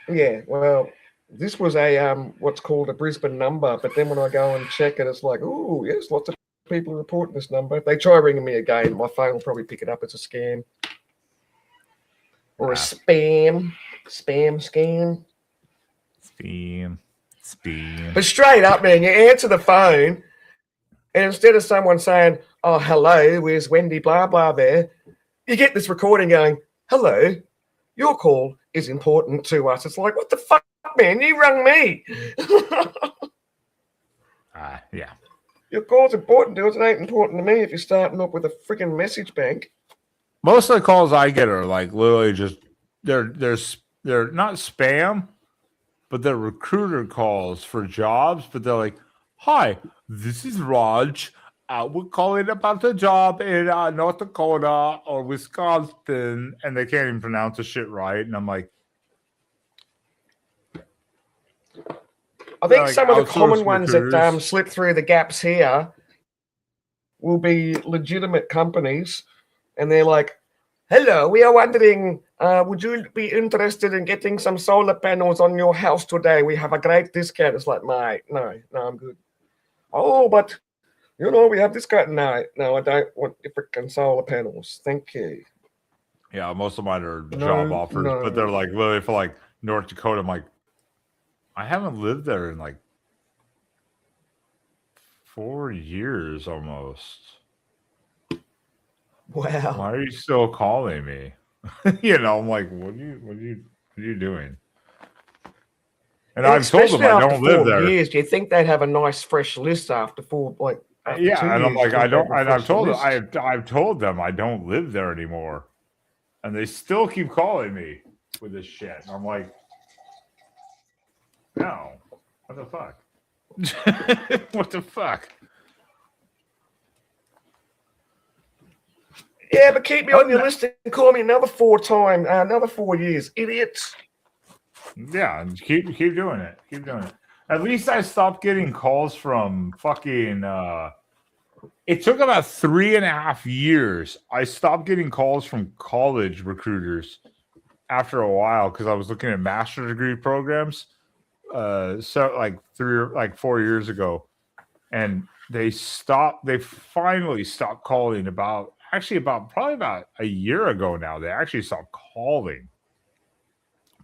Speaker 8: Yeah, well, this was a what's called a Brisbane number, but then when I go and check it, it's like, oh yes, lots of people are reporting this number. If they try ringing me again, my phone will probably pick it up as a scam or a spam scam.
Speaker 1: Spam.
Speaker 8: But straight up, man, you answer the phone, and instead of someone saying, "Oh, hello, where's Wendy?" Blah blah there, you get this recording going, "Hello, your call is important to us." It's like, what the fuck, man? You rung me.
Speaker 1: Yeah.
Speaker 8: Your call's important to us. It ain't important to me if you're starting up with a freaking message bank.
Speaker 1: Most of the calls I get are like literally just they're not spam, but they're recruiter calls for jobs. But they're like, "Hi, this is Raj. We're calling about a job in North Dakota or Wisconsin," and they can't even pronounce the shit right. And I'm like,
Speaker 8: I think
Speaker 1: like
Speaker 8: some of the common
Speaker 1: outsourced
Speaker 8: ones that
Speaker 1: recruiters.
Speaker 8: slip through the gaps here will be legitimate companies, and they're like, "Hello, we are wondering, would you be interested in getting some solar panels on your house today? We have a great discount." It's like, mate, no, I'm good. Oh, but we have this guy. No, I don't want your freaking solar panels. Thank you.
Speaker 1: Yeah, most of mine are job offers, but they're like literally for like North Dakota. I'm like, I haven't lived there in like 4 years almost.
Speaker 8: Wow.
Speaker 1: Why are you still calling me? I'm like, what are you doing? And I've told them I don't live there.
Speaker 8: Years, do you think they'd have a nice fresh list after 4 after 2
Speaker 1: and I'm
Speaker 8: years,
Speaker 1: like, I don't.
Speaker 8: they'd
Speaker 1: And I've
Speaker 8: refresh the
Speaker 1: told them,
Speaker 8: list?
Speaker 1: I've told them I don't live there anymore, and they still keep calling me with this shit. And I'm like, no, what the fuck? What the fuck?
Speaker 8: Yeah, but keep me on your list and call me another 4 years, idiots.
Speaker 1: Yeah, keep doing it. Keep doing it. At least I stopped getting calls from fucking. It took about 3.5 years. I stopped getting calls from college recruiters after a while because I was looking at master's degree programs. So like 4 years ago, and they finally stopped calling probably about a year ago now. They actually stopped calling.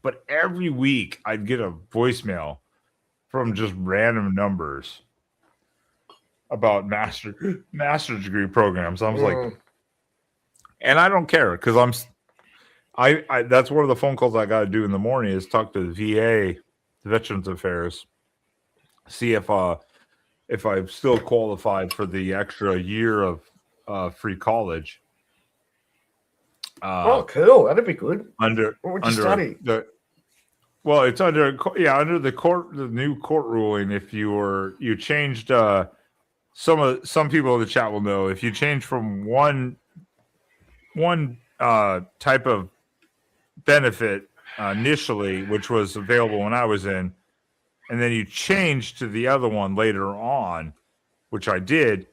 Speaker 1: But every week I'd get a voicemail from just random numbers about master's degree programs. I was like, and I don't care because I that's one of the phone calls I got to do in the morning is talk to the VA, the Veterans Affairs, see if I'm still qualified for the extra year of free college.
Speaker 8: Cool. That'd be good.
Speaker 1: What
Speaker 8: would you study?
Speaker 1: It's under the new court ruling. If you changed some people in the chat will know if you change from one type of benefit initially, which was available when I was in, and then you change to the other one later on, which I did,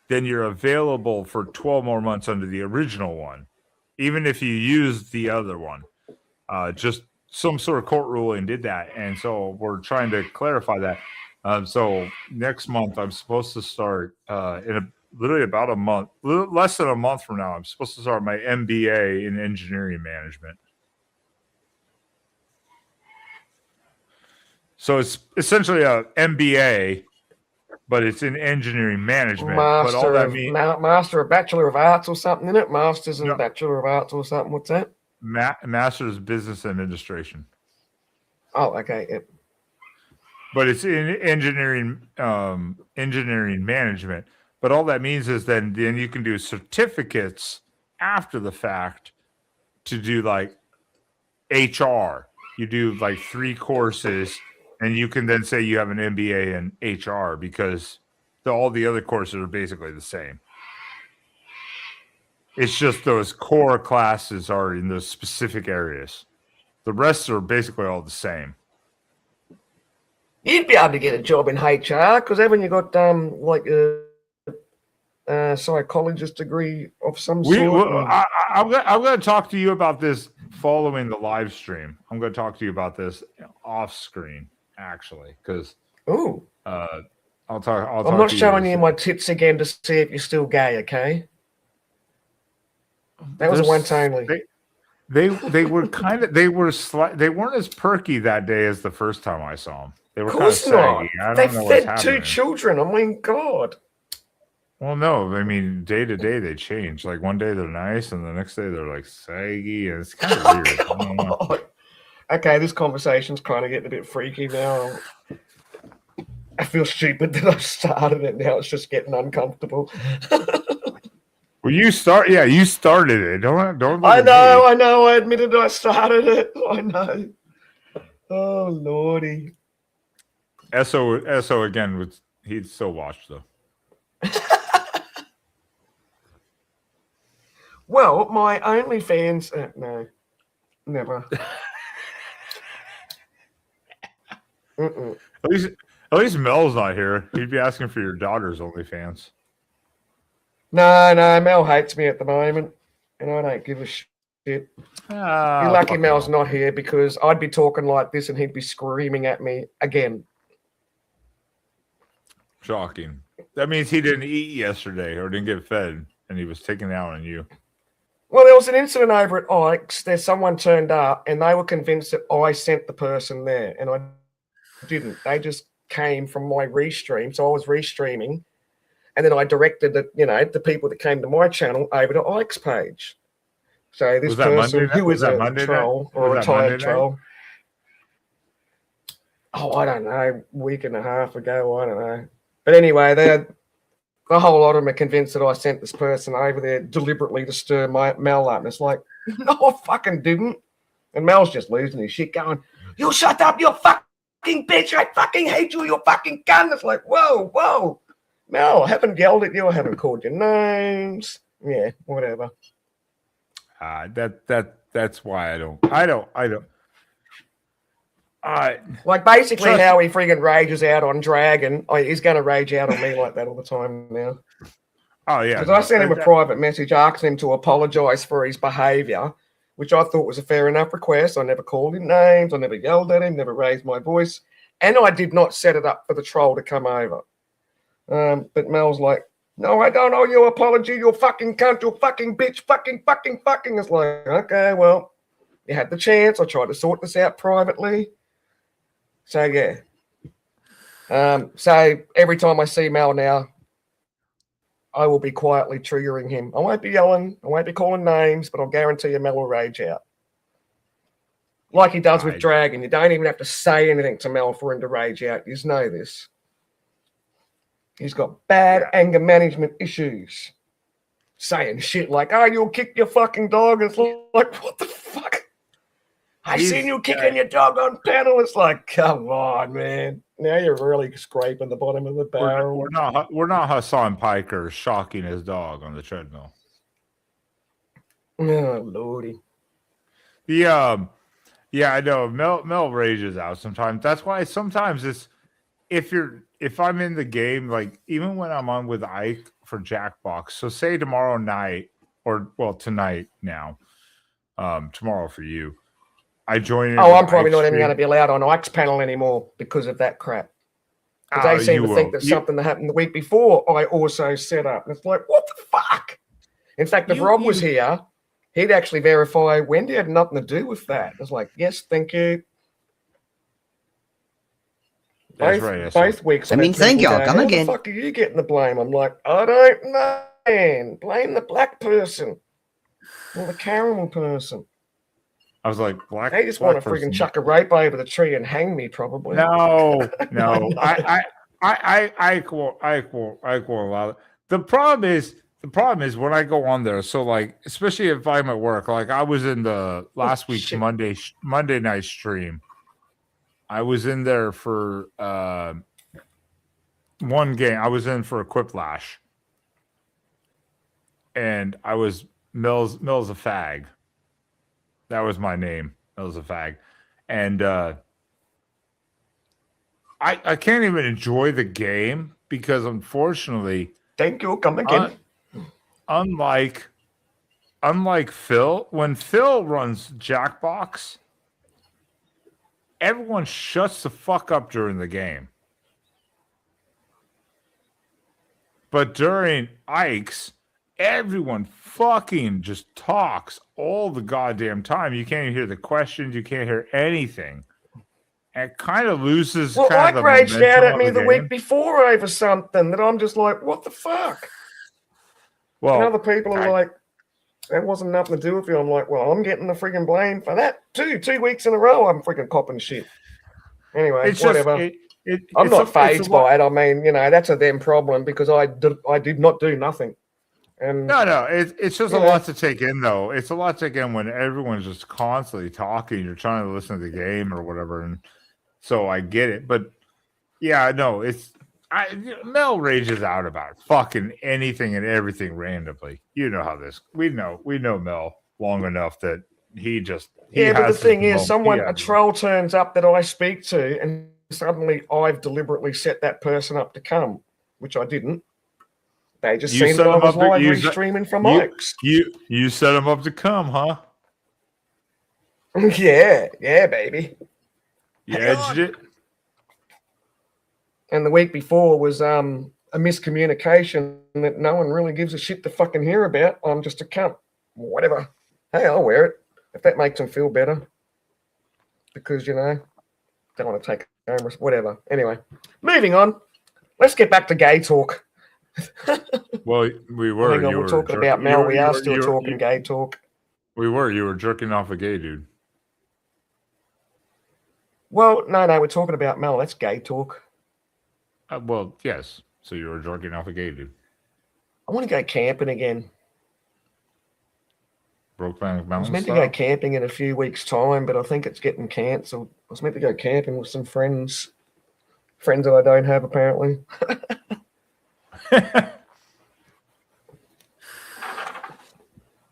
Speaker 1: then you're available for 12 more months under the original one, even if you use the other one. Just some sort of court ruling did that, and so we're trying to clarify that. So next month I'm supposed to start literally about a month, less than a month from now. I'm supposed to start my MBA in engineering management. So it's essentially a MBA, but it's in engineering management. But all that means
Speaker 8: Master of Bachelor of Arts or something in it. Masters in Bachelor of Arts or something. What's that?
Speaker 1: Master's of Business Administration.
Speaker 8: Oh, okay. Yep.
Speaker 1: But it's in engineering management. But all that means is then you can do certificates after the fact to do like HR. You do like 3 courses, and you can then say you have an MBA in HR because all the other courses are basically the same. It's just those core classes are in those specific areas. The rest are basically all the same.
Speaker 8: You'd be able to get a job in HR because haven't you got like a psychologist degree of some sort?
Speaker 1: I'm going to talk to you about this following the live stream. I'm going to talk to you about this off screen, actually, because
Speaker 8: Ooh.
Speaker 1: I'll talk.
Speaker 8: I'm not showing you my tits again to see if you're still gay, okay? That was once only.
Speaker 1: They were kind of they weren't as perky that day as the first time I saw them. They were kind of saggy. I don't know what's happening.
Speaker 8: They fed 2 children. I mean, God.
Speaker 1: Well, no, I mean, day to day they change. Like one day they're nice, and the next day they're like saggy, and it's kind of weird. I don't know.
Speaker 8: Okay, this conversation's kind of getting a bit freaky now. I feel stupid that I've started it. Now it's just getting uncomfortable.
Speaker 1: Well, you started it. Don't.
Speaker 8: I know. I admitted I started it. I know. Oh lordy.
Speaker 1: So again, he'd still watch though.
Speaker 8: Well, my OnlyFans. No, never.
Speaker 1: At least Mel's not here. He'd be asking for your daughter's OnlyFans.
Speaker 8: No, Mel hates me at the moment, and I don't give a shit. You're lucky Mel's not here because I'd be talking like this and he'd be screaming at me again.
Speaker 1: Shocking. That means he didn't eat yesterday or didn't get fed, and he was taking it out on you.
Speaker 8: Well, there was an incident over at Ike's. There's someone turned up, and they were convinced that I sent the person there, and I didn't. They just came from my restream, so I was restreaming. And then I directed the people that came to my channel over to Ike's page. So this person who was a troll or a retired troll. Oh, I don't know, a week and a half ago, I don't know. But anyway, the whole lot of them are convinced that I sent this person over there deliberately to stir Mel up. And it's like, no, I fucking didn't. And Mel's just losing his shit going, you shut up, you fucking bitch. I fucking hate you, you fucking gun. It's like, whoa. Mel, I haven't yelled at you. I haven't called your names. Yeah, whatever.
Speaker 1: That's why I don't.
Speaker 8: Like basically how he friggin' rages out on Dragon. He's going to rage out on me like that all the time now.
Speaker 1: Oh yeah,
Speaker 8: because I sent him a private message asking him to apologise for his behaviour, which I thought was a fair enough request. I never called him names. I never yelled at him. Never raised my voice, and I did not set it up for the troll to come over. But Mel's like, no, I don't owe you an apology. You fucking cunt. You fucking bitch. Fucking. It's like, okay, well, you had the chance. I tried to sort this out privately. So, yeah. So every time I see Mel now, I will be quietly triggering him. I won't be yelling. I won't be calling names, but I'll guarantee you Mel will rage out. Like he does with Dragon. You don't even have to say anything to Mel for him to rage out. You just know this. He's got bad anger management issues. Saying shit like, oh, you'll kick your fucking dog. It's like, what the fuck? I seen you kicking your dog on panel. It's like, come on, man. Now you're really scraping the bottom of the barrel.
Speaker 1: We're not Hassan Piker shocking his dog on the treadmill.
Speaker 8: Oh, lordy.
Speaker 1: Yeah, I know. Mel rages out sometimes. That's why sometimes it's if I'm in the game, like even when I'm on with Ike for Jackbox. So say tomorrow night, or well tonight now, tomorrow for you. I join in.
Speaker 8: Oh, I'm probably not even going to be allowed on Ike's panel anymore because of that crap. Because they seem to think that something that happened the week before I also set up. And it's like, what the fuck? In fact, if Rob was here, he'd actually verify Wendy had nothing to do with that. It's like, yes, thank you. Both weeks.
Speaker 11: I mean, thank y'all. Come again.
Speaker 8: How the fuck are you getting the blame? I'm like, I don't know, man. Blame the black person or the caramel person.
Speaker 1: I was like, black.
Speaker 8: They just want to freaking chuck a rope over the tree and hang me, probably.
Speaker 1: No. I won't allow it. The problem is the problem is when I go on there, so like, especially if I'm at work, like I was in the last week's
Speaker 8: shit.
Speaker 1: Monday night stream. I was in there for one game. I was in for a Quiplash, and I was Mills a Fag. That was my name. Mills a Fag, and I can't even enjoy the game because unfortunately,
Speaker 8: Thank you. Come again.
Speaker 1: Unlike Phil, when Phil runs Jackbox, everyone shuts the fuck up during the game. But during Ike's, everyone fucking just talks all the goddamn time. You can't even hear the questions. You can't hear anything. And it kind of loses.
Speaker 8: Well,
Speaker 1: kind
Speaker 8: Ike
Speaker 1: of
Speaker 8: raged out at
Speaker 1: momentum
Speaker 8: me
Speaker 1: of
Speaker 8: the
Speaker 1: game.
Speaker 8: week before over something that I'm just like, what the fuck?
Speaker 1: Well,
Speaker 8: and other people are like, that wasn't nothing to do with you. I'm like, well, I'm getting the freaking blame for that too. 2 weeks in a row, I'm freaking copping shit. Anyway,
Speaker 1: it's
Speaker 8: whatever.
Speaker 1: Just,
Speaker 8: I'm not phased by it. I mean, that's a them problem because I did not do nothing. And
Speaker 1: no, it's just a lot to take in, though. It's a lot to take in when everyone's just constantly talking. You're trying to listen to the game or whatever, and so I get it. But yeah, no, Mel rages out about fucking anything and everything randomly. You know how this. We know Mel long enough that he just.
Speaker 8: But the thing is, a troll turns up that I speak to, and suddenly I've deliberately set that person up to come, which I didn't. They just seen that I was live streaming from Mike's.
Speaker 1: You set them up to come, huh?
Speaker 8: Yeah, baby.
Speaker 1: You edged it.
Speaker 8: And the week before was a miscommunication that no one really gives a shit to fucking hear about. I'm just a cunt. Whatever. Hey, I'll wear it if that makes them feel better. Because, don't want to take cameras. Whatever. Anyway, moving on. Let's get back to gay talk.
Speaker 1: Well, we were.
Speaker 8: Hang on, we're talking about Mel. We are still talking gay talk.
Speaker 1: We were. You were jerking off a gay dude.
Speaker 8: Well, no, we're talking about Mel. That's gay talk.
Speaker 1: Well, yes. So you were jerking off a gay dude.
Speaker 8: I want to go camping again.
Speaker 1: Brokeback Mountain. I
Speaker 8: was meant to go camping in a few weeks' time, but I think it's getting cancelled. I was meant to go camping with some friends that I don't have apparently.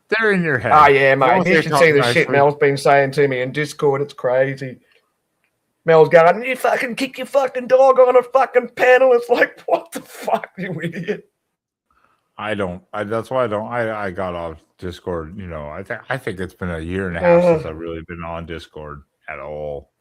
Speaker 1: They're in your head.
Speaker 8: Oh yeah, mate. You should see the shit Mel's been saying to me in Discord. It's crazy. Mel's going, you fucking kick your fucking dog on a fucking panel. It's like, what the fuck, you idiot?
Speaker 1: That's why I got off Discord. I think it's been a year and a half since I've really been on Discord at all.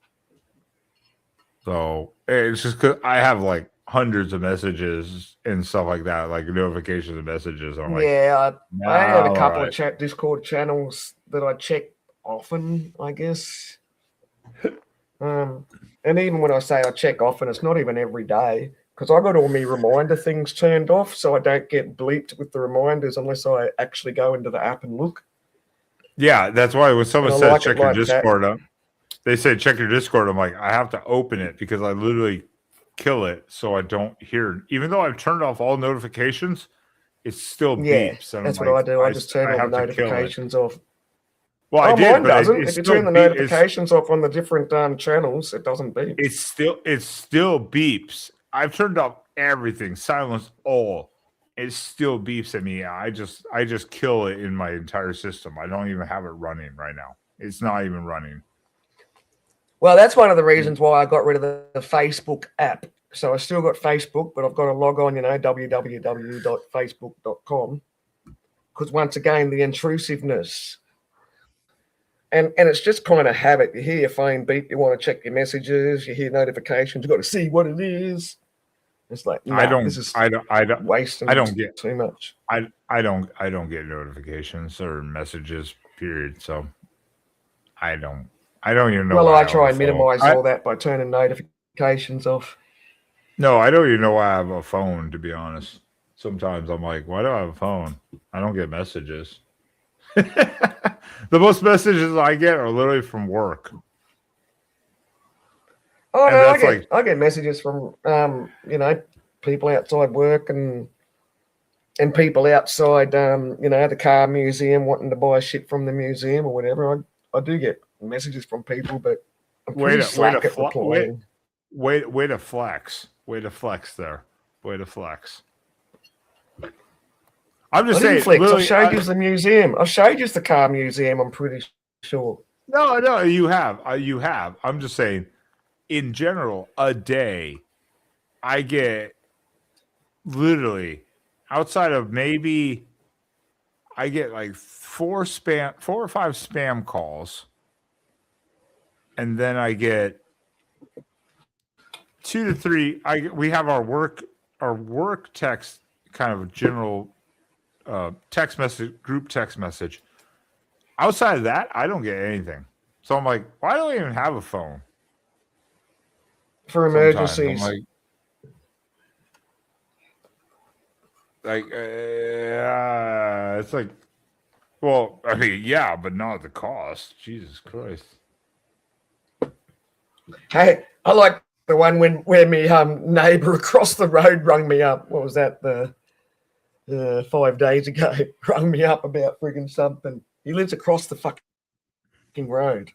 Speaker 1: So it's just because I have like hundreds of messages and stuff like that, like notifications and messages. I'm like,
Speaker 8: I have a couple of Discord channels that I check often, I guess. And even when I say I check often, it's not even every day because I got all my reminder things turned off, so I don't get bleeped with the reminders unless I actually go into the app and look.
Speaker 1: Yeah, that's why when someone says check your Discord, they say check your Discord. I'm like, I have to open it because I literally kill it so I don't hear. Even though I've turned off all notifications, it still beeps.
Speaker 8: Yeah, that's what I do. I just turn all the notifications off.
Speaker 1: Well, I did,
Speaker 8: mine
Speaker 1: but
Speaker 8: doesn't. If you turn the notifications off on the different channels, it doesn't beep.
Speaker 1: It still beeps. I've turned off everything, silenced all. It still beeps at me. I just kill it in my entire system. I don't even have it running right now. It's not even running.
Speaker 8: Well, that's one of the reasons why I got rid of the Facebook app. So I still got Facebook, but I've got to log on, www.facebook.com. Because once again, the intrusiveness. And it's just kind of habit. You hear your phone beep, you want to check your messages, you hear notifications, you've got to see what it is. It's like,
Speaker 1: I don't
Speaker 8: wasting too much.
Speaker 1: I don't get notifications or messages, period. So I don't even know.
Speaker 8: Well, I try and minimize all that by turning notifications off.
Speaker 1: No, I don't even know why I have a phone, to be honest. Sometimes I'm like, why do I have a phone? I don't get messages. The most messages I get are literally from work.
Speaker 8: Oh, no, I get messages from people outside work, and and people outside, the car museum wanting to buy shit from the museum or whatever. I do get messages from people, but I'm pretty slack at replying.
Speaker 1: Way to flex. Way to flex there. Way to flex. I'm just saying.
Speaker 8: Flex. I showed you the museum. I showed you the car museum. I'm pretty sure.
Speaker 1: No, you have. You have. I'm just saying. In general, a day, I get literally outside of maybe I get like 4 or 5 spam calls, and then I get 2 to 3. We have our work text kind of general text message, group text message. Outside of that, I don't get anything. So I'm like, why don't we even have a phone
Speaker 8: for emergencies?
Speaker 1: I'm it's like, well, I mean, yeah, but not at the cost. Jesus Christ.
Speaker 8: Hey, I like the one where me neighbour across the road rung me up. What was that? The 5 days ago, rung me up about friggin' something. He lives across the fucking road.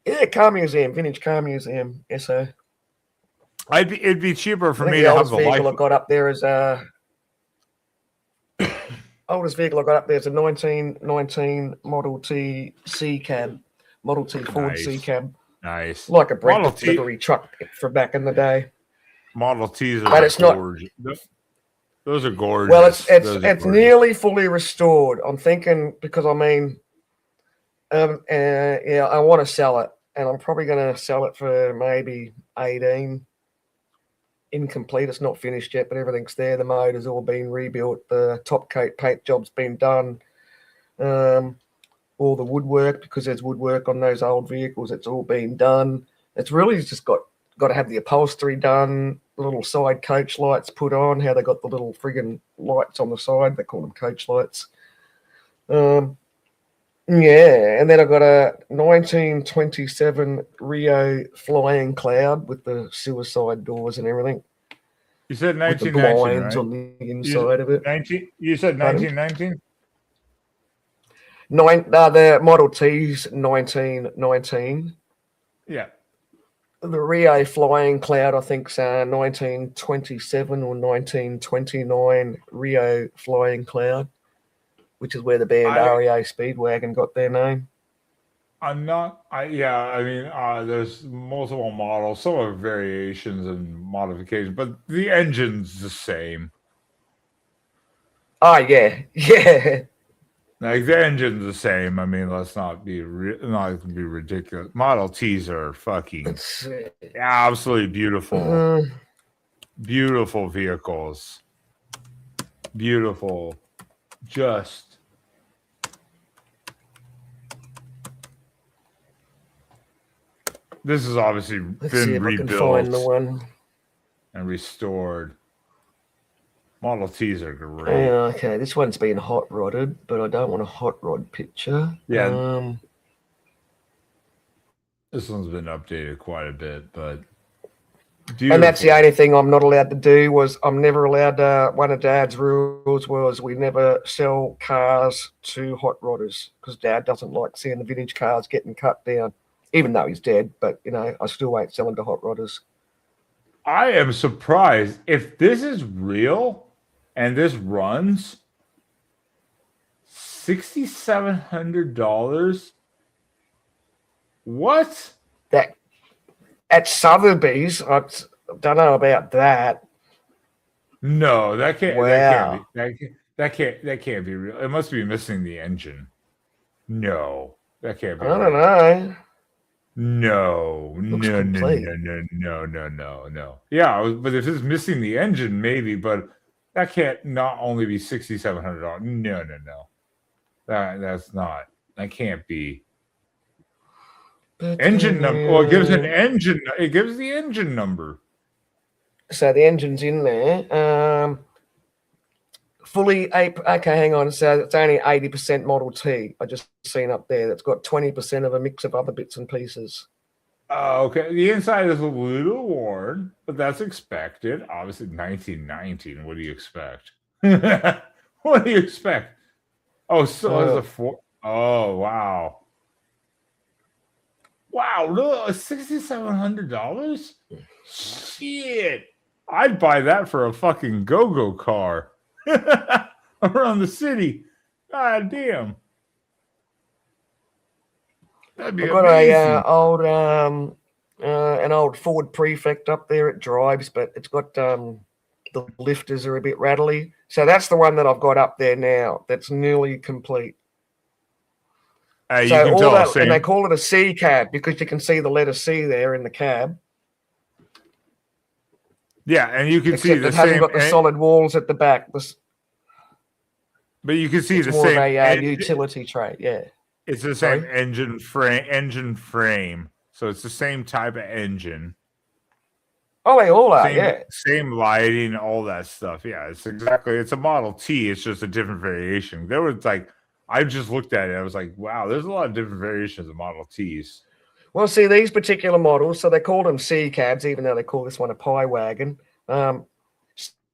Speaker 8: Yeah, car museum, vintage car museum. So
Speaker 1: it'd be cheaper for me to have the
Speaker 8: vehicle I got up there is oldest vehicle I got up there is a 1919 Model T C cab, Model T Ford C cab.
Speaker 1: Nice,
Speaker 8: like a Brent delivery truck for back in the day.
Speaker 1: Model T's
Speaker 8: but it's
Speaker 1: gorgeous. Those are gorgeous.
Speaker 8: Well, it's nearly fully restored. I'm thinking because I mean, I want to sell it, and I'm probably going to sell it for maybe 18. Incomplete. It's not finished yet, but everything's there. The motor's all been rebuilt. The top coat paint job's been done. All the woodwork, because there's woodwork on those old vehicles, it's all been done. It's really just got to have the upholstery done, the little side coach lights put on, how they got the little friggin' lights on the side. They call them coach lights. Yeah, and then I've got a 1927 Rio Flying Cloud with the suicide doors and everything.
Speaker 1: You said 1919,
Speaker 8: with the blinds
Speaker 1: right?
Speaker 8: on the inside of it.
Speaker 1: You said 1919?
Speaker 8: The Model T's 1919.
Speaker 1: Yeah.
Speaker 8: The Rio Flying Cloud, I think, is 1927 or 1929 Rio Flying Cloud, which is where the band REO Speedwagon got their name.
Speaker 1: There's multiple models. Some are variations and modifications, but the engine's the same.
Speaker 8: Oh, yeah. Yeah.
Speaker 1: Like the engine's the same. I mean, let's not be ridiculous. Model T's are fucking absolutely beautiful, beautiful vehicles. Beautiful, just this has obviously been rebuilt and restored. Model T's are great.
Speaker 8: Yeah, okay, this one's been hot rodded, but I don't want a hot rod picture.
Speaker 1: Yeah. This one's been updated quite a bit, but beautiful.
Speaker 8: And that's the only thing I'm not allowed to do. Was I'm never allowed. One of Dad's rules was we never sell cars to hot rodders because Dad doesn't like seeing the vintage cars getting cut down, even though he's dead. But I still won't sell them to hot rodders.
Speaker 1: I am surprised if this is real. And this runs $6,700. What?
Speaker 8: That at Sotheby's, I don't know about that.
Speaker 1: No, that can't.
Speaker 8: Wow.
Speaker 1: That can't be real. It must be missing the engine. No, that can't be.
Speaker 8: I don't know.
Speaker 1: No. Yeah, but if it's missing the engine, maybe. But that can't not only be $6,700. No. That's not. That can't be. Engine number. Well, it gives an engine. It gives the engine number.
Speaker 8: So the engine's in there. Fully. Okay, hang on. So it's only 80% Model T. I just seen up there. That's got 20% of a mix of other bits and pieces.
Speaker 1: Okay. The inside is a little worn, but that's expected. Obviously, 1919. What do you expect? What do you expect? Oh, so is a four. Oh, wow. Wow, look, $6,700? Shit. I'd buy that for a fucking go-go car around the city. God damn. That'd be
Speaker 8: I've got
Speaker 1: amazing.
Speaker 8: an old Ford Prefect up there. It drives, but it's got the lifters are a bit rattly. So that's the one that I've got up there now. That's nearly complete.
Speaker 1: You
Speaker 8: So
Speaker 1: can
Speaker 8: all
Speaker 1: tell
Speaker 8: that, and they call it a C cab because you can see the letter C there in the cab.
Speaker 1: Yeah, and you can see
Speaker 8: Except
Speaker 1: the
Speaker 8: it hasn't
Speaker 1: same.
Speaker 8: got the solid walls at the back.
Speaker 1: But you can see
Speaker 8: It's
Speaker 1: the
Speaker 8: more
Speaker 1: same.
Speaker 8: of a utility tray. Yeah.
Speaker 1: It's the
Speaker 8: Sorry?
Speaker 1: same engine frame. So it's the same type of engine.
Speaker 8: Oh, they all are.
Speaker 1: Same,
Speaker 8: Yeah.
Speaker 1: same lighting, all that stuff. Yeah, it's a Model T. It's just a different variation. There was I just looked at it. I was like, wow, there's a lot of different variations of Model Ts.
Speaker 8: Well, see, these particular models, so they call them C cabs, even though they call this one a pie wagon.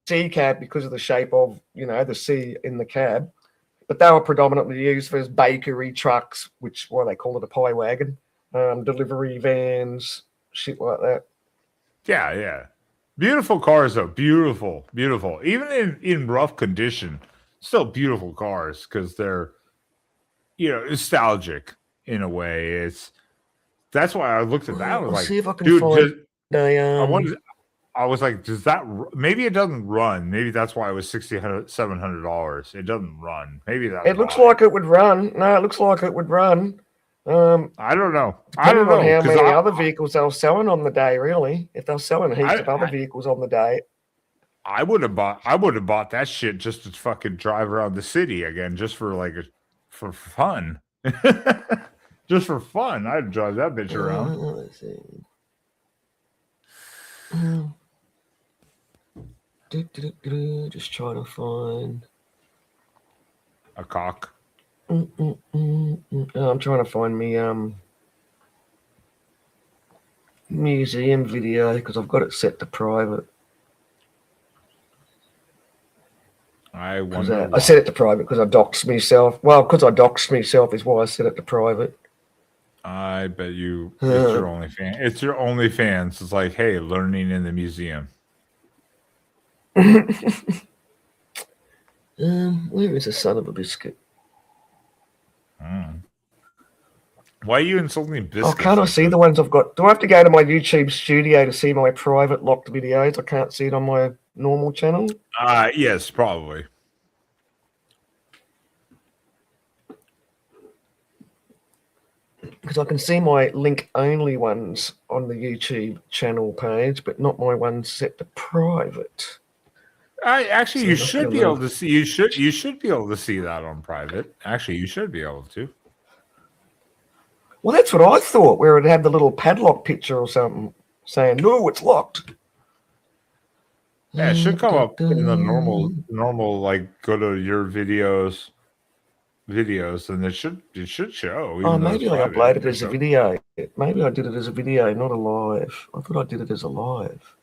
Speaker 8: C cab because of the shape of, the C in the cab. But they were predominantly used for bakery trucks, why they call it a pie wagon, delivery vans, shit like that.
Speaker 1: Yeah, yeah. Beautiful cars, though. Beautiful, beautiful. Even in rough condition, still beautiful cars because they're, nostalgic in a way. That's why I looked at that. I was like,
Speaker 8: see if I can
Speaker 1: dude,
Speaker 8: find
Speaker 1: I was like, does that? Maybe it doesn't run. Maybe that's why it was $6,700. It doesn't run. Maybe that's.
Speaker 8: It looks like it would run. No, it looks like it would run.
Speaker 1: I don't know.
Speaker 8: Depending on how many other vehicles they were selling on the day, really. If they're selling heaps of other vehicles on the day,
Speaker 1: I would have bought that shit just to fucking drive around the city again, just for for fun. Just for fun, I'd drive that bitch around.
Speaker 8: Let's see. Just trying to find
Speaker 1: a cock.
Speaker 8: I'm trying to find me museum video because I've got it set to private.
Speaker 1: I wonder.
Speaker 8: I set it to private because I doxed myself. Well, because I doxed myself is why I set it to private.
Speaker 1: I bet you it's your only fan. It's your only fans. It's like, hey, learning in the museum.
Speaker 8: Where is the son of a biscuit?
Speaker 1: Why are you insulting biscuits?
Speaker 8: Oh, can't I see the ones I've got? Do I have to go to my YouTube studio to see my private locked videos? I can't see it on my normal channel.
Speaker 1: Yes, probably.
Speaker 8: Because I can see my link only ones on the YouTube channel page, but not my ones set to private.
Speaker 1: Actually, you should be able to see. You should be able to see that on private. Actually, you should be able to.
Speaker 8: Well, that's what I thought, where it had the little padlock picture or something saying, "No, it's locked."
Speaker 1: Yeah, it should come up in the normal. Go to your videos, and it should show.
Speaker 8: Oh, maybe I uploaded it as a video. Maybe I did it as a video, not a live. I thought I did it as a live.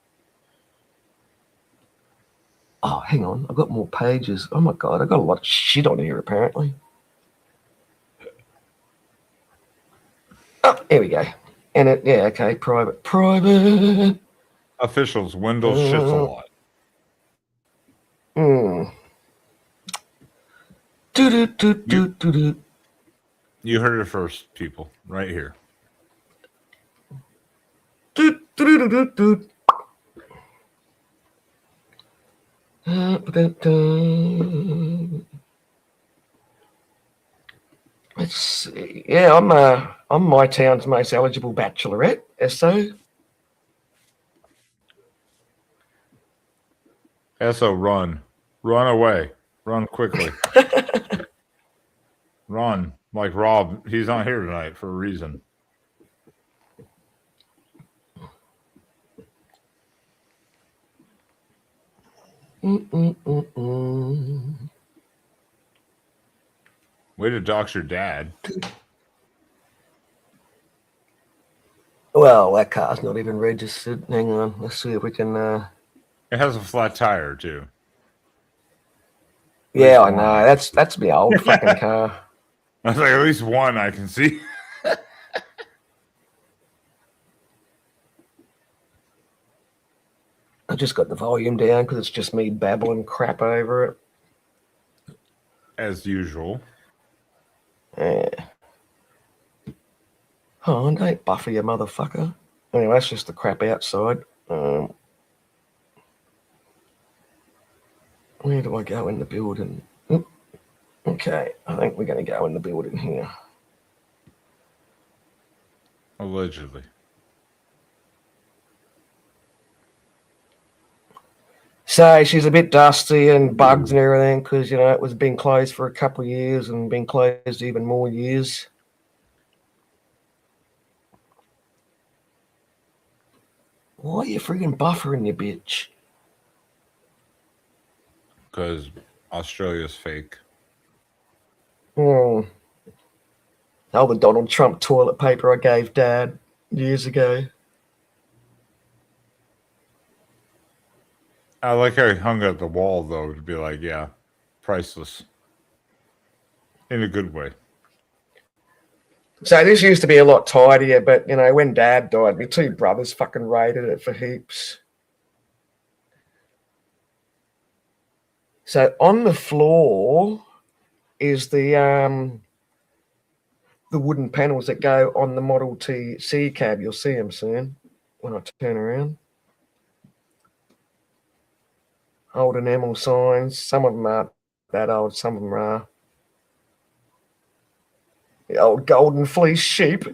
Speaker 8: Oh, hang on. I've got more pages. Oh, my God. I've got a lot of shit on here, apparently. Oh, here we go. And okay, private.
Speaker 1: Officials, Windows shits a lot. You heard it first, people, right here.
Speaker 8: Let's see. Yeah, I'm my town's most eligible bachelorette. SO.
Speaker 1: SO, run away, run quickly, run like Rob. He's not here tonight for a reason. Way to dox your dad.
Speaker 8: Well, Well, that car's not even registered. Hang on, let's see if we can.
Speaker 1: It has a flat tire too.
Speaker 8: Yeah, I
Speaker 1: least one
Speaker 8: know.
Speaker 1: I can
Speaker 8: That's my old fucking car.
Speaker 1: I was like, at least one I can see.
Speaker 8: I just got the volume down because it's just me babbling crap over it.
Speaker 1: As usual.
Speaker 8: Yeah. Oh, don't buffer you motherfucker. Anyway, that's just the crap outside. Where do I go in the building? Oop. Okay, I think we're going to go in the building here.
Speaker 1: Allegedly.
Speaker 8: So she's a bit dusty and bugs and everything because, you know, it was been closed for a couple of years and been closed even more years. Why are you friggin' buffering, you bitch?
Speaker 1: Because Australia's fake.
Speaker 8: Oh, the Donald Trump toilet paper I gave Dad years ago.
Speaker 1: I like how he hung at the wall, though, to be like, yeah, priceless. In a good way.
Speaker 8: So this used to be a lot tidier, but, you know, when Dad died, my two brothers fucking raided it for heaps. So on the floor is the wooden panels that go on the Model T C cab. You'll see them soon when I turn around. Old enamel signs. Some of them aren't that old. Some of them are. The old golden fleece sheep.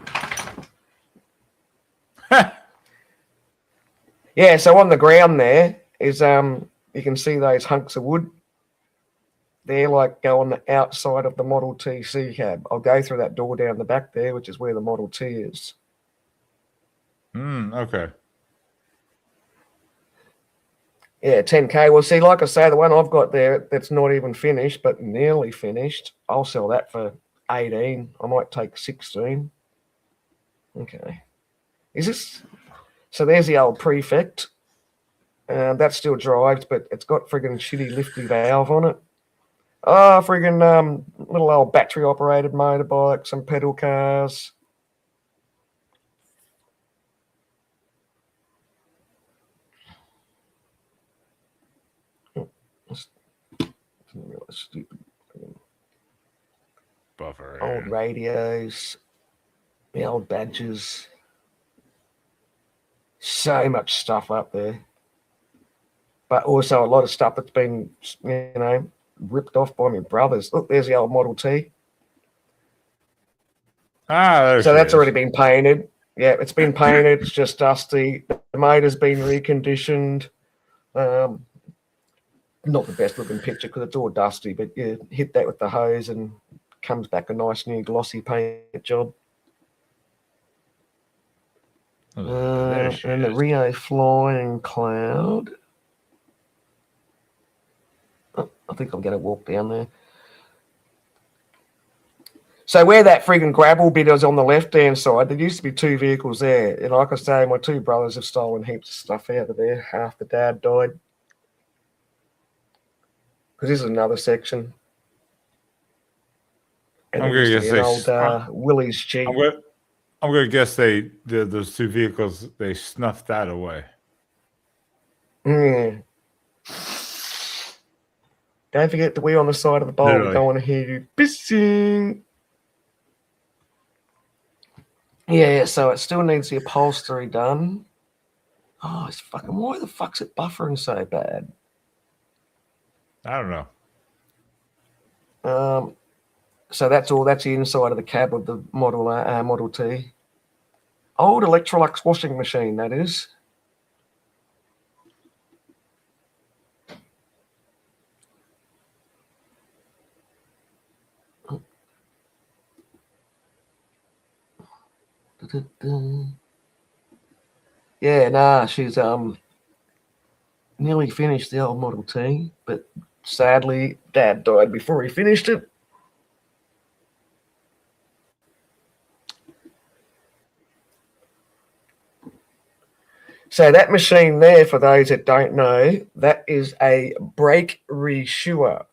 Speaker 8: Yeah, so on the ground there is you can see those hunks of wood. They're like go on the outside of the Model T C cab. I'll go through that door down the back there, which is where the Model T is.
Speaker 1: Okay.
Speaker 8: Yeah, 10K. Well, see, like I say, the one I've got there that's not even finished, but nearly finished, I'll sell that for 18. I might take 16. Okay. Is this... So there's the old Prefect. That still drives, but it's got friggin' shitty lifty valve on it. Oh, friggin' little old battery-operated motorbike, some pedal cars. Stupid
Speaker 1: Buffer.
Speaker 8: old radios, the old badges. So much stuff up there. But also a lot of stuff that's been, you know, ripped off by my brothers. Look, there's the old Model T. So that's already been painted. Yeah, it's been painted. It's just dusty. The motor's been reconditioned. Not the best looking picture because it's all dusty, but you hit that with the hose and comes back a nice new glossy paint job. And the Rio Flying Cloud. Oh, I think I'm going to walk down there. So where that friggin' gravel bit is on the left-hand side, there used to be two vehicles there. And like I say, my two brothers have stolen heaps of stuff out of there after Dad died. Because this is another section. And
Speaker 1: I'm going to
Speaker 8: guess
Speaker 1: an
Speaker 8: old Willie's Jeep.
Speaker 1: I'm going to guess those two vehicles, they snuffed that away.
Speaker 8: Mm. Don't forget the wheel on the side of the bowl.
Speaker 1: Literally.
Speaker 8: We don't want to hear you pissing. Yeah, so it still needs the upholstery done. Oh, it's fucking... Why the fuck's it buffering so bad?
Speaker 1: I don't know.
Speaker 8: So that's all. That's the inside of the cab of the Model T. Old Electrolux washing machine, that is. Yeah, nah, she's nearly finished the old Model T, but sadly, Dad died before he finished it. So that machine there, for those that don't know, that is a brake reshoer.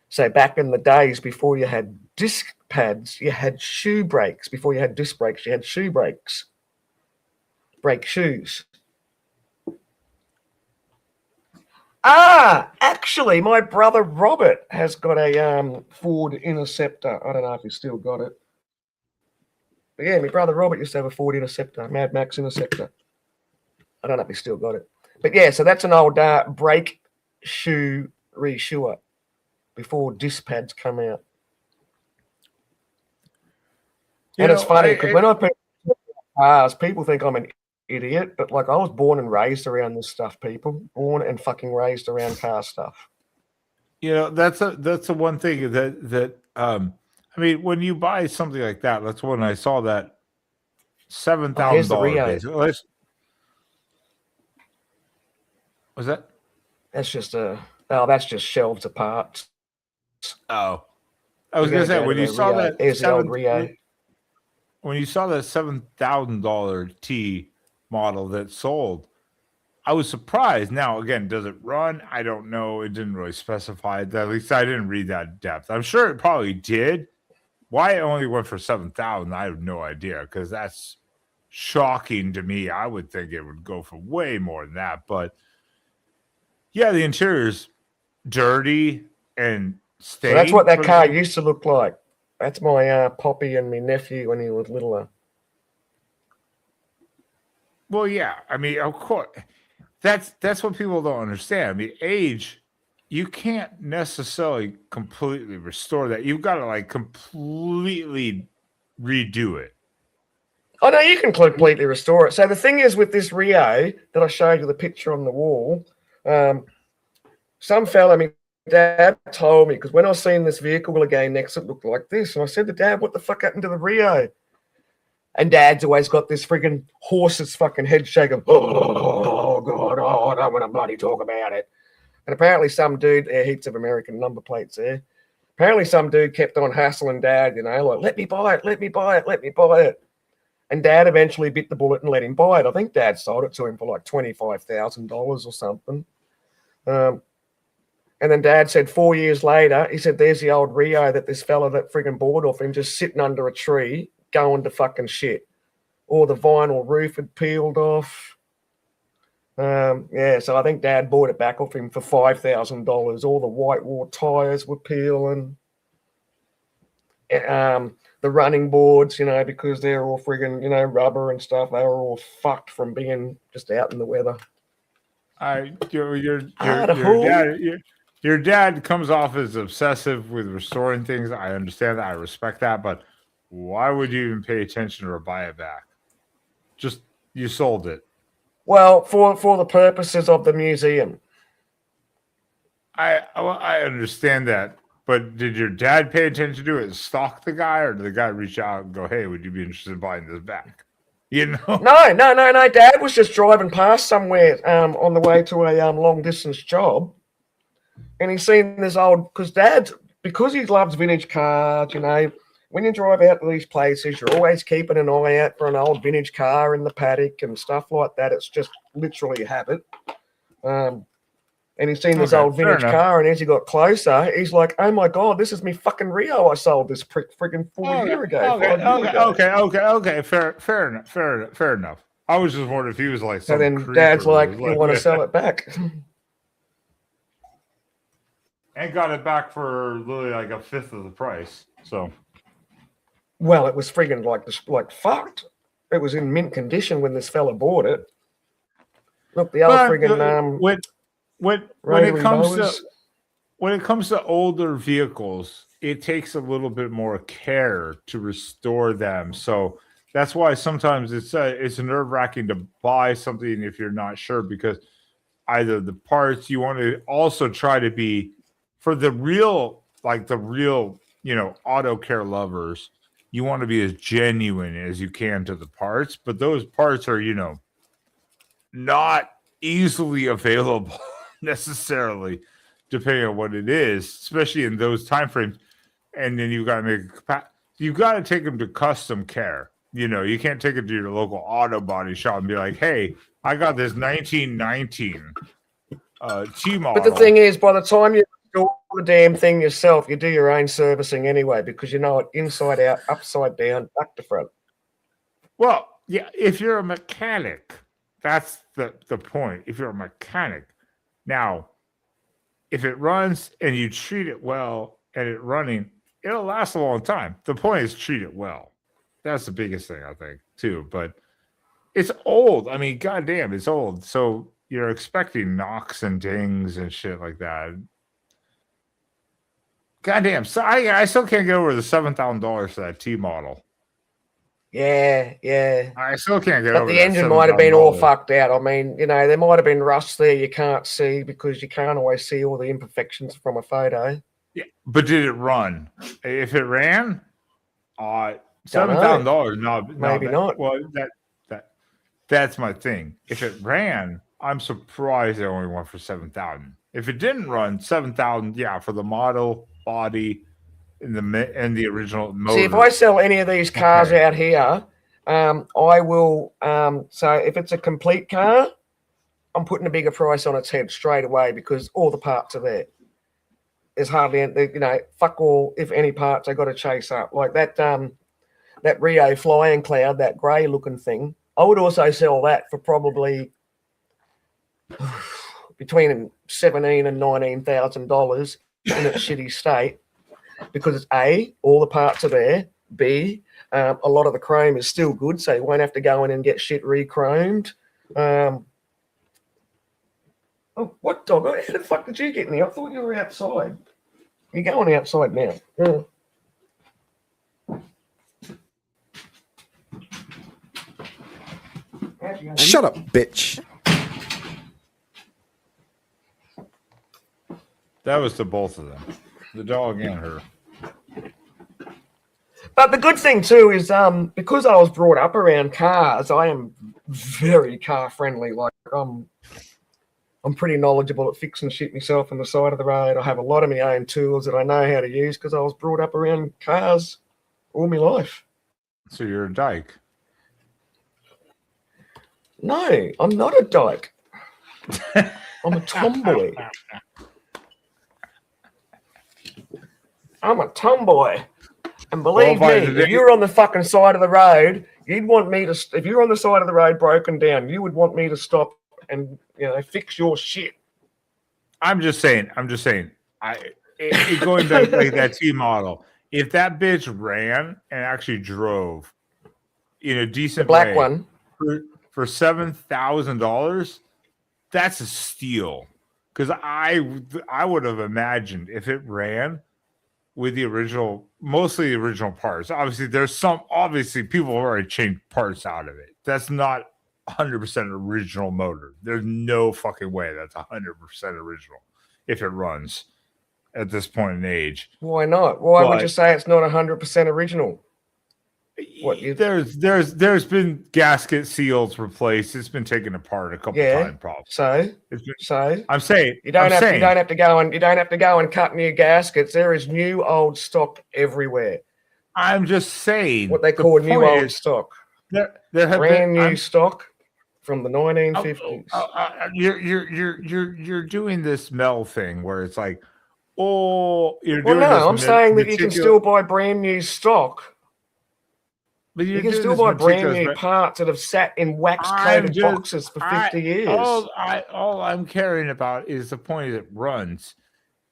Speaker 8: So back in the days before you had disc pads, you had shoe brakes. Before you had disc brakes, you had shoe brakes. Brake shoes. Actually, my brother Robert has got a Ford Interceptor. I don't know if he's still got it. But yeah, my brother Robert used to have a Ford Interceptor, Mad Max Interceptor. I don't know if he's still got it. But yeah, so that's an old brake shoe reshoer before disc pads come out. And it's funny because when I put cars, people think I'm an idiot, but like I was born and raised around this stuff, people. Born and fucking raised around car stuff.
Speaker 1: That's the one thing that I mean, when you buy something like that, that's when I saw that $7,000. Was that?
Speaker 8: That's just that's just shelves of parts.
Speaker 1: Oh, I was gonna say when you saw that when you saw that $7,000 T model that sold, I was surprised. Now, again, does it run? I don't know. It didn't really specify. At least I didn't read that in depth. I'm sure it probably did. Why it only went for $7,000, I have no idea, because that's shocking to me. I would think it would go for way more than that. But yeah, the interior's dirty and stained.
Speaker 8: So that's what that car used to look like. That's my Poppy and my nephew when he was littler.
Speaker 1: Well, yeah. I mean, of course. That's what people don't understand. I mean, age, you can't necessarily completely restore that. You've got to like completely redo it.
Speaker 8: Oh no, you can completely restore it. So the thing is with this Rio that I showed you the picture on the wall, some fella, my dad told me, because when I was seeing this vehicle again next, it looked like this. And I said to Dad, what the fuck happened to the Rio? And Dad's always got this friggin' horse's fucking head shaking. Oh, God, I don't want to bloody talk about it. And apparently some dude, heaps of American number plates there. Apparently some dude kept on hassling Dad, like, let me buy it, let me buy it, let me buy it. And Dad eventually bit the bullet and let him buy it. I think Dad sold it to him for like $25,000 or something. And then Dad said 4 years later, he said, there's the old Rio that this fella that friggin' bought off him just sitting under a tree going to fucking shit. Or the vinyl roof had peeled off. So I think Dad bought it back off him for $5,000. All the white wall tires were peeling. The running boards, because they're all friggin', rubber and stuff, they were all fucked from being just out in the weather.
Speaker 1: Your dad comes off as obsessive with restoring things. I understand that. I respect that. But why would you even pay attention or buy it back? Just, you sold it.
Speaker 8: Well, for the purposes of the museum.
Speaker 1: I understand that. But did your dad pay attention to it, stalk the guy, or did the guy reach out and go, hey, would you be interested in buying this back? No.
Speaker 8: Dad was just driving past somewhere on the way to a long distance job. And he's seen this old, because he loves vintage cars, when you drive out to these places, you're always keeping an eye out for an old vintage car in the paddock and stuff like that. It's just literally a habit. And he's seen this old vintage car, and as he got closer, he's like, oh my God, this is me fucking Rio I sold this friggin' 4 years ago.
Speaker 1: Okay. Fair enough. I was just wondering if he was like,
Speaker 8: so then Dad's like, you want to sell it back?
Speaker 1: And got it back for literally like a fifth of the price. So,
Speaker 8: well, it was friggin' like fucked. It was in mint condition when this fella bought it. Look, the old friggin'
Speaker 1: when it comes to older vehicles, it takes a little bit more care to restore them. So that's why sometimes it's nerve-wracking to buy something if you're not sure, because either the parts, you want to also try to be, for the real auto care lovers, you want to be as genuine as you can to the parts, but those parts are, not easily available necessarily, depending on what it is, especially in those time frames. And then you've got to take them to custom care. You can't take it to your local auto body shop and be like, "Hey, I got this 1919 T model."
Speaker 8: But the thing is, by the time you install the damn thing yourself, you do your own servicing anyway because you know it inside out, upside down, back to front.
Speaker 1: Well, yeah, if you're a mechanic, that's the point. If you're a mechanic. Now, if it runs and you treat it well and it running, it'll last a long time. The point is treat it well. That's the biggest thing, I think, too. But it's old. I mean, goddamn, it's old. So you're expecting knocks and dings and shit like that. Goddamn. So I still can't get over the $7,000 for that T model.
Speaker 8: Yeah.
Speaker 1: I still can't get
Speaker 8: But
Speaker 1: over
Speaker 8: the
Speaker 1: that
Speaker 8: engine might have been all
Speaker 1: $7,000.
Speaker 8: fucked out. I mean, there might have been rust there you can't see because you can't always see all the imperfections from a photo.
Speaker 1: Yeah, but did it run? If it ran, $7,000.
Speaker 8: Maybe not.
Speaker 1: Well, that's my thing. If it ran, I'm surprised it only went for 7,000. If it didn't run, 7,000, yeah, for the model, body, and the original motor.
Speaker 8: See, if I sell any of these cars out here, I will. So if it's a complete car, I'm putting a bigger price on its head straight away because all the parts are there. There's hardly, fuck all. If any parts, I got to chase up like that. That Rio Flying Cloud, that grey looking thing. I would also sell that for probably between $17,000 and $19,000 in its shitty state. Because it's A, all the parts are there. B, a lot of the chrome is still good, so you won't have to go in and get shit re-chromed. Oh, what dog? How the fuck did you get in here? I thought you were outside. You're going outside now. Yeah.
Speaker 11: Shut up, bitch.
Speaker 1: That was to both of them. The dog and her.
Speaker 8: But the good thing too is because I was brought up around cars, I am very car friendly. Like I'm pretty knowledgeable at fixing shit myself on the side of the road. I have a lot of my own tools that I know how to use because I was brought up around cars all my life.
Speaker 1: So you're a dyke.
Speaker 8: No, I'm not a dyke. I'm a tomboy. I'm a tomboy. And believe me, if you're on the fucking side of the road, you'd want me to, if you're on the side of the road broken down, you would want me to stop and, fix your shit.
Speaker 1: I'm just saying, going back like that T model, if that bitch ran and actually drove in a decent
Speaker 8: black one
Speaker 1: for $7,000, that's a steal. Because I would have imagined if it ran with the original, mostly the original parts. Obviously people have already changed parts out of it. That's not 100% original motor. There's no fucking way that's 100% original if it runs at this point in age.
Speaker 8: Why not? Why would you say it's not 100% original?
Speaker 1: There's been gasket seals replaced. It's been taken apart a couple times, probably.
Speaker 8: So
Speaker 1: I'm saying
Speaker 8: you don't have to go and cut new gaskets. There is new old stock everywhere.
Speaker 1: I'm just saying
Speaker 8: what they call new old stock.
Speaker 1: There have
Speaker 8: brand new stock from the 1950s.
Speaker 1: You're doing this Mel thing where it's like,
Speaker 8: I'm saying that you can still buy brand new stock.
Speaker 1: But
Speaker 8: you can still buy brand new parts that have sat in wax-coated boxes for 50 years.
Speaker 1: All I'm caring about is the point it runs.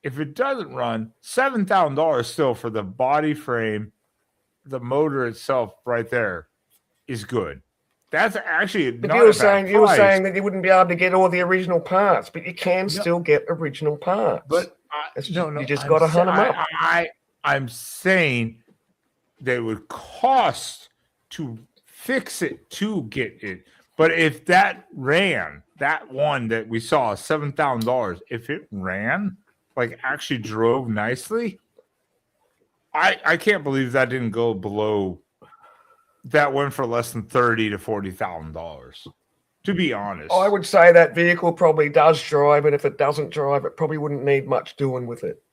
Speaker 1: If it doesn't run, $7,000 still for the body frame, the motor itself right there is good. That's actually
Speaker 8: but you were saying that you wouldn't be able to get all the original parts, but you can still get original parts.
Speaker 1: But
Speaker 8: you just got to hunt them up.
Speaker 1: I'm saying they would cost to fix it to get it. But if that ran, that one that we saw, $7,000, if it ran, like actually drove nicely, I can't believe that didn't go below. That went for less than $30,000 to $40,000. To be honest,
Speaker 8: I would say that vehicle probably does drive, and if it doesn't drive, it probably wouldn't need much doing with it.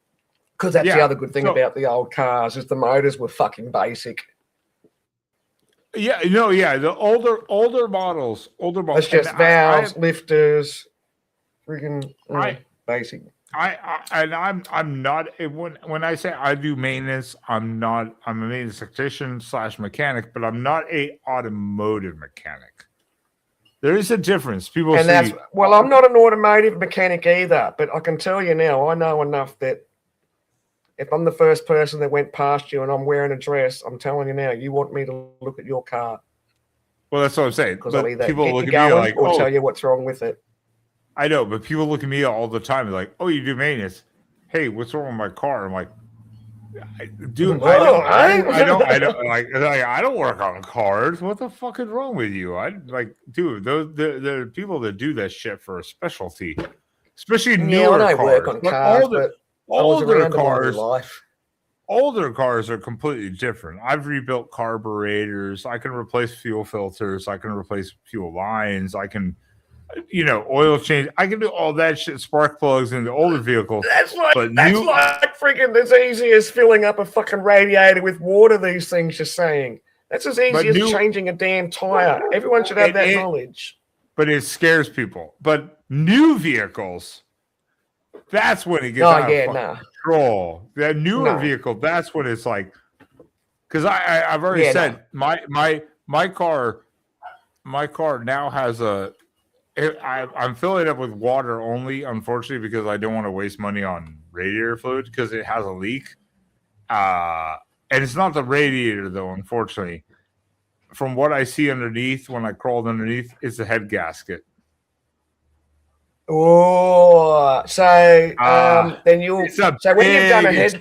Speaker 8: Because that's the other good thing about the old cars is the motors were fucking basic.
Speaker 1: Yeah, no, yeah, the older models.
Speaker 8: It's just
Speaker 1: and
Speaker 8: valves, lifters, freaking
Speaker 1: I-
Speaker 8: basic.
Speaker 1: I'm not when I say I do maintenance, I'm a maintenance technician / mechanic, but I'm not a automotive mechanic. There is a difference. People
Speaker 8: And
Speaker 1: say,
Speaker 8: I'm not an automotive mechanic either, but I can tell you now, I know enough that if I'm the first person that went past you and I'm wearing a dress, I'm telling you now, you want me to look at your car.
Speaker 1: well, that's what I'm saying.
Speaker 8: Because I'll
Speaker 1: But
Speaker 8: either
Speaker 1: people
Speaker 8: get
Speaker 1: look
Speaker 8: you
Speaker 1: at me
Speaker 8: going
Speaker 1: like,
Speaker 8: or
Speaker 1: oh,
Speaker 8: tell you what's wrong with it.
Speaker 1: I know, but people look at me all the time like, oh, you do maintenance. Hey, what's wrong with my car? I'm like, dude, I don't work on cars. What the fuck is wrong with you? I like, dude, the people that do that shit for a specialty, especially newer
Speaker 8: I
Speaker 1: cars.
Speaker 8: work on cars, but I was
Speaker 1: older
Speaker 8: around all my
Speaker 1: cars,
Speaker 8: life.
Speaker 1: older cars are completely different. I've rebuilt carburetors. I can replace fuel filters. I can replace fuel lines. I can, oil change. I can do all that shit. Spark plugs in the older vehicles.
Speaker 8: That's like freaking as easy as filling up a fucking radiator with water. These things you're saying. That's as easy as changing a damn tire. Everyone should have that knowledge.
Speaker 1: But it scares people. But new vehicles, that's when it gets out of control. That newer vehicle, that's when it's like, because I've already said my car now has I'm filling it up with water only, unfortunately, because I don't want to waste money on radiator fluid because it has a leak. And it's not the radiator, though, unfortunately. From what I see underneath, when I crawled underneath, it's the head gasket.
Speaker 8: Oh, so then you'll. So when you've done a head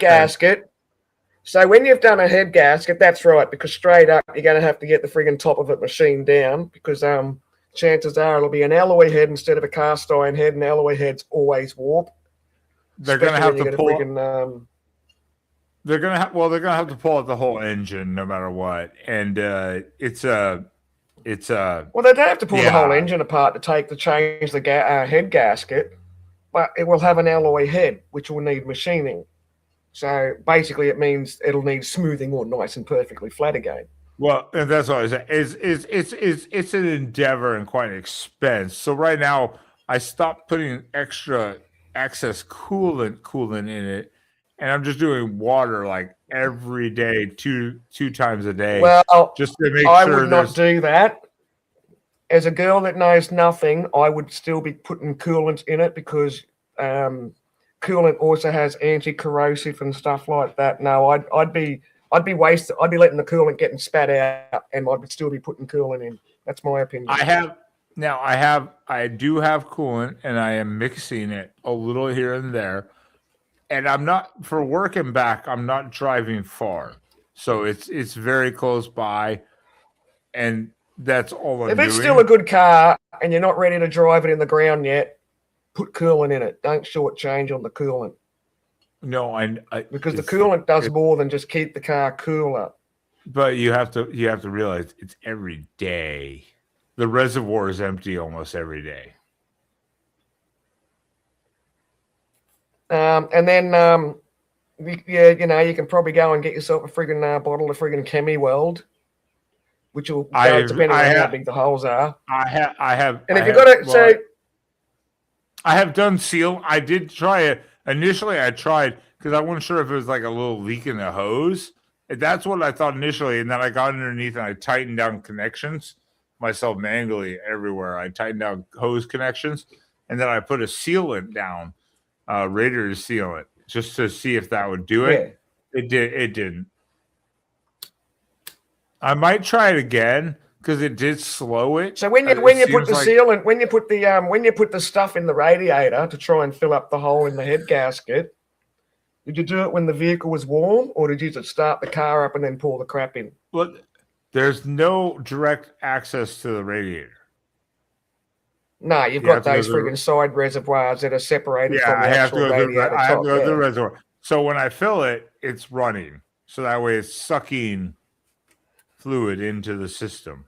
Speaker 8: gasket, that's right. Because straight up, you're going to have to get the friggin' top of it machined down because chances are it'll be an alloy head instead of a cast iron head, and alloy heads always warp.
Speaker 1: They're going to have to pull. They're going to have to pull out the whole engine no matter what, and well, they don't
Speaker 8: have to pull the whole engine apart to change the head gasket, but it will have an alloy head which will need machining. So basically, it means it'll need smoothing or nice and perfectly flat again.
Speaker 1: Well, and that's what I said. It's an endeavor and quite an expense. So right now, I stopped putting excess coolant in it, and I'm just doing water like every day, two times a day.
Speaker 8: Well,
Speaker 1: just to make
Speaker 8: I would not do that. As a girl that knows nothing, I would still be putting coolant in it because coolant also has anti-corrosive and stuff like that. No, I'd be wasted. I'd be letting the coolant getting spat out, and I'd still be putting coolant in. That's my opinion.
Speaker 1: I do have coolant, and I am mixing it a little here and there. And I'm not for work and back. I'm not driving far, so it's very close by, and that's all I'm doing.
Speaker 8: If it's still a good car and you're not ready to drive it in the ground yet, put coolant in it. Don't shortchange on the coolant.
Speaker 1: No,
Speaker 8: because the coolant does more than just keep the car cooler.
Speaker 1: But you have to realize it's every day. The reservoir is empty almost every day.
Speaker 8: And then you can probably go and get yourself a friggin' bottle of friggin' Chemi Weld, which will depending on how big the holes are.
Speaker 1: I have.
Speaker 8: And if you've got it,
Speaker 1: I have done seal. I did try it. Initially, I tried because I wasn't sure if it was like a little leak in the hose. That's what I thought initially. And then I got underneath and I tightened down connections myself manually everywhere. I tightened down hose connections. And then I put a sealant down, radiator sealant, just to see if that would do it. Yeah. It didn't. I might try it again because it did slow it.
Speaker 8: So when you put the sealant, when you put the stuff in the radiator to try and fill up the hole in the head gasket, did you do it when the vehicle was warm, or did you just start the car up and then pour the crap in?
Speaker 1: Well, there's no direct access to the radiator.
Speaker 8: No, you've got those friggin' side reservoirs that are separated from the actual radiator.
Speaker 1: I have to go to the reservoir. So when I fill it, it's running. So that way it's sucking fluid into the system.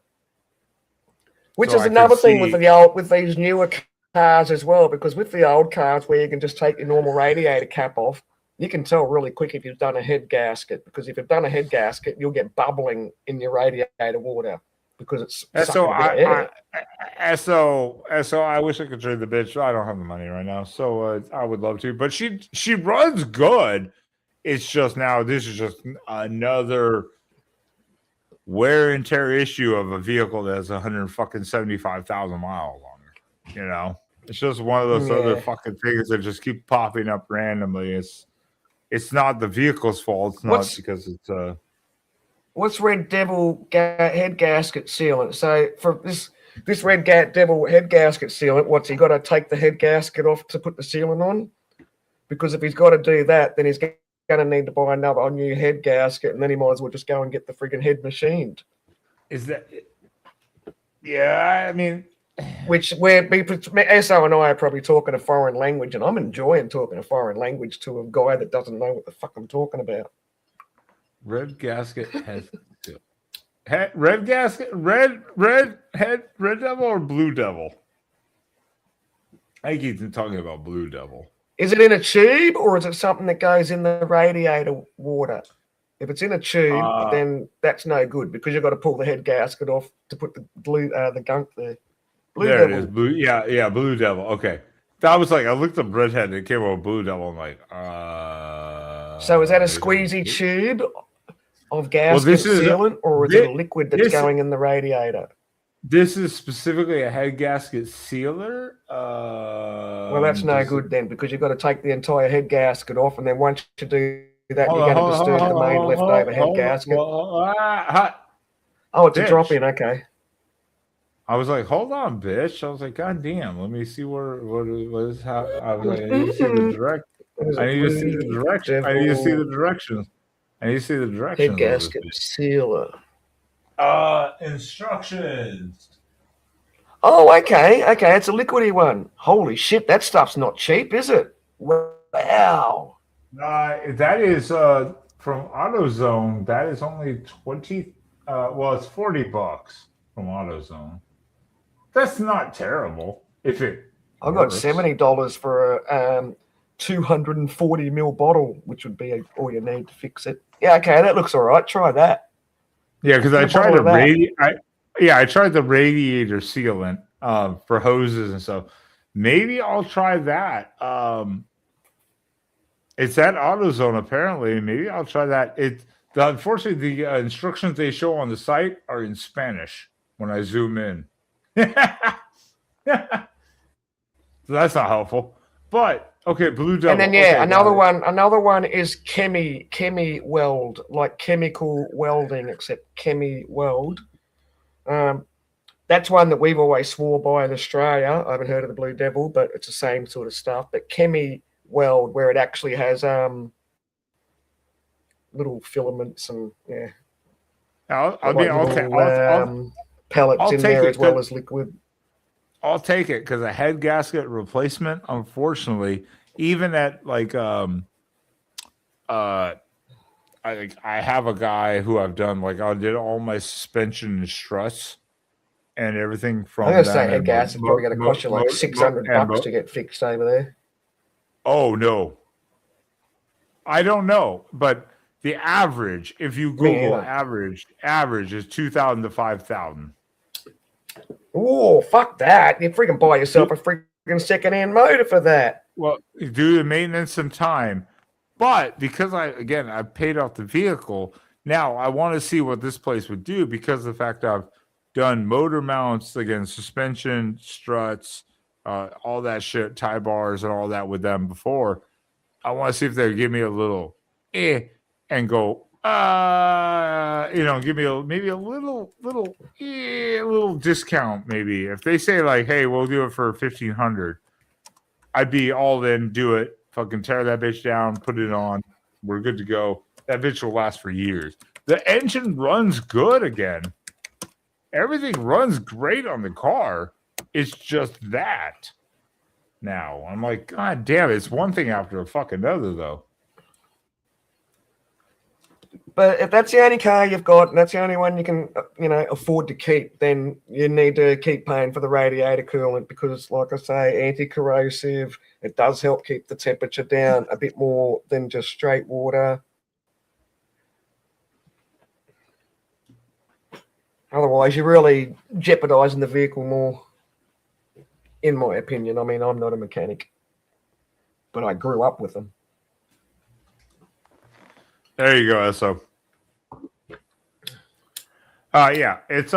Speaker 8: Which is another thing with these newer cars as well, because with the old cars where you can just take your normal radiator cap off, You can tell really quick if you've done a head gasket, because if you've done a head gasket, you'll get bubbling in your radiator water because it's
Speaker 1: So
Speaker 8: sucking a bit of air.
Speaker 1: I wish I could trade the bitch. I don't have the money right now, so I would love to. But she runs good. It's just now this is just another wear and tear issue of a vehicle that's 175,000 miles on her. You know, it's just one of those other fucking things that just keep popping up randomly. It's not the vehicle's fault. It's not because it's
Speaker 8: What's Red Devil head gasket sealant? So for this Red Devil head gasket sealant, what's he got to take the head gasket off to put the sealant on? Because if he's got to do that, then he's going to need to buy another new head gasket, and then he might as well just go and get the friggin' head machined.
Speaker 1: Is that? Yeah, I mean,
Speaker 8: which SO and I are probably talking a foreign language, and I'm enjoying talking a foreign language to a guy that doesn't know what the fuck I'm talking about.
Speaker 1: Red gasket has red gasket, red devil or blue devil? I keep talking about blue devil.
Speaker 8: Is it in a tube or is it something that goes in the radiator water? If it's in a tube, then that's no good because you've got to pull the head gasket off to put the gunk there. Blue
Speaker 1: there
Speaker 8: devil.
Speaker 1: It is. Blue, yeah, blue devil. Okay. That was like I looked up redhead and it came up with blue devil. I'm like,
Speaker 8: so is that a squeezy tube of gasket sealant, or is it a liquid that's going in the radiator?
Speaker 1: This is specifically a head gasket sealer.
Speaker 8: Well, that's no good then, because you've got to take the entire head gasket off, and then once you do that, you're going to disturb the main leftover head gasket. Oh, it's a drop in. Okay.
Speaker 1: I was like, hold on, bitch. I was like, God damn, let me see what is how. I was like, I need to see the direct. I need to see the direction. I need to see the directions. I need to see the directions.
Speaker 8: Head gasket sealer.
Speaker 1: Instructions.
Speaker 8: Oh, okay. It's a liquidy one. Holy shit, that stuff's not cheap, is it? Wow.
Speaker 1: That is from AutoZone. That is only 20. It's $40 from AutoZone. That's not terrible. If it,
Speaker 8: I got $70 for a 240 ml bottle, which would be all you need to fix it. Yeah, okay, that looks all right. Try that.
Speaker 1: Yeah, because I tried I tried the radiator sealant for hoses and stuff. Maybe I'll try that. It's at AutoZone apparently. Maybe I'll try that. Unfortunately, the instructions they show on the site are in Spanish when I zoom in. So that's not helpful. But okay, blue devil.
Speaker 8: And then another one is chemi weld, like chemical welding, except chemi weld. That's one that we've always swore by in Australia. I haven't heard of the blue devil, but it's the same sort of stuff. But chemi weld, where it actually has little filaments and pellets in there as well as liquid.
Speaker 1: I'll take it because a head gasket replacement, unfortunately, even at like I have a guy who I've done I did all my suspension and struts and everything from.
Speaker 8: I'm gonna say head gasket probably going to cost you like $600 to get fixed over there.
Speaker 1: Oh no, I don't know, but the average, if you Google average is 2,000 to 5,000.
Speaker 8: Oh, fuck that. You freaking buy yourself a freaking second-hand motor for that.
Speaker 1: Well, do the maintenance and time. But because I paid off the vehicle, now I want to see what this place would do because of the fact I've done motor mounts, again, suspension, struts, all that shit, tie bars and all that with them before. I want to see if they'll give me a little and go, give me maybe a little discount. Maybe if they say like, hey, we'll do it for $1,500, I'd be all in, do it, fucking tear that bitch down, put it on, we're good to go. That bitch will last for years. The engine runs good again. Everything runs great on the car. It's just that. Now I'm like, God damn, it's one thing after a fucking other though.
Speaker 8: But if that's the only car you've got and that's the only one you can, afford to keep, then you need to keep paying for the radiator coolant because, like I say, anti-corrosive. It does help keep the temperature down a bit more than just straight water. Otherwise, you're really jeopardizing the vehicle more, in my opinion. I mean, I'm not a mechanic, but I grew up with them.
Speaker 1: There you go, SO. Yeah, it's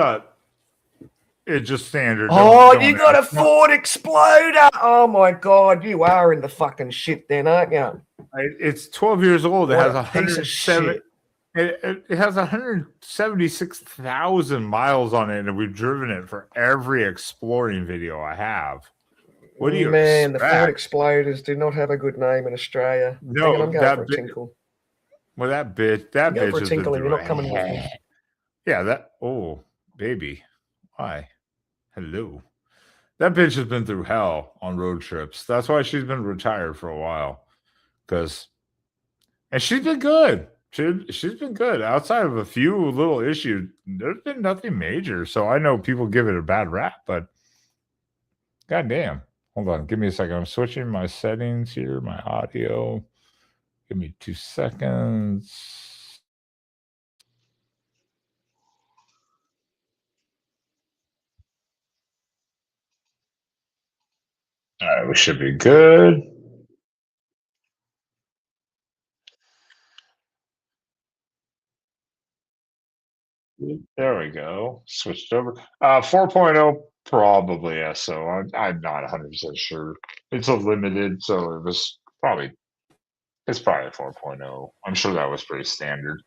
Speaker 1: just standard.
Speaker 8: Oh, you got a Ford Exploder! Oh my God, you are in the fucking shit, then, aren't you?
Speaker 1: It's 12 years old. It
Speaker 8: What
Speaker 1: has
Speaker 8: a piece of
Speaker 1: 107.
Speaker 8: shit.
Speaker 1: It has 176,000 miles on it, and we've driven it for every exploring video I have. What do you
Speaker 8: Man,
Speaker 1: expect?
Speaker 8: the Ford Exploders do not have a good name in Australia.
Speaker 1: No,
Speaker 8: Hang on, I'm going
Speaker 1: that
Speaker 8: for a
Speaker 1: bit-
Speaker 8: tinkle.
Speaker 1: Well, that bitch
Speaker 8: Go
Speaker 1: has
Speaker 8: for a
Speaker 1: been
Speaker 8: tinkle and
Speaker 1: through
Speaker 8: you're not coming with me.
Speaker 1: Yeah, that. Oh, baby, why? Hello. That bitch has been through hell on road trips. That's why she's been retired for a while. And she's been good. She's been good. Outside of a few little issues, there's been nothing major. So I know people give it a bad rap, but goddamn. Hold on. Give me a second. I'm switching my settings here, my audio. Give me 2 seconds. All right, we should be good. There we go. Switched over. 4.0 probably SO. I'm not 100% sure. It's a limited, so it's probably a 4.0. I'm sure that was pretty standard.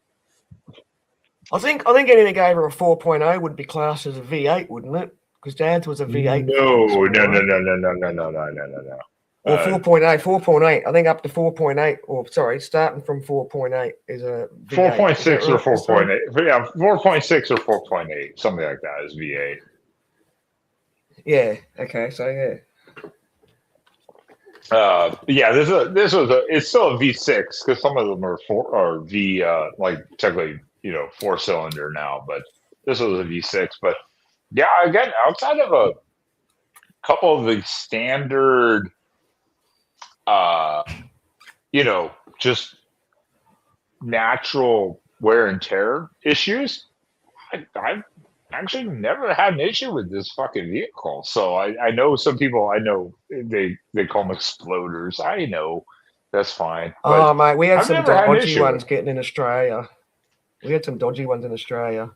Speaker 8: I think anything over a 4.0 would be classed as a V8, wouldn't it? Because Dad's was a V8.
Speaker 6: No.
Speaker 8: Or 4.8, 4.8. I think up to 4.8, or sorry, starting from 4.8 is a V8.
Speaker 6: 4.6 or
Speaker 8: right,
Speaker 6: 4.8. Yeah, 4.6 or 4.8, something like that is V8.
Speaker 8: Yeah. Okay. So yeah.
Speaker 6: Yeah, it's still a V6 because some of them are V like technically 4-cylinder now, but this was a V6. But yeah, again, outside of a couple of the standard, just natural wear and tear issues, I've actually never had an issue with this fucking vehicle. So I know some people, they call them exploders. I know that's fine.
Speaker 8: Oh mate, we had
Speaker 6: I've
Speaker 8: some
Speaker 6: never had an
Speaker 8: dodgy
Speaker 6: issue
Speaker 8: ones
Speaker 6: with
Speaker 8: getting in Australia. We had some dodgy ones in Australia.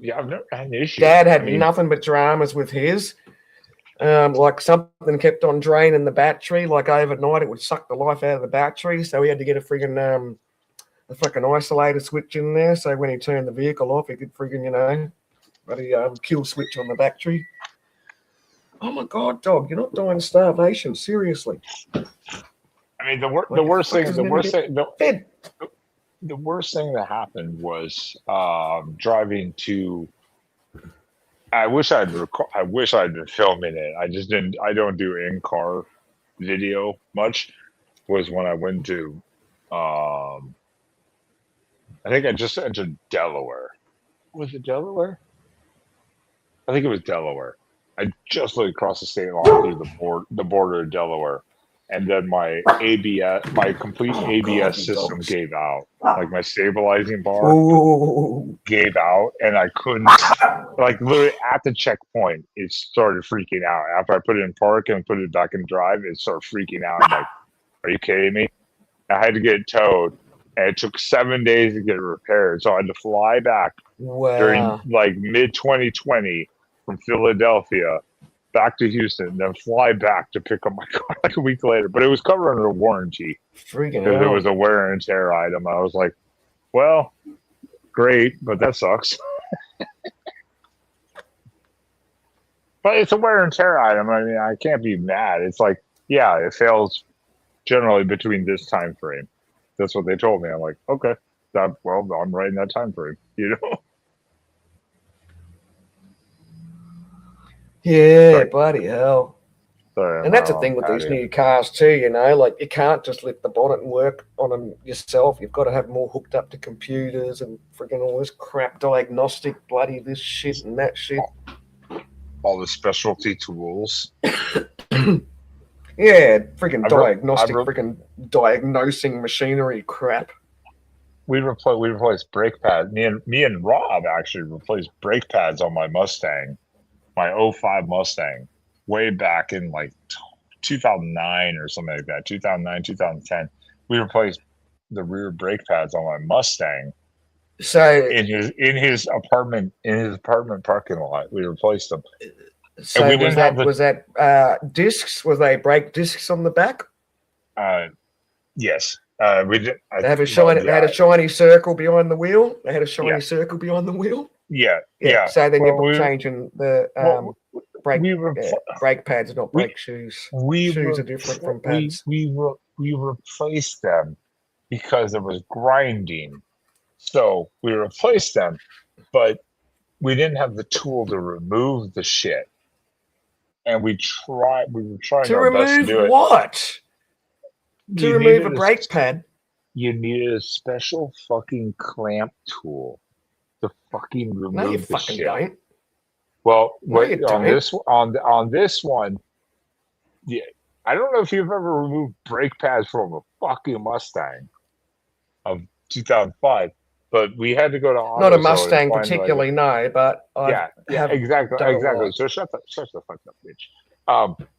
Speaker 6: Yeah, I've never had an issue.
Speaker 8: Dad had nothing but dramas with his. Like something kept on draining the battery. Like overnight, it would suck the life out of the battery. So we had to get a fucking isolator switch in there. So when he turned the vehicle off, he could friggin' kill switch on the battery. Oh my God, dog! You're not dying of starvation, seriously.
Speaker 6: I mean, the worst thing that happened was driving to. I wish I'd been filming it. I just didn't. I don't do in-car video much. Was when I went to. I think I just entered Delaware. Was it Delaware? I think it was Delaware. I just looked across the state line through the border of Delaware, and then my complete ABS system gave out. Like my stabilizing bar gave out, and I couldn't. Like literally at the checkpoint, it started freaking out. After I put it in park and put it back in drive, it started freaking out. I'm like, "Are you kidding me?" I had to get it towed, and it took 7 days to get it repaired. So I had to fly back during like mid 2020 from Philadelphia back to Houston, then fly back to pick up my car like a week later. But it was covered under warranty
Speaker 8: because
Speaker 6: it was a wear and tear item. I was like, well, great, but that sucks. But it's a wear and tear item. I mean, I can't be mad. It's like, yeah, it fails generally between this time frame. That's what they told me. I'm like, okay, I'm right in that time frame,
Speaker 8: Yeah, bloody hell.
Speaker 6: Sorry,
Speaker 8: And that's the thing with these new cars too, you know, like you can't just lift the bonnet and work on them yourself. You've got to have them all hooked up to computers and freaking all this crap, diagnostic, bloody this shit and that shit.
Speaker 6: All the specialty tools.
Speaker 8: Yeah, freaking freaking diagnosing machinery crap.
Speaker 6: We replaced brake pads. Me and Rob actually replaced brake pads on my Mustang, my 05 Mustang, way back in like 2009 or something like that. 2009, 2010. We replaced the rear brake pads on my Mustang.
Speaker 8: So
Speaker 6: in his apartment parking lot, we replaced them.
Speaker 8: So
Speaker 6: and we
Speaker 8: was that discs? Was they brake discs on the back?
Speaker 6: Yes. We did.
Speaker 8: They have a shiny. They had a shiny circle behind the wheel. They had a shiny circle behind the wheel.
Speaker 6: Yeah.
Speaker 8: So then you're changing the brake pads, not brake shoes. Shoes are different from pads.
Speaker 6: We replaced them because it was grinding. So we replaced them, but we didn't have the tool to remove the shit. And we were trying
Speaker 8: to
Speaker 6: our best to do it.
Speaker 8: What? To remove a brake pad?
Speaker 6: You needed a special fucking clamp tool to fucking remove
Speaker 8: no, you
Speaker 6: the
Speaker 8: fucking
Speaker 6: shit.
Speaker 8: Don't.
Speaker 6: Well,
Speaker 8: no,
Speaker 6: on this one, yeah, I don't know if you've ever removed brake pads from a fucking Mustang of 2005. But we had to go to
Speaker 8: not a Mustang particularly, no. But
Speaker 6: exactly. So shut the fuck up, bitch.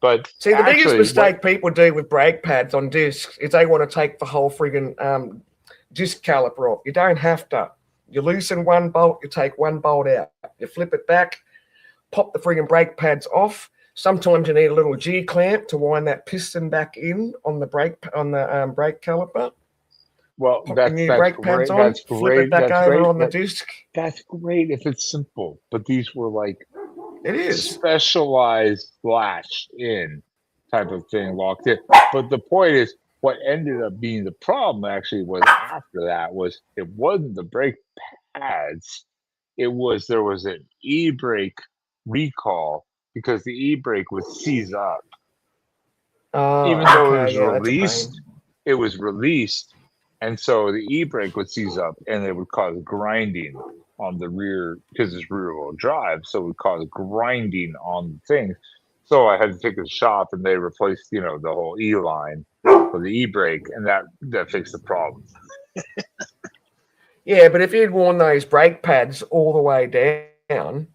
Speaker 6: But
Speaker 8: see, the biggest mistake people do with brake pads on discs is they want to take the whole friggin' disc caliper off. You don't have to. You loosen one bolt, you take one bolt out. You flip it back, pop the friggin' brake pads off. Sometimes you need a little G clamp to wind that piston back in on the brake caliper.
Speaker 6: Well, that's
Speaker 8: brake pads on, flip it back over on the disc.
Speaker 6: That's great if it's simple, but these were like
Speaker 8: specialized
Speaker 6: latched in type of thing, locked in. But the point is, what ended up being the problem actually was after that was it wasn't the brake pads, there was an e-brake recall because the e-brake would seize up. Even though it was released. And so the e-brake would seize up and it would cause grinding on the rear because it's rear wheel drive. So it would cause grinding on the things. So I had to take it to the shop and they replaced, the whole E-line for the e-brake and that fixed the problem.
Speaker 8: Yeah, but if you'd worn those brake pads all the way down,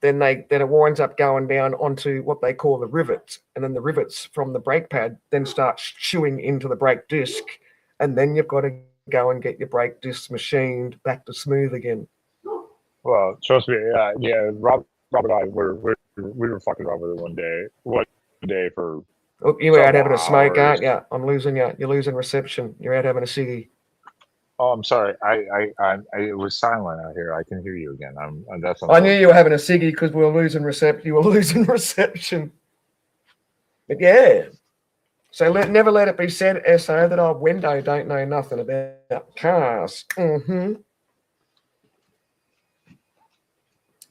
Speaker 8: then it winds up going down onto what they call the rivets. And then the rivets from the brake pad then start chewing into the brake disc. And then you've got to go and get your brake discs machined back to smooth again.
Speaker 6: Well, trust me, Rob and I we were fucking around with it one day for.
Speaker 8: Oh, you were out having a smoke, aren't you? I'm losing you. You're losing reception. You're out having a ciggy.
Speaker 6: Oh, I'm sorry. I it was silent out here. I can hear you again.
Speaker 8: I knew you were having a ciggy because we were losing reception. You were losing reception. But yeah. So never let it be said, S.O., that old Wendo don't know nothing about cars. Mm-hmm.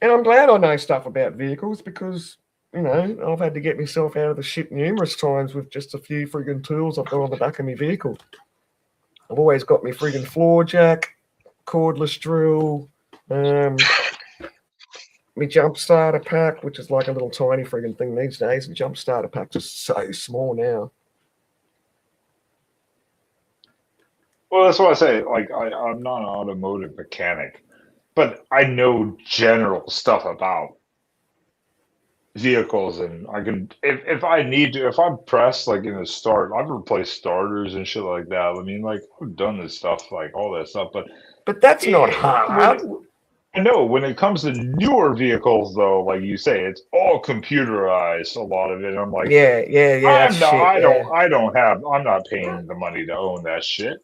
Speaker 8: And I'm glad I know stuff about vehicles because, I've had to get myself out of the shit numerous times with just a few friggin' tools I've got on the back of my vehicle. I've always got my friggin' floor jack, cordless drill, my jump starter pack, which is like a little tiny friggin' thing these days. The jump starter pack's just so small now.
Speaker 6: Well, that's what I say. Like, I'm not an automotive mechanic, but I know general stuff about vehicles, and I can, if I need to, if I'm pressed, like in a start, I've replaced starters and shit like that. I mean, like I've done this stuff, like all that stuff,
Speaker 8: but that's not hard.
Speaker 6: I know when it comes to newer vehicles, though, like you say, it's all computerized. A lot of it, I'm like, I'm not paying the money to own that shit.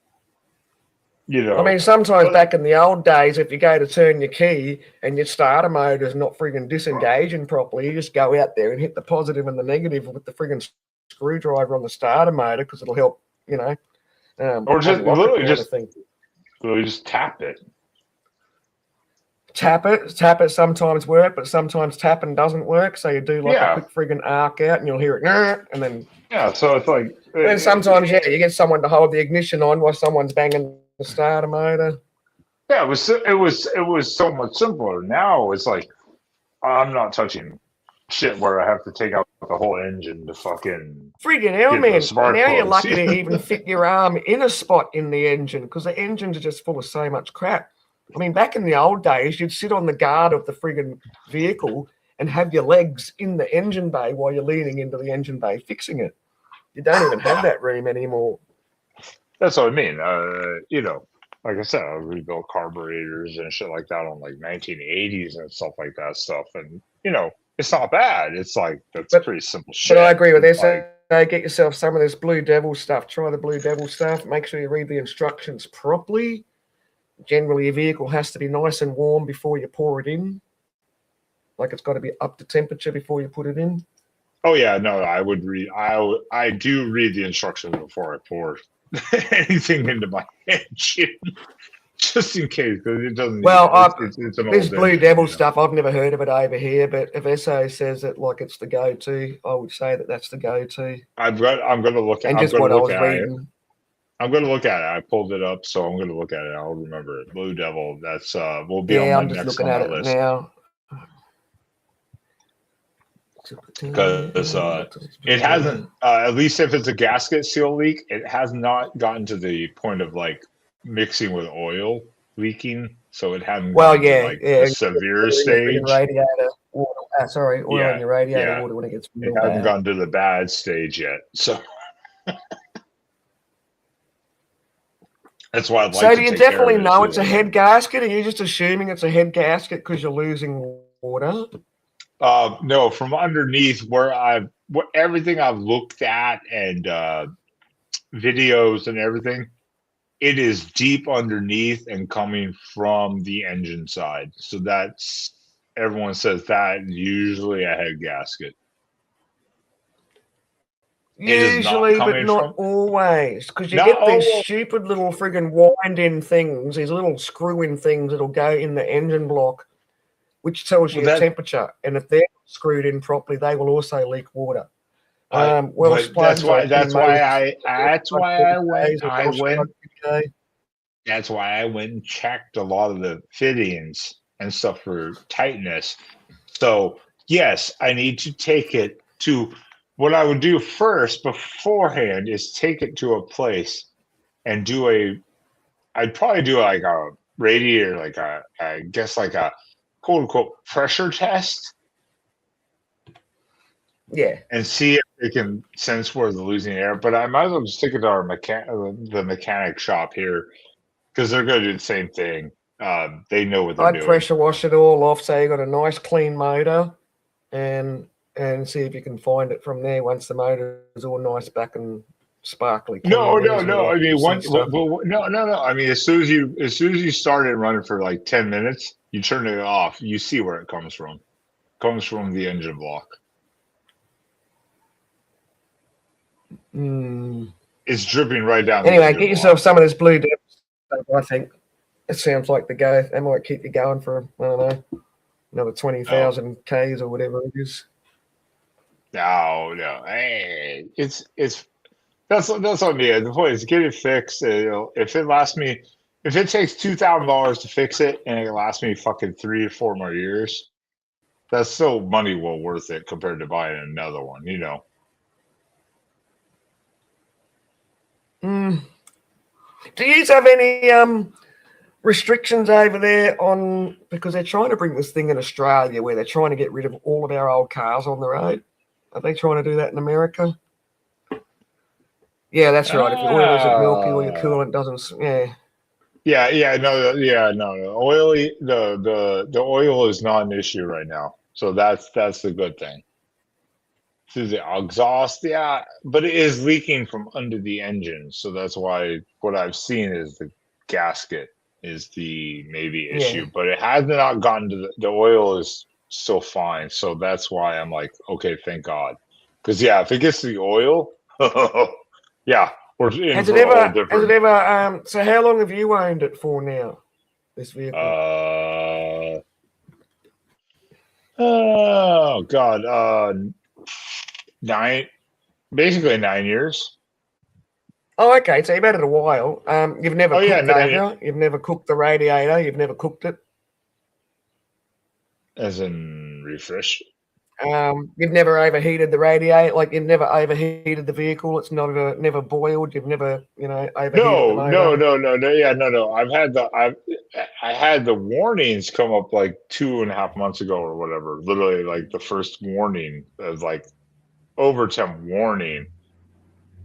Speaker 8: I mean, sometimes back in the old days, if you go to turn your key and your starter motor's not friggin' disengaging properly, you just go out there and hit the positive and the negative with the friggin' screwdriver on the starter motor because it'll help,
Speaker 6: or just literally just tap it.
Speaker 8: tap it sometimes work, but sometimes tapping doesn't work. So you do like a quick friggin' arc out, and you'll hear it, and then
Speaker 6: So it's like,
Speaker 8: and then sometimes you get someone to hold the ignition on while someone's banging the starter motor.
Speaker 6: Yeah, it was so much simpler. Now it's like I'm not touching shit where I have to take out the whole engine to fucking
Speaker 8: friggin' hell,
Speaker 6: get
Speaker 8: man.
Speaker 6: the spark
Speaker 8: Now you're
Speaker 6: plugs.
Speaker 8: lucky to even fit your arm in a spot in the engine because the engines are just full of so much crap. I mean, back in the old days, you'd sit on the guard of the friggin' vehicle and have your legs in the engine bay while you're leaning into the engine bay fixing it. You don't even have that room anymore.
Speaker 6: That's what I mean. You know, like I said, I rebuilt carburetors and shit like that on like 1980s and stuff like that stuff. And, you know, it's not bad. It's like, that's pretty simple shit.
Speaker 8: But I agree with this.
Speaker 6: Like,
Speaker 8: Get yourself some of this Blue Devil stuff. Try the Blue Devil stuff. Make sure you read the instructions properly. Generally, your vehicle has to be nice and warm before you pour it in. Like it's got to be up to temperature before you put it in.
Speaker 6: oh yeah, no, I would read. I do read the instructions before I pour anything into my engine, just in case, because it doesn't.
Speaker 8: Well,
Speaker 6: it's an
Speaker 8: this
Speaker 6: old
Speaker 8: Blue
Speaker 6: engine,
Speaker 8: Devil
Speaker 6: you know.
Speaker 8: stuff, I've never heard of it over here. But if SO says it like it's the go-to, I would say that that's the go-to.
Speaker 6: I'm going to look at.
Speaker 8: And
Speaker 6: I'm
Speaker 8: just
Speaker 6: going
Speaker 8: what
Speaker 6: to
Speaker 8: I
Speaker 6: look
Speaker 8: was
Speaker 6: at
Speaker 8: reading.
Speaker 6: it. I'm going to look at it. I pulled it up, so I'm going to look at it. I'll remember it. Blue Devil. That's will be on
Speaker 8: Yeah,
Speaker 6: my
Speaker 8: I'm just
Speaker 6: next
Speaker 8: looking
Speaker 6: on
Speaker 8: at
Speaker 6: my
Speaker 8: it
Speaker 6: list.
Speaker 8: now.
Speaker 6: Because it hasn't, at least if it's a gasket seal leak, it has not gotten to the point of like mixing with oil leaking. So it hasn't
Speaker 8: Well,
Speaker 6: gotten
Speaker 8: yeah,
Speaker 6: to like
Speaker 8: yeah.
Speaker 6: the severe stage.
Speaker 8: Radiator water, oil in your radiator
Speaker 6: yeah.
Speaker 8: water when it gets
Speaker 6: It
Speaker 8: real
Speaker 6: hasn't
Speaker 8: bad.
Speaker 6: gotten to the bad stage yet. So that's why I'd like
Speaker 8: So
Speaker 6: to
Speaker 8: do you
Speaker 6: take care of
Speaker 8: definitely
Speaker 6: it as
Speaker 8: know
Speaker 6: soon
Speaker 8: it's
Speaker 6: as
Speaker 8: a
Speaker 6: I
Speaker 8: head gasket? Are you just assuming it's a head gasket because you're losing water?
Speaker 6: No, from underneath where everything I've looked at and videos and everything, it is deep underneath and coming from the engine side. So that's everyone says that usually a head gasket.
Speaker 8: Usually, but not always, because you get these stupid little friggin' wind-in things, these little screw-in things that'll go in the engine block, which tells you your temperature. And if they're screwed in properly, they will also leak water.
Speaker 6: That's why I went and checked a lot of the fittings and stuff for tightness. So yes, I need to take it to what I would do first beforehand is take it to a place and I'd probably do like a radiator, like I guess like a quote unquote pressure test.
Speaker 8: Yeah.
Speaker 6: And see if they can sense where they're losing air. But I might as well just take it to our the mechanic shop here because they're going to do the same thing. They know what they're doing.
Speaker 8: I'd pressure wash it all off so you got a nice clean motor and see if you can find it from there once the motor is all nice back and sparkly.
Speaker 6: No. I mean, no. I mean, as soon as you start it running for like 10 minutes, you turn it off. You see where it comes from. It comes from the engine block. It's dripping right down.
Speaker 8: Anyway, get yourself some of this Blue Devil stuff. I think it sounds like the go. They might keep you going for I don't know another 20,000 Ks or whatever it is.
Speaker 6: No. Hey, it's that's on me. The point is get it fixed. If it takes $2,000 to fix it and it lasts me fucking 3 or 4 more years, that's still money well worth it compared to buying another one. You know.
Speaker 8: Do you have any restrictions over there on because they're trying to bring this thing in Australia where they're trying to get rid of all of our old cars on the road? Are they trying to do that in America? Yeah, that's right. If your oil isn't milky or your coolant doesn't,
Speaker 6: no. Oily, the oil is not an issue right now, so that's the good thing. Through the exhaust, but it is leaking from under the engine, so that's why what I've seen is the gasket is the maybe issue, but it has not gotten to the oil is still fine, so that's why I'm like, okay, thank God, because if it gets to the oil, we're in
Speaker 8: has
Speaker 6: for
Speaker 8: it
Speaker 6: a whole
Speaker 8: ever?
Speaker 6: different.
Speaker 8: Has it ever? So how long have you owned it for now? This vehicle?
Speaker 6: Oh God, basically 9 years.
Speaker 8: Oh, okay. So you've had it a while. You've never
Speaker 6: Oh, yeah,
Speaker 8: cooked it,
Speaker 6: 9
Speaker 8: have you? You've never cooked the radiator. You've never cooked it.
Speaker 6: As in refresh.
Speaker 8: You've never overheated the radiator. Like you've never overheated the vehicle. It's never boiled. You've never overheated the motor.
Speaker 6: No. Yeah, no. I had the warnings come up like 2.5 months ago or whatever. Literally, like the first warning of like overtemp warning,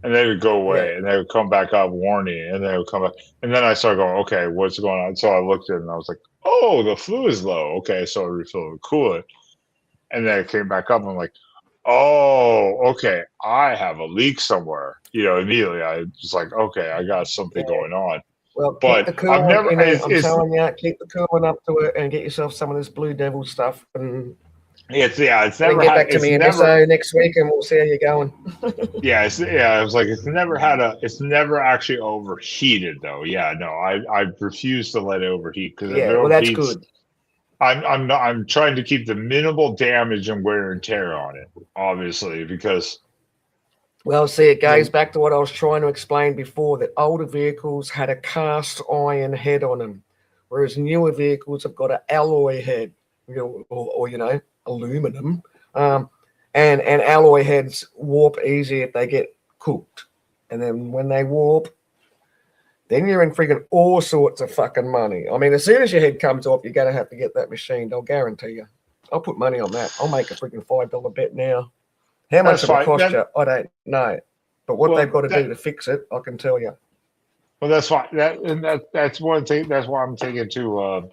Speaker 6: and they would go away,
Speaker 8: Yeah.
Speaker 6: and they would come back up warning, and they would come back, and then I started going, okay, what's going on? So I looked at it, and I was like, oh, the fluid is low. Okay, so I refilled the coolant, and then it came back up. I'm like, oh, okay, I have a leak somewhere. Immediately I was like, okay, I got something going on.
Speaker 8: Well, keep
Speaker 6: But
Speaker 8: the
Speaker 6: I've
Speaker 8: coolant
Speaker 6: never.
Speaker 8: in it. I'm
Speaker 6: It's
Speaker 8: telling you, keep the coolant up to it and get yourself some of this Blue Devil stuff. And
Speaker 6: It's
Speaker 8: then
Speaker 6: never
Speaker 8: get
Speaker 6: had.
Speaker 8: back to
Speaker 6: It's
Speaker 8: me in
Speaker 6: never.
Speaker 8: SO next week and we'll see how you're going.
Speaker 6: I was like, it's never had a. It's never actually overheated though. Yeah, no, I refuse to let it overheat because if it
Speaker 8: Yeah, well, that's
Speaker 6: overheats,
Speaker 8: good.
Speaker 6: I'm trying to keep the minimal damage and wear and tear on it, obviously, because
Speaker 8: Well, see, it goes back to what I was trying to explain before, that older vehicles had a cast iron head on them, whereas newer vehicles have got an alloy head, or aluminum. And alloy heads warp easy if they get cooked. And then when they warp, then you're in freaking all sorts of fucking money. I mean, as soon as your head comes off, you're going to have to get that machined. I'll guarantee you. I'll put money on that. I'll make a freaking $5 bet now. How much it'll cost you, I don't know. But what they've got to do to fix it, I can tell you.
Speaker 6: Well, that's fine. That's one thing. That's why I'm taking to,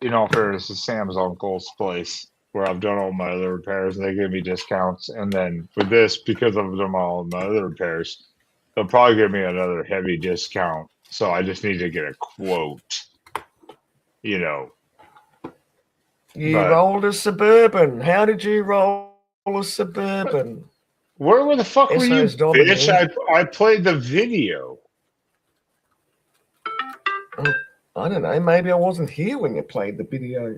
Speaker 6: in all fairness, to Sam's uncle's place where I've done all my other repairs, and they give me discounts. And then for this, because I've done all my other repairs, they'll probably give me another heavy discount. So I just need to get a quote.
Speaker 8: You rolled a Suburban. How did you roll a Suburban?
Speaker 6: Where the fuck were you,
Speaker 8: SO's dominant.
Speaker 6: bitch? I played the video.
Speaker 8: I don't know. Maybe I wasn't here when you played the video.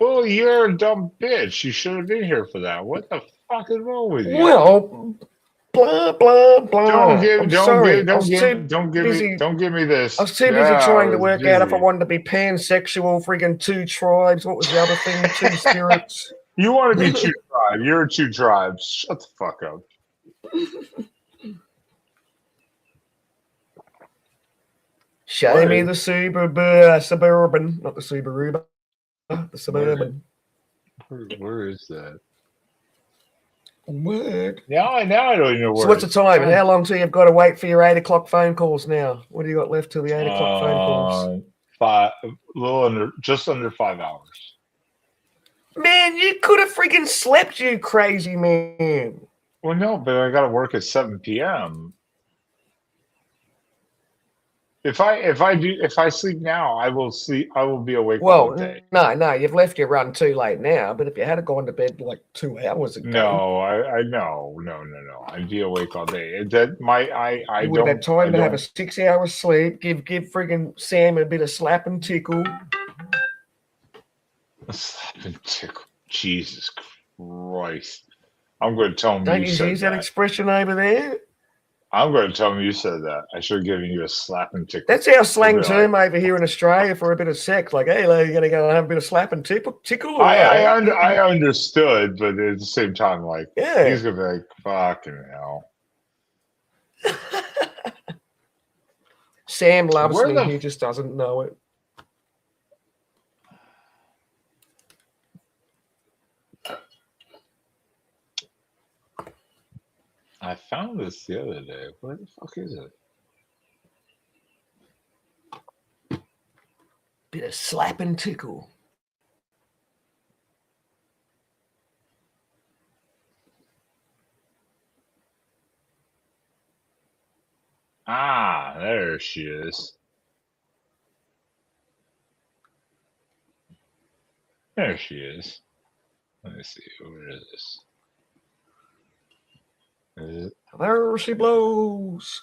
Speaker 6: Well, you're a dumb bitch. You should have been here for that. What the fuck is wrong with you?
Speaker 8: Well, blah blah blah.
Speaker 6: Don't give me this.
Speaker 8: I was too busy trying to work out if I wanted to be pansexual, friggin' two tribes. What was the other thing? Two spirits.
Speaker 6: You want to be two tribes. You're two tribes. Shut the fuck up.
Speaker 8: Show me the Suburban, not the Subaru, the Suburban.
Speaker 6: Where is that?
Speaker 8: Word.
Speaker 6: Now I don't even know where.
Speaker 8: So what's the time? And how long till you've got to wait for your 8 o'clock phone calls now? What do you got left till the 8 o'clock phone calls?
Speaker 6: Just under 5 hours.
Speaker 8: Man, you could have freaking slept, you crazy man.
Speaker 6: Well, no, but I got to work at 7 p.m. If I sleep now, I will sleep. I will be awake all day.
Speaker 8: No, you've left your run too late now. But if you had gone to bed like 2 hours ago,
Speaker 6: no, no, I'd be awake all day.
Speaker 8: You would have had time to have a 6 hours sleep. Give friggin' Sam a bit of slap and tickle.
Speaker 6: A slap and tickle. Jesus Christ! I'm going to tell him
Speaker 8: Don't
Speaker 6: you
Speaker 8: you
Speaker 6: said
Speaker 8: use that expression over there?
Speaker 6: I'm going to tell him you said that. I should have given you a slap and tickle.
Speaker 8: That's our slang term over here in Australia for a bit of sex. Like, hey, you're going to go and have a bit of slap and tickle?
Speaker 6: I understood, but at the same time, like, he's going to be like, fucking hell.
Speaker 8: Sam loves me. He just doesn't know it.
Speaker 6: I found this the other day. Where the fuck is it?
Speaker 8: Bit of slap and tickle.
Speaker 6: Ah, there she is. There she is. Let me see. Where is this?
Speaker 8: There she blows.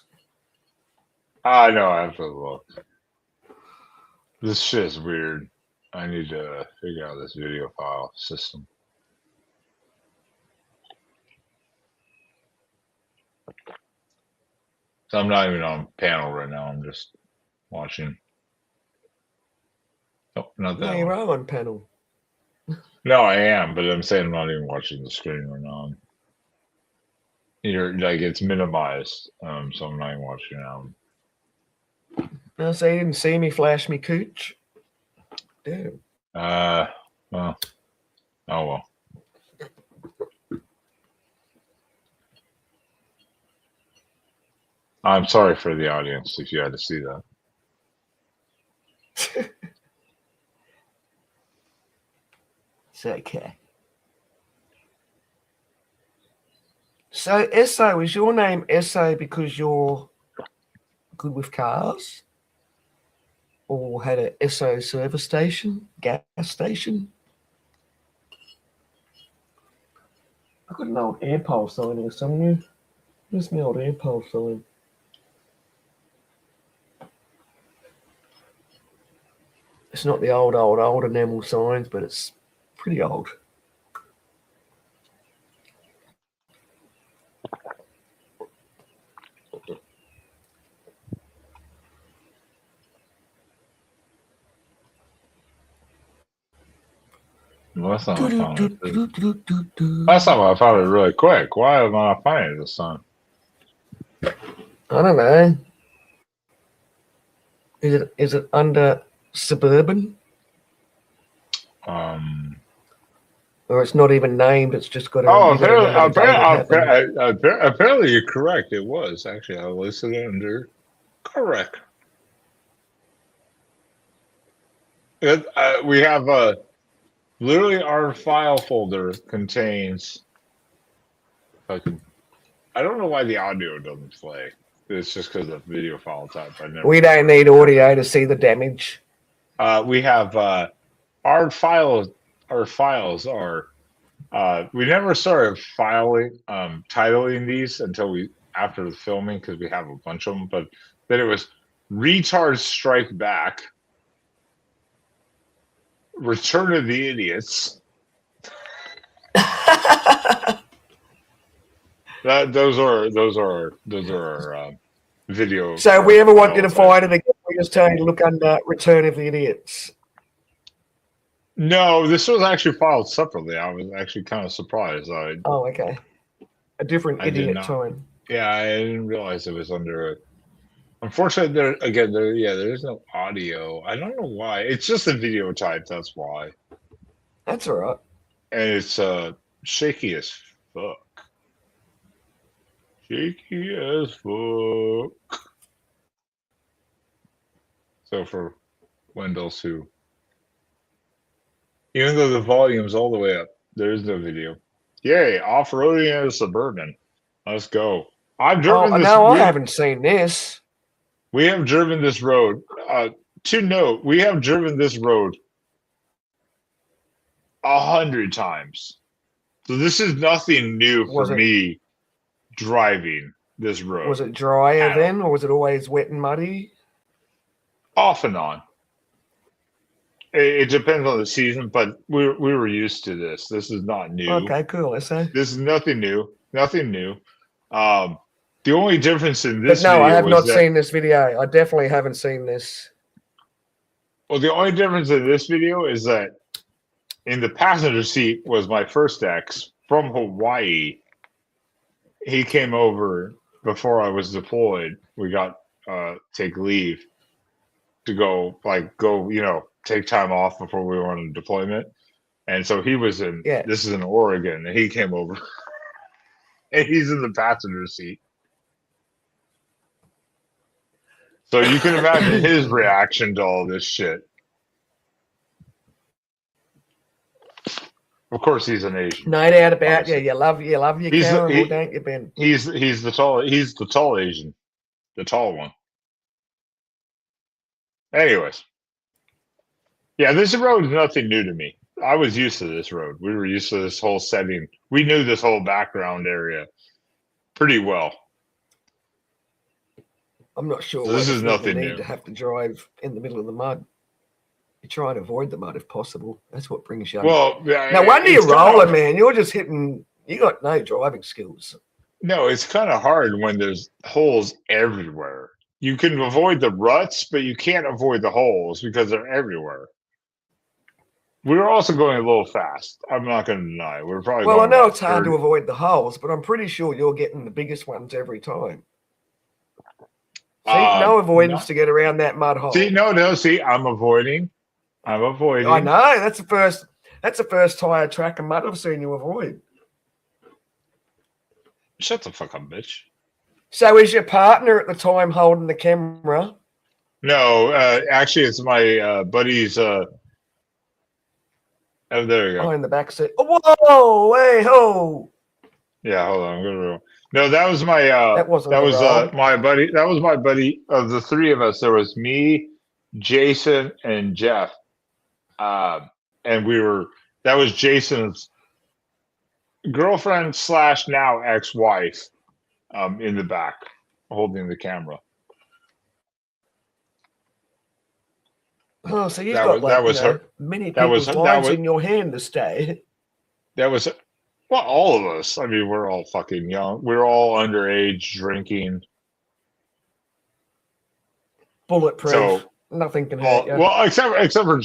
Speaker 6: I know. I have to look. This shit is weird. I need to figure out this video file system. So I'm not even on panel right now. I'm just watching. Oh, not
Speaker 8: No,
Speaker 6: that
Speaker 8: you're
Speaker 6: one.
Speaker 8: on panel.
Speaker 6: No, I am, but I'm saying I'm not even watching the screen right now. You're like it's minimized, so I'm not even watching now.
Speaker 8: No, so you didn't see me flash me cooch. Damn.
Speaker 6: Well, oh well. I'm sorry for the audience if you had to see that.
Speaker 8: It's okay. So, Esso, is your name Esso because you're good with cars? Or had a Esso service station, gas station? I got an old air pole sign here somewhere. Where's my old air pole sign? It's not the old enamel signs, but it's pretty old.
Speaker 6: Last time I found I found it really quick. Why am I not finding it this time?
Speaker 8: I don't know. Is it under suburban? Or it's not even named, it's just got a...
Speaker 6: Oh,
Speaker 8: you gotta remember the day it happened.
Speaker 6: apparently you're correct. It was. Actually, I listed it under correct. We have literally our file folder contains... I don't know why the audio doesn't play. It's just because of video file type.
Speaker 8: We don't need audio to see the damage.
Speaker 6: We have our files. Our files are. We never started titling these until after the filming because we have a bunch of them. But then it was Retards Strike Back, Return of the Idiots. Those are our video.
Speaker 8: So if we ever want you to find it again, we just tell you to look under Return of the Idiots.
Speaker 6: No, this was actually filed separately. I was actually kind of surprised.
Speaker 8: Oh, okay. A different idiot time.
Speaker 6: Yeah, I didn't realize it was under. Unfortunately, there is no audio. I don't know why. It's just a video type. That's why.
Speaker 8: That's all right.
Speaker 6: And it's shaky as fuck. Shaky as fuck. So for Windows who. Even though the volume's all the way up, there is no video. Yay, off-roading in a Suburban. Let's go. I've driven this.
Speaker 8: No, I haven't seen this.
Speaker 6: We have driven this road. To note, we have driven this road 100 times. So this is nothing new for me driving this road.
Speaker 8: Was it drier then, or was it always wet and muddy?
Speaker 6: Off and on. It depends on the season, but we were used to this. This is not new.
Speaker 8: Okay, cool. This
Speaker 6: is nothing new. Nothing new. The only difference in this
Speaker 8: video I have not
Speaker 6: that,
Speaker 8: seen this video. I definitely haven't seen this.
Speaker 6: Well, the only difference in this video is that in the passenger seat was my first ex from Hawaii. He came over before I was deployed. We got take leave to go, take time off before we were on deployment. And so he was in, this is in Oregon, and he came over. And he's in the passenger seat. So you can imagine his reaction to all this shit. Of course, he's an Asian.
Speaker 8: No doubt about you. You love your caramel, don't you, Ben?
Speaker 6: He's the tall Asian, the tall one. Anyways, yeah, this road is nothing new to me. I was used to this road. We were used to this whole setting. We knew this whole background area pretty well.
Speaker 8: I'm not sure.
Speaker 6: So this is nothing new.
Speaker 8: To have to drive in the middle of the mud. You try and avoid the mud if possible. That's what brings you.
Speaker 6: Well,
Speaker 8: no wonder you're rolling, man. You're just hitting. You got no driving skills.
Speaker 6: No, it's kind of hard when there's holes everywhere. You can avoid the ruts, but you can't avoid the holes because they're everywhere. We were also going a little fast. I'm not going to deny. We're probably
Speaker 8: Well, I
Speaker 6: going
Speaker 8: know
Speaker 6: about
Speaker 8: it's hard
Speaker 6: 30.
Speaker 8: to avoid the holes, but I'm pretty sure you're getting the biggest ones every time. See, no avoidance to get around that mud hole.
Speaker 6: See, I'm avoiding.
Speaker 8: I know that's the first tire track and mud I've seen you avoid.
Speaker 6: Shut the fuck up, bitch.
Speaker 8: So is your partner at the time holding the camera?
Speaker 6: No, actually, it's my buddy's. Oh, there you go.
Speaker 8: Oh, in the back seat. Oh, whoa, hey, ho.
Speaker 6: Yeah, hold on. I'm gonna. No, that was my.
Speaker 8: That wasn't
Speaker 6: my buddy. That was my buddy. Of the three of us, there was me, Jason, and Jeff. And we were. That was Jason's girlfriend / now ex-wife, in the back, holding the camera.
Speaker 8: Oh, so you've got many people's lives in your hand to stay.
Speaker 6: That was, well, all of us. I mean, we're all fucking young. We're all underage drinking.
Speaker 8: Bulletproof.
Speaker 6: So,
Speaker 8: nothing can hurt you.
Speaker 6: Well, except for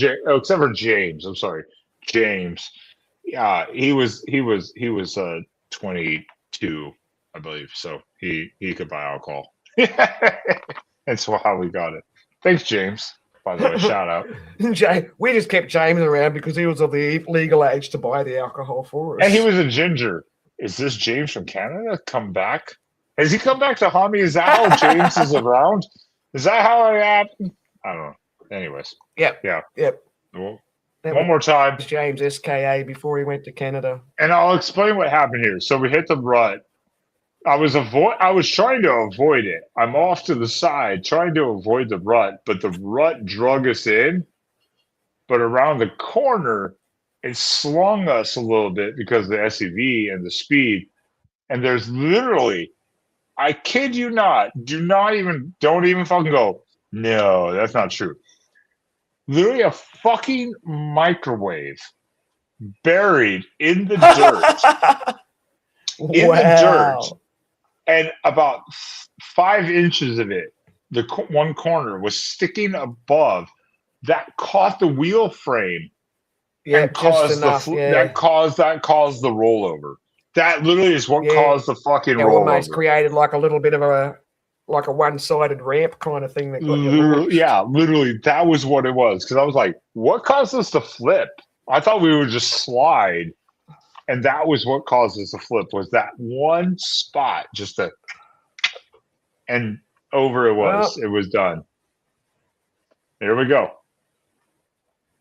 Speaker 6: James. I'm sorry, James. Yeah, he was 22, I believe. So he could buy alcohol. That's how we got it. Thanks, James. By the way, shout out.
Speaker 8: We just kept James around because he was of the legal age to buy the alcohol for us.
Speaker 6: And he was a ginger. Is this James from Canada come back? Has he come back to haunt me? Is that how James is around? Is that how it happened? I don't know. Anyways.
Speaker 8: Yep.
Speaker 6: Yeah.
Speaker 8: Yep.
Speaker 6: Well, one more time.
Speaker 8: James SKA before he went to Canada.
Speaker 6: And I'll explain what happened here. So we hit the rut. I was trying to avoid it. I'm off to the side trying to avoid the rut, but the rut drug us in. But around the corner, it slung us a little bit because of the SUV and the speed. And there's literally, I kid you not, don't even fucking go, no, that's not true. Literally a fucking microwave buried in the dirt. In the dirt. And about 5 inches of it, the one corner was sticking above. That caught the wheel frame.
Speaker 8: Yeah,
Speaker 6: and caused that caused the rollover. That literally is what caused the fucking rollover.
Speaker 8: Almost created like a little bit of a one-sided ramp kind of thing that got
Speaker 6: literally that was what it was. Because I was like, what caused us to flip? I thought we would just slide. And that was what caused us to flip, was that one spot, and over it was. It was done. Here we go.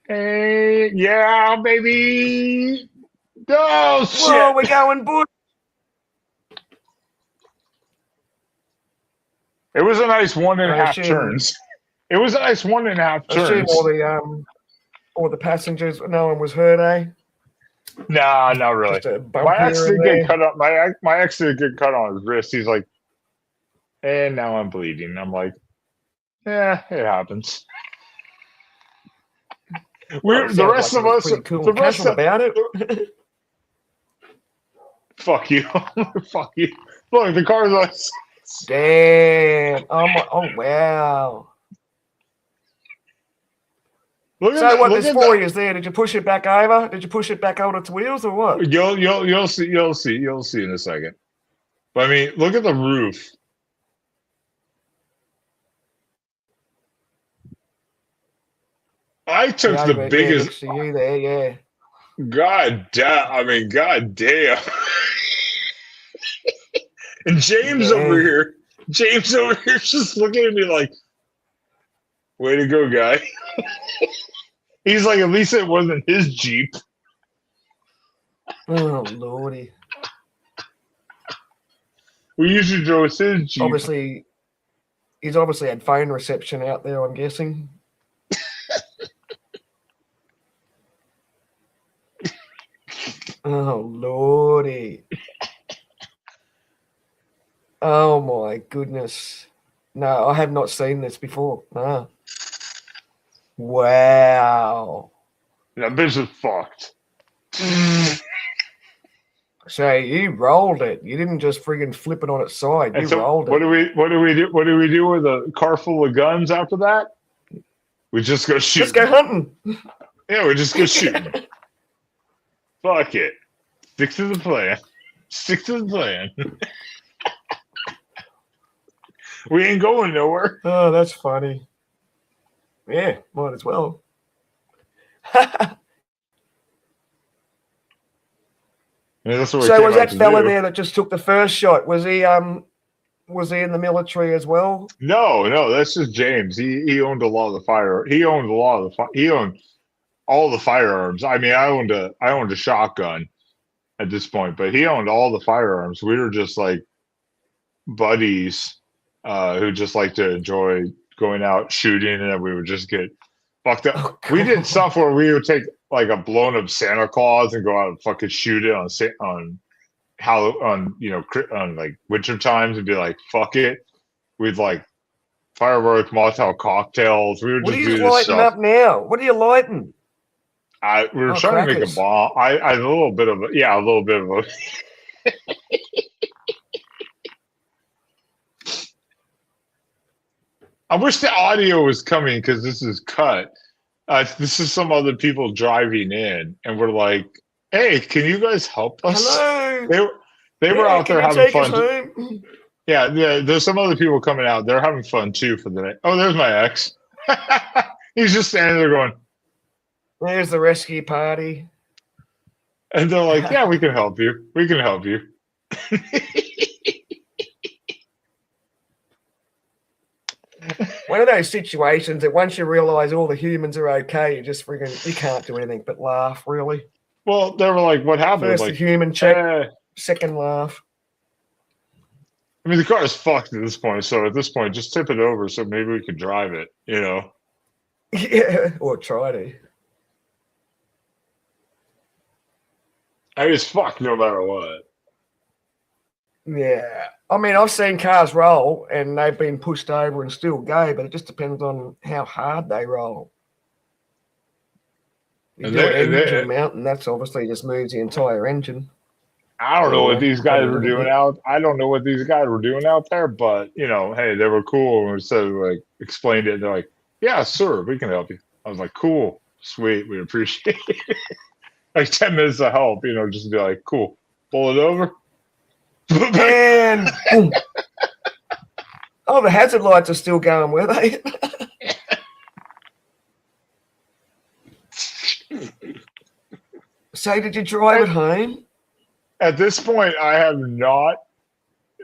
Speaker 6: Hey, yeah, baby. Oh, shit.
Speaker 8: Whoa, we're going bush.
Speaker 6: It was a nice 1.5 turns. It was a nice 1.5 turns.
Speaker 8: All the passengers, no one was hurt, eh?
Speaker 6: Nah, not really. My ex did get cut on. My ex did get cut on his wrist. He's like, and now I'm bleeding. I'm like, yeah, it happens. The rest of us,
Speaker 8: cool
Speaker 6: the rest of,
Speaker 8: about it.
Speaker 6: Fuck you, fuck you. Look, the car's like,
Speaker 8: damn. Oh wow.
Speaker 6: So
Speaker 8: what? There's 4 years there. Did you push it back over? Did you push it back on its wheels or what?
Speaker 6: You'll see in a second. But I mean, look at the roof. I took the biggest.
Speaker 8: To you there, yeah.
Speaker 6: God damn! And James over here, just looking at me like, "Way to go, guy." He's like, at least it wasn't his Jeep.
Speaker 8: Oh, Lordy.
Speaker 6: We usually drove his Jeep.
Speaker 8: He's obviously had phone reception out there, I'm guessing. Oh, Lordy. Oh, my goodness. No, I have not seen this before. No. Wow.
Speaker 6: That bitch is fucked.
Speaker 8: So you rolled it. You didn't just friggin' flip it on its side. You
Speaker 6: And so
Speaker 8: rolled
Speaker 6: what
Speaker 8: it.
Speaker 6: do we do with a car full of guns after that? We just go shoot.
Speaker 8: Just go hunting.
Speaker 6: Yeah, we just go shooting. Fuck it. Stick to the plan. Stick to the plan. We ain't going nowhere.
Speaker 8: Oh, that's funny. Yeah, might as well.
Speaker 6: Yeah, that's what we
Speaker 8: So
Speaker 6: came
Speaker 8: was
Speaker 6: out
Speaker 8: that
Speaker 6: to
Speaker 8: fella
Speaker 6: do.
Speaker 8: there that just took the first shot? Was he in the military as well?
Speaker 6: No, that's just James. He owned a lot of the fire. He owned all the firearms. I mean, I owned a shotgun at this point, but he owned all the firearms. We were just like buddies who just like to enjoy going out shooting, and then we would just get fucked up.
Speaker 8: Oh,
Speaker 6: We did
Speaker 8: God.
Speaker 6: stuff where we would take like a blown up Santa Claus and go out and fucking shoot it on like winter times and be like, fuck it. We'd like fireworks, Molotov cocktails. We would
Speaker 8: What
Speaker 6: just
Speaker 8: are
Speaker 6: do
Speaker 8: you
Speaker 6: this
Speaker 8: lighting
Speaker 6: stuff.
Speaker 8: up now? What are you lighting?
Speaker 6: We were
Speaker 8: Oh,
Speaker 6: trying to make a
Speaker 8: crackers.
Speaker 6: bomb. I a little bit of a I wish the audio was coming because this is cut. This is some other people driving in, and we're like, "Hey, can you guys help us?"
Speaker 8: Hello.
Speaker 6: They were out
Speaker 8: Can
Speaker 6: there
Speaker 8: you
Speaker 6: having
Speaker 8: take us
Speaker 6: fun.
Speaker 8: home?
Speaker 6: Yeah, there's some other people coming out. They're having fun too for the night. Oh, there's my ex. He's just standing there going,
Speaker 8: There's the rescue party.
Speaker 6: and they're like, "Yeah, we can help you. We can help you."
Speaker 8: One of those situations that once you realise all the humans are okay, you can't do anything but laugh, really.
Speaker 6: Well, they were like, "What happened?"
Speaker 8: First
Speaker 6: Like,
Speaker 8: the human check,
Speaker 6: eh.
Speaker 8: second laugh.
Speaker 6: I mean, the car is fucked at this point. So at this point, just tip it over so maybe we could drive it. You know.
Speaker 8: Yeah, or try to.
Speaker 6: I mean, it's fucked no matter what.
Speaker 8: Yeah. I mean, I've seen cars roll and they've been pushed over and still go, but it just depends on how hard they roll. You
Speaker 6: And
Speaker 8: do an
Speaker 6: they-
Speaker 8: engine mount, and that's obviously just moves the entire engine.
Speaker 6: I don't know what these guys were
Speaker 8: probably
Speaker 6: doing out. I don't know what these guys were doing out there, but you know, hey, they were cool. And so like explained it. They're like, "Yeah, sir, we can help you." I was like, "Cool, sweet, we appreciate it." Like 10 minutes of help, you know, just to be like, "Cool, pull it over."
Speaker 8: And boom. Oh, the hazard lights are still going, were they? So, did you drive it home?
Speaker 6: At this point, I have not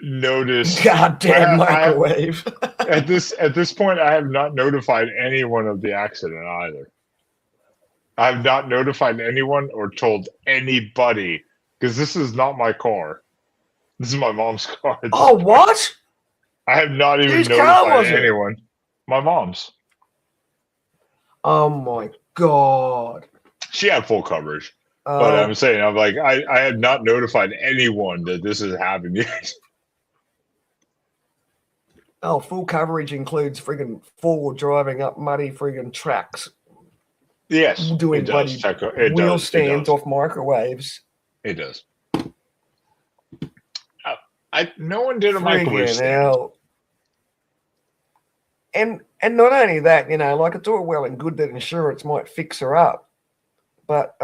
Speaker 6: noticed.
Speaker 8: Goddamn
Speaker 6: I-
Speaker 8: microwave.
Speaker 6: At this point, I have not notified anyone of the accident either. I have not notified anyone or told anybody because this is not my car. This is my mom's car.
Speaker 8: Oh, what?
Speaker 6: I have not even
Speaker 8: Whose car was
Speaker 6: notified
Speaker 8: it?
Speaker 6: anyone. My mom's.
Speaker 8: Oh my god.
Speaker 6: She had full coverage. But I'm saying, I'm like, I have not notified anyone that this has happened yet.
Speaker 8: Oh, full coverage includes friggin' forward driving up muddy friggin' tracks.
Speaker 6: Yes,
Speaker 8: Doing
Speaker 6: it does.
Speaker 8: bloody
Speaker 6: Teco. It
Speaker 8: wheel
Speaker 6: does. It
Speaker 8: stands
Speaker 6: does.
Speaker 8: off microwaves.
Speaker 6: It does. No one did a microwave
Speaker 8: Friggin'
Speaker 6: stand.
Speaker 8: hell. And not only that, you know, like it's all well and good that insurance might fix her up, but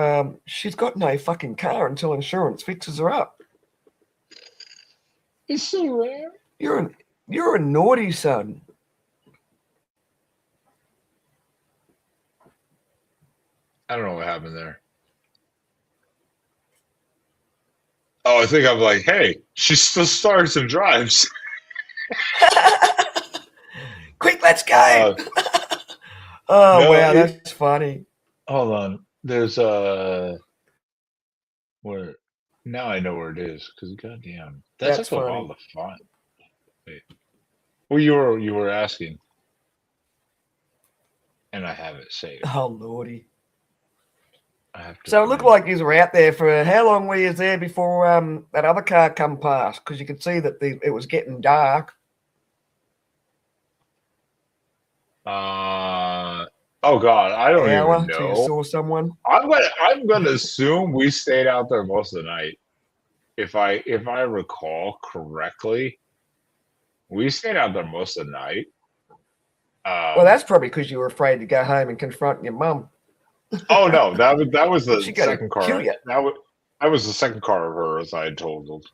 Speaker 8: she's got no fucking car until insurance fixes her up.
Speaker 6: It's so rare.
Speaker 8: You're a naughty son.
Speaker 6: I don't know what happened there. Oh, I think I'm like, hey, she still starts and drives.
Speaker 8: Quick, let's go. Oh,
Speaker 6: no,
Speaker 8: wow, that's funny.
Speaker 6: Hold on. There's where now I know where it is because goddamn, that's
Speaker 8: That's
Speaker 6: like
Speaker 8: funny.
Speaker 6: all the fun. Wait. Well, you were asking, and I have it saved.
Speaker 8: Oh, lordy.
Speaker 6: I have to
Speaker 8: So it looked like you were out there for how long were you there before that other car come past? Because you could see that it was getting dark.
Speaker 6: Oh God, I don't
Speaker 8: hour
Speaker 6: even
Speaker 8: till you
Speaker 6: know.
Speaker 8: saw someone?
Speaker 6: I'm gonna assume we stayed out there most of the night. If I recall correctly, we stayed out there most of the night.
Speaker 8: Well, that's probably because you were afraid to go home and confront your mum.
Speaker 6: Oh no, that was the
Speaker 8: She gonna
Speaker 6: second car.
Speaker 8: kill you.
Speaker 6: That was the second car of hers I had totaled.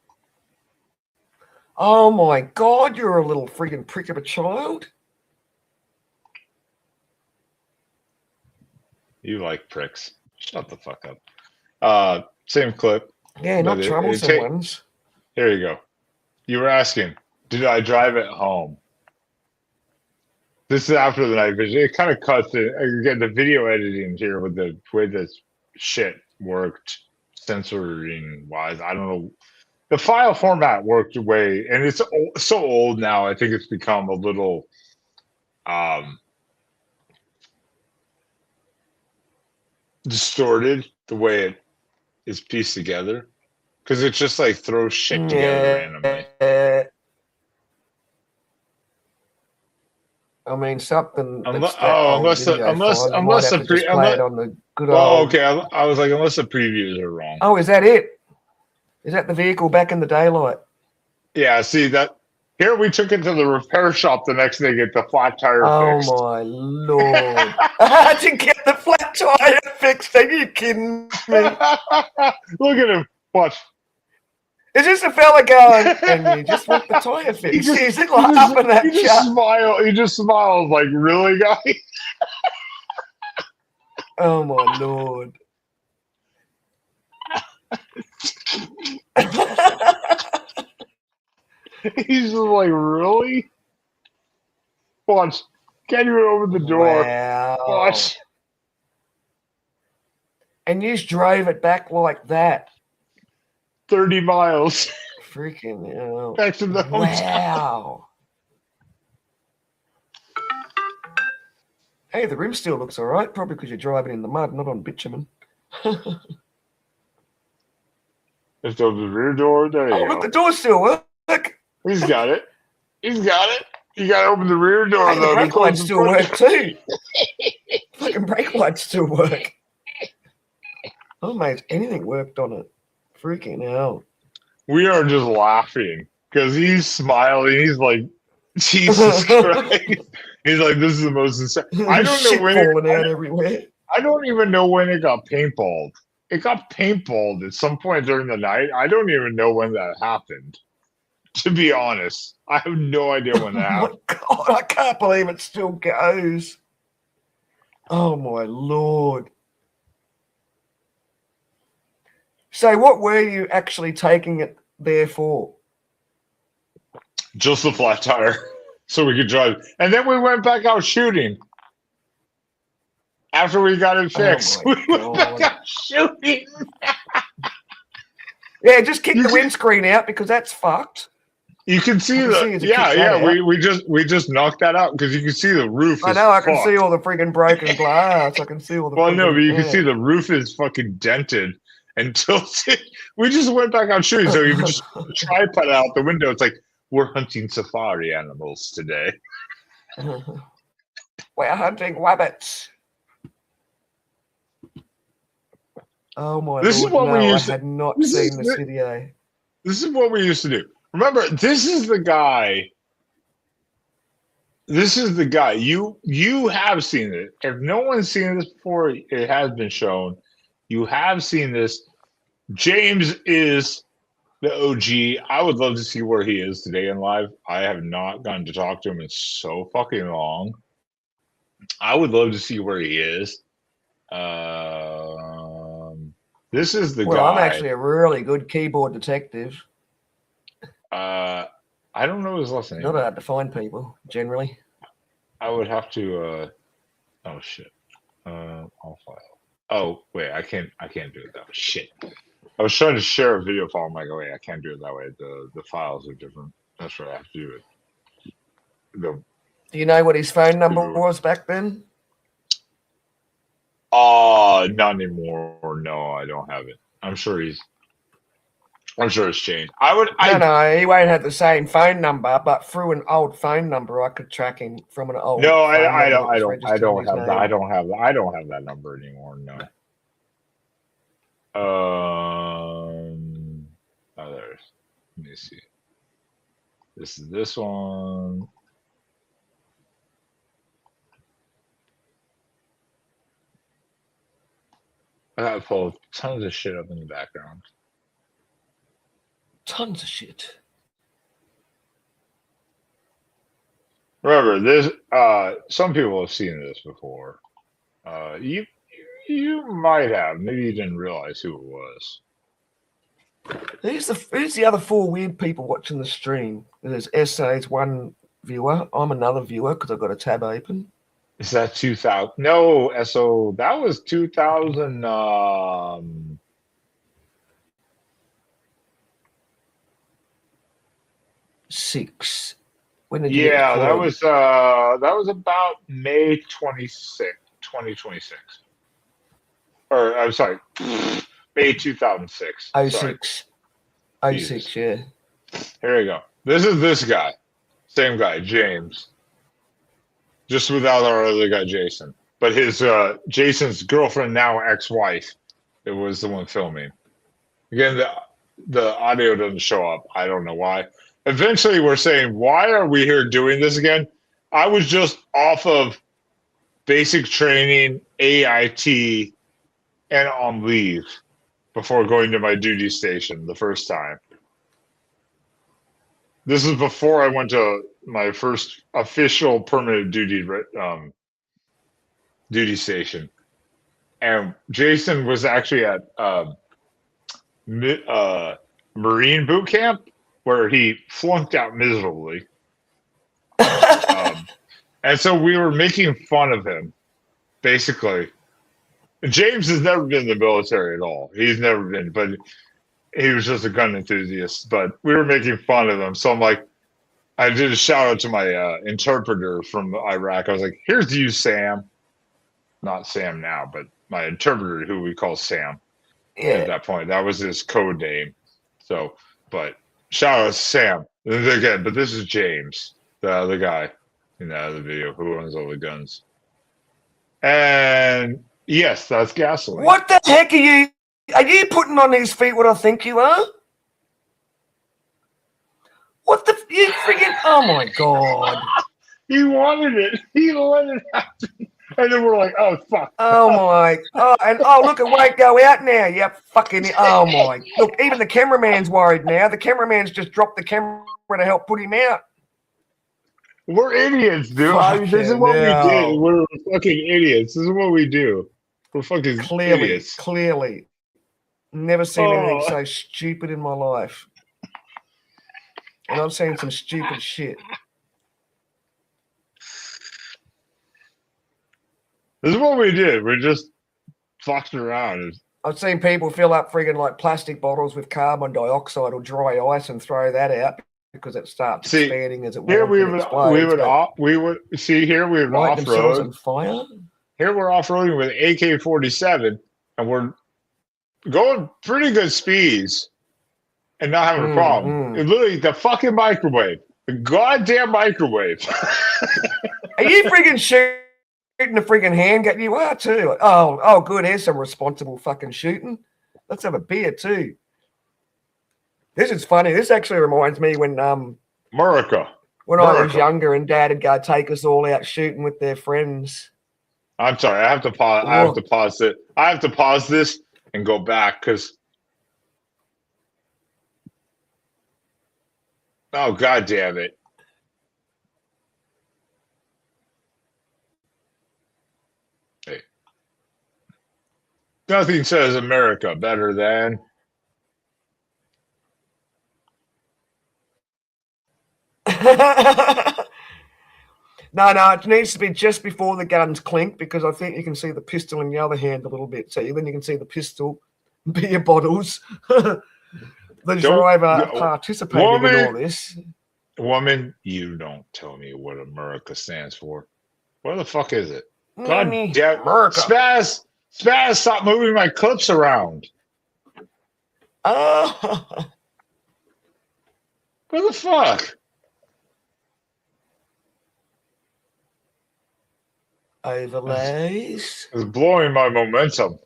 Speaker 8: Oh my God, you're a little freaking prick of a child.
Speaker 6: You like pricks. Shut the fuck up. Same clip.
Speaker 8: Yeah, not
Speaker 6: but
Speaker 8: troublesome ones.
Speaker 6: Here you go. You were asking, did I drive it home? This is after the night vision. It kind of cuts it. Again, the video editing here with the way this shit worked, censoring wise. I don't know. The file format worked away, and it's so old now. I think it's become a little distorted the way it is pieced together, because it just like throws shit together randomly.
Speaker 8: I mean, something.
Speaker 6: Unless
Speaker 8: That's that old
Speaker 6: unless
Speaker 8: video file, you might
Speaker 6: unless
Speaker 8: have
Speaker 6: the
Speaker 8: to just play it on the good
Speaker 6: well,
Speaker 8: old.
Speaker 6: okay. I was like, unless the previews are wrong.
Speaker 8: Oh, is that it? Is that the vehicle back in the daylight?
Speaker 6: Yeah. See that. Here we took it to the repair shop the next day to get the flat tire fixed.
Speaker 8: Oh my Lord! I had to get the flat tire fixed. Are you kidding me?
Speaker 6: Look at him. Watch.
Speaker 8: Is this a fella going, and you just want the tire fixed? Is it like up in that chat?
Speaker 6: He just smiles like, really, guy?
Speaker 8: Oh my Lord.
Speaker 6: He's just like, really? Watch. Can't even open the door.
Speaker 8: Wow.
Speaker 6: Watch.
Speaker 8: And you just drove it back like that.
Speaker 6: 30 miles.
Speaker 8: Freaking hell.
Speaker 6: Back to the hotel.
Speaker 8: Wow. Hey, the rim still looks all right. Probably because you're driving in the mud, not on bitumen.
Speaker 6: Just open the rear door. There you go.
Speaker 8: Look, the door still works.
Speaker 6: He's got it. He's got it. You got to open the rear door,
Speaker 8: Hey,
Speaker 6: though.
Speaker 8: the brake lights still work, too. Fucking brake lights still work. Oh, mate, anything worked on it. Freaking hell.
Speaker 6: We are just laughing because he's smiling. He's like, Jesus Christ. He's like, this is the most insane. I don't know when
Speaker 8: falling out everywhere.
Speaker 6: I don't even know when it got paintballed. It got paintballed at some point during the night. I don't even know when that happened. To be honest, I have no idea when that happened.
Speaker 8: God, I can't believe it still goes. Oh my Lord. So what were you actually taking it there for?
Speaker 6: Just the flat tire. So we could drive. And then we went back out shooting. After we got it fixed. We went back out shooting.
Speaker 8: Yeah, just kick the windscreen out because that's fucked.
Speaker 6: You can see we just knocked that out because you can see the roof.
Speaker 8: I know, I can see all the freaking broken glass. I can see all the.
Speaker 6: Well, no, but you can see the roof is fucking dented and tilted. We just went back out shooting, so you can just tripod out the window. It's like we're hunting safari animals today.
Speaker 8: We're hunting rabbits. Oh my
Speaker 6: This
Speaker 8: Lord,
Speaker 6: is what
Speaker 8: no,
Speaker 6: we used
Speaker 8: I had not seen this video.
Speaker 6: This is what we used to do. Remember, this is the guy. This is the guy. You have seen it. If no one's seen this before, it has been shown. You have seen this. James is the OG. I would love to see where he is today in live. I have not gotten to talk to him in so fucking long. I would love to see where he is. This is the guy.
Speaker 8: Well, I'm actually a really good keyboard detective.
Speaker 6: I don't know his last name.
Speaker 8: Not hard to find people, generally.
Speaker 6: I would have to. Oh shit. I'll file. Oh wait, I can't do it that way. Shit. I was trying to share a video file. I'm like, oh wait, I can't do it that way. The files are different. That's right. I have to do it.
Speaker 8: Do you know what his phone number was back then?
Speaker 6: Not anymore. No, I don't have it. I'm sure he's I'm sure it's changed. I would.
Speaker 8: No, he won't have the same phone number, but through an old phone number, I could track him from an old.
Speaker 6: No,
Speaker 8: phone
Speaker 6: I
Speaker 8: number that was
Speaker 6: don't
Speaker 8: registered in his
Speaker 6: have that.
Speaker 8: name.
Speaker 6: I don't have that number anymore. No. Others. Let me see. This is this one. I have pulled tons of shit up in the background.
Speaker 8: Tons of shit.
Speaker 6: Remember, this. Some people have seen this before. You might have. Maybe you didn't realize who it was.
Speaker 8: Who's the other four weird people watching the stream? There's SA's one viewer. I'm another viewer because I've got a tab open.
Speaker 6: Is that 2000? No, SO. That was 2000.
Speaker 8: Six. When did you get
Speaker 6: Yeah, that
Speaker 8: called?
Speaker 6: was about May 26, 2026. Or I'm sorry, May 2006.
Speaker 8: Oh,
Speaker 6: Sorry.
Speaker 8: 06. 06, yeah.
Speaker 6: Here we go. This is this guy. Same guy, James. Just without our other guy, Jason. But his Jason's girlfriend, now ex-wife, it was the one filming. Again, the audio doesn't show up. I don't know why. Eventually, we're saying, why are we here doing this again? I was just off of basic training, AIT, and on leave before going to my duty station the first time. This is before I went to my first official permanent duty duty station. And Jason was actually at Marine boot camp, where he flunked out miserably. And so we were making fun of him, basically. James has never been in the military at all. He's never been, but he was just a gun enthusiast. But we were making fun of him. So I'm like, I did a shout out to my interpreter from Iraq. I was like, here's to you, Sam. Not Sam now, but my interpreter, who we call Sam.
Speaker 8: Yeah.
Speaker 6: At that point, that was his code name. So, but shout out to Sam. Again, but this is James, the other guy in the other video who owns all the guns. And yes, that's gasoline.
Speaker 8: What the heck are you? Are you putting on these feet what I think you are? What the? You freaking? Oh my god!
Speaker 6: He wanted it. He let it happen. And then we're like, oh fuck.
Speaker 8: Oh my! Oh, and oh look, it won't go out now. You fucking! Oh my! Look, even the cameraman's worried now. The cameraman's just dropped the camera to help put him out.
Speaker 6: We're idiots, dude. This is what we did. We're fucking idiots. This is what we do. We're fucking idiots.
Speaker 8: Clearly. Never seen anything so stupid in my life. And I've seen some stupid shit.
Speaker 6: This is what we did. We just fucked around.
Speaker 8: I've seen people fill up friggin' like plastic bottles with carbon dioxide or dry ice and throw that out because it starts expanding as it
Speaker 6: here we
Speaker 8: would
Speaker 6: see here we would
Speaker 8: light themselves
Speaker 6: off-road.
Speaker 8: on fire.
Speaker 6: Here we're off-roading with AK-47 and we're going pretty good speeds and not having a problem. It's literally the fucking microwave. The goddamn microwave.
Speaker 8: Are you friggin' shooting a friggin' handgun? You are too. Oh, good. Here's some responsible fucking shooting. Let's have a beer too. This is funny. This actually reminds me when
Speaker 6: America.
Speaker 8: When I was younger and Dad would go take us all out shooting with their friends.
Speaker 6: I'm sorry. I have to pause. I have to pause it. I have to pause this and go back because. Oh, God damn it. Hey. Nothing says America better than.
Speaker 8: No, it needs to be just before the guns clink because I think you can see the pistol in the other hand a little bit. So then you can see the pistol, beer bottles. The driver participating in all this.
Speaker 6: Woman, you don't tell me what America stands for. What the fuck is it? God damn,
Speaker 8: America.
Speaker 6: Spaz, stop moving my clips around.
Speaker 8: Oh.
Speaker 6: What the fuck?
Speaker 8: Overlays.
Speaker 6: It's blowing my momentum.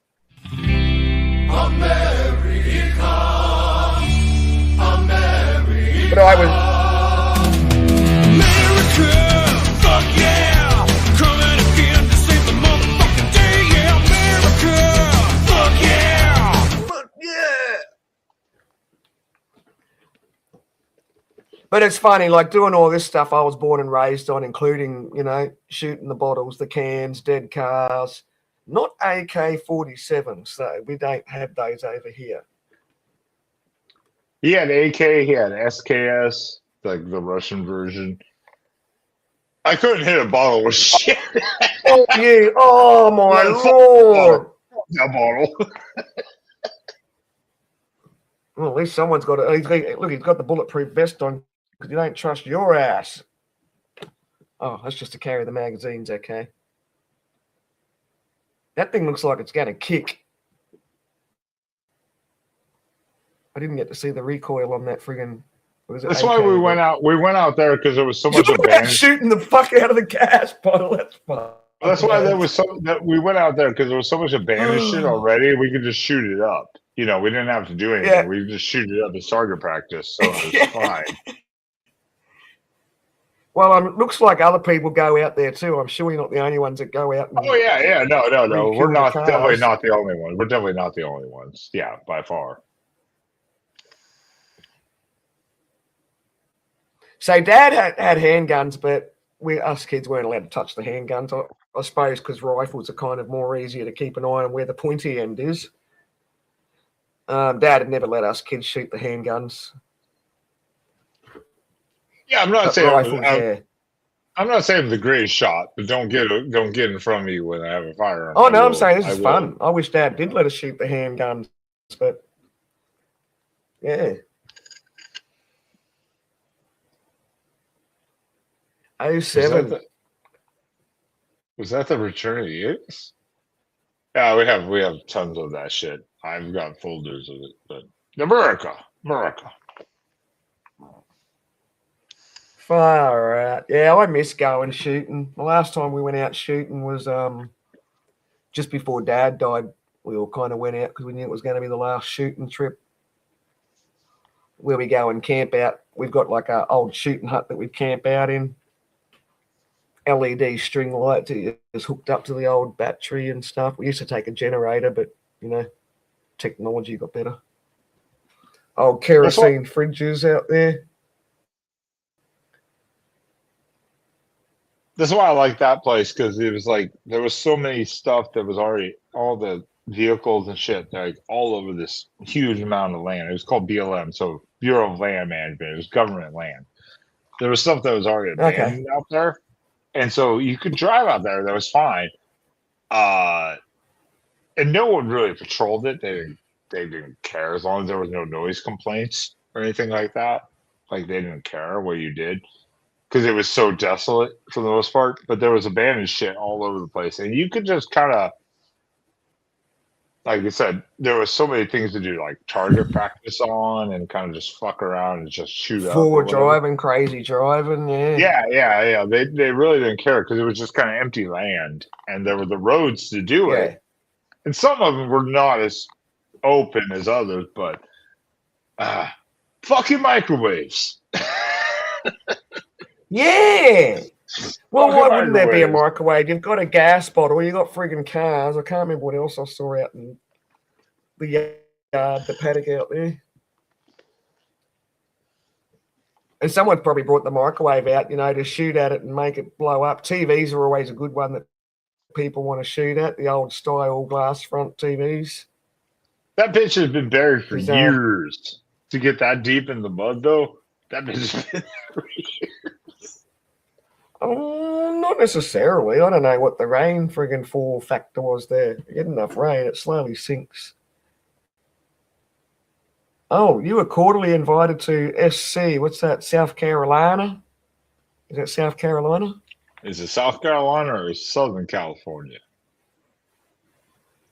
Speaker 8: But I was.
Speaker 7: America, fuck yeah, coming again to save the motherfucking day. Yeah, America, fuck yeah,
Speaker 8: Fuck yeah. But it's funny, like doing all this stuff I was born and raised on, including, you know, shooting the bottles, the cans, dead cars, not AK-47s, so we don't have those over here.
Speaker 6: He had AK, he had SKS, like the Russian version. I couldn't hit a bottle with shit.
Speaker 8: Oh, you! Oh my
Speaker 6: Yeah,
Speaker 8: lord!
Speaker 6: That bottle.
Speaker 8: Well, at least someone's got it. Look, he's got the bulletproof vest on because you don't trust your ass. Oh, that's just to carry the magazines, okay. That thing looks like it's going to kick. I didn't get to see the recoil on that friggin'.
Speaker 6: That's why we went out. We went out there because there was so much abandoned.
Speaker 8: Shooting the fuck out of the gas bottle. That's fun.
Speaker 6: That's why there was that we went out there because there was so much abandoned shit already. We could just shoot it up. You know, we didn't have to do anything.
Speaker 8: Yeah.
Speaker 6: We could just shoot it up as target practice, so it was fine.
Speaker 8: Well, it looks like other people go out there too. I'm sure you're not the only ones that go out. And
Speaker 6: Oh yeah, no. We're
Speaker 8: Re-kill the
Speaker 6: definitely
Speaker 8: cars.
Speaker 6: not the only ones. We're definitely not the only ones. Yeah, by far.
Speaker 8: So Dad had handguns, but us kids weren't allowed to touch the handguns. I suppose because rifles are kind of more easier to keep an eye on where the pointy end is. Dad had never let us kids shoot the handguns.
Speaker 6: Yeah, I'm not
Speaker 8: But
Speaker 6: saying
Speaker 8: rifles, yeah.
Speaker 6: I'm not saying the greatest shot, but don't get in front of me when I have a firearm.
Speaker 8: Oh no,
Speaker 6: I
Speaker 8: I'm
Speaker 6: will-
Speaker 8: saying this
Speaker 6: I
Speaker 8: is
Speaker 6: will.
Speaker 8: fun. I wish Dad did let us shoot the handguns, but yeah.
Speaker 6: Was that the Return of the Apes? Yeah, we have tons of that shit. I've got folders of it, but America.
Speaker 8: Far out. Yeah, I miss going shooting. The last time we went out shooting was just before Dad died. We all kind of went out because we knew it was going to be the last shooting trip where we go and camp out. We've got like an old shooting hut that we camp out in. LED string lights is hooked up to the old battery and stuff. We used to take a generator, but you know, technology got better. Old kerosene fridges out there.
Speaker 6: That's why I like that place because it was like there was so many stuff that was already all the vehicles and shit like all over this huge amount of land. It was called BLM, so Bureau of Land Management. It was government land. There was stuff that was already abandoned out there, and so you could drive out there. That was fine. And no one really patrolled it. They didn't care as long as there was no noise complaints or anything like that. Like they didn't care what you did. Because it was so desolate for the most part, but there was abandoned shit all over the place, and you could just kind of, like I said, there was so many things to do, like target practice on, and kind of just fuck around and just shoot up.
Speaker 8: Forward driving, crazy driving, yeah.
Speaker 6: Yeah. They really didn't care because it was just kind of empty land, and there were the roads to do it, and some of them were not as open as others, but fucking microwaves.
Speaker 8: Yeah. Well,
Speaker 6: Fucking
Speaker 8: why wouldn't there be a
Speaker 6: microwaves.
Speaker 8: microwave? You've got a gas bottle. You got friggin' cars. I can't remember what else I saw out in the yard, the paddock out there. And someone probably brought the microwave out, you know, to shoot at it and make it blow up. TVs are always a good one that people want to shoot at. The old style glass front TVs.
Speaker 6: That bitch has been buried for
Speaker 8: Is,
Speaker 6: years. To get that deep in the mud, though, that bitch has been there for years.
Speaker 8: Not necessarily. I don't know what the rain friggin' fall factor was there. You get enough rain, it slowly sinks. Oh, you were quarterly invited to SC. What's that? South Carolina? Is that South Carolina?
Speaker 6: Is it South Carolina or Southern California?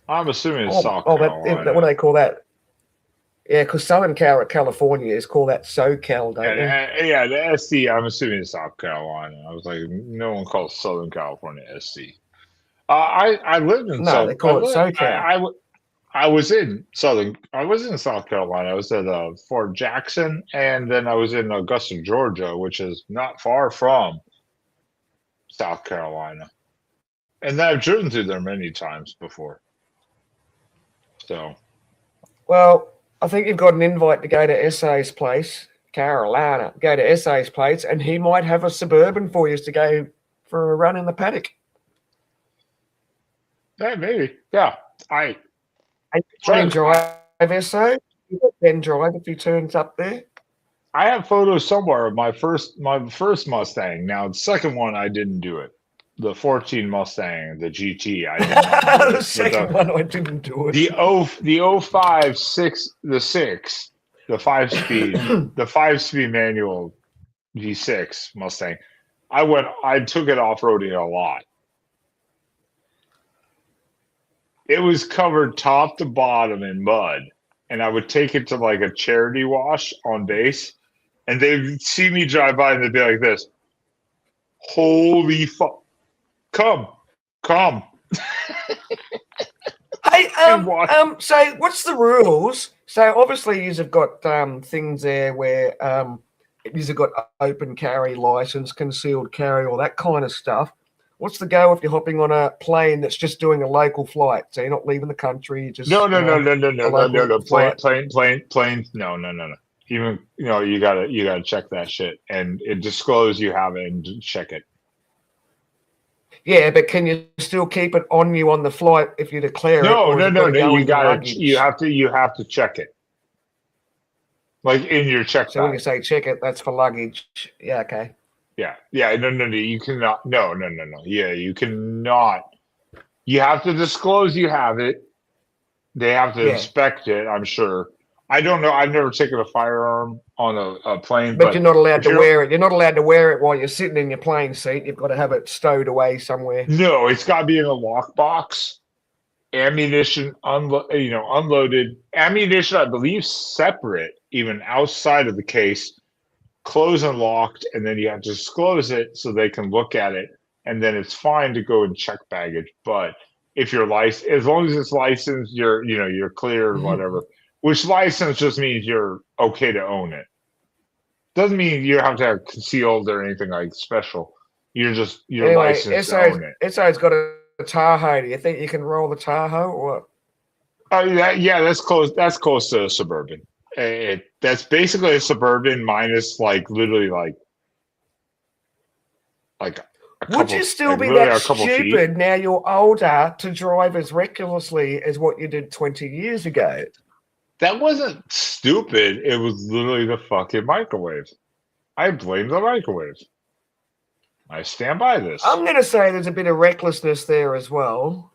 Speaker 6: I'm assuming it's South Carolina.
Speaker 8: What do they call that? Yeah, because Southern California is called that SoCal, don't they?
Speaker 6: Yeah, the SC. I'm assuming it's South Carolina. I was like, no one calls Southern California SC. I lived in
Speaker 8: No, they call it SoCal.
Speaker 6: I was in South Carolina. I was at Fort Jackson, and then I was in Augusta, Georgia, which is not far from South Carolina. And I've driven through there many times before. So,
Speaker 8: Well, I think you've got an invite to go to SA's place, Carolina. Go to SA's place, and he might have a Suburban for you to go for a run in the paddock.
Speaker 6: yeah, maybe. Yeah, I
Speaker 8: Try and drive SA. You let Ben drive if he turns up there.
Speaker 6: I have photos somewhere of my first Mustang. Now the second one I didn't do it. The 14 Mustang, the GT, I did not do it.
Speaker 8: The second one I didn't do it.
Speaker 6: The 05 6 the 6, the 5-speed, the 5-speed manual V6 Mustang. I took it off-roading a lot. It was covered top to bottom in mud, and I would take it to like a charity wash on base, and they'd see me drive by and they'd be like this, holy fuck, come.
Speaker 8: Hey, so what's the rules? So obviously you've got things there where you've got open carry license, concealed carry, all that kind of stuff. What's the go if you're hopping on a plane that's just doing a local flight? So you're not leaving the country. Just
Speaker 6: No. Plane, no. Even you gotta check that shit, and it disclose you have it and check it.
Speaker 8: Yeah, but can you still keep it on you on the flight if you declare it?
Speaker 6: No. You have to check it, like in your check.
Speaker 8: So when you say check it, that's for luggage. Yeah, okay.
Speaker 6: Yeah. No. You cannot. No. Yeah, you cannot. You have to disclose you have it. They have to inspect it. I'm sure. I don't know. I've never taken a firearm on a plane.
Speaker 8: But you're not allowed to wear it. You're not allowed to wear it while you're sitting in your plane seat. You've got to have it stowed away somewhere.
Speaker 6: No, it's got to be in a lockbox. Ammunition, unloaded. Ammunition, I believe, separate, even outside of the case, closed and locked, and then you have to disclose it so they can look at it, and then it's fine to go and check baggage. But if you're licensed, as long as it's licensed, you're clear or whatever. Which license just means you're okay to own it. Doesn't mean you have to have concealed or anything like special. You're licensed to own it.
Speaker 8: SA's got a Tahoe. Do you think you can roll the Tahoe or what?
Speaker 6: Oh, yeah, that's close. That's close to a Suburban. That's basically a Suburban minus literally
Speaker 8: Would you still be that stupid now you're older to drive as recklessly as what you did 20 years ago?
Speaker 6: That wasn't stupid. It was literally the fucking microwave. I blame the microwave. I stand by this.
Speaker 8: I'm going to say there's a bit of recklessness there as well.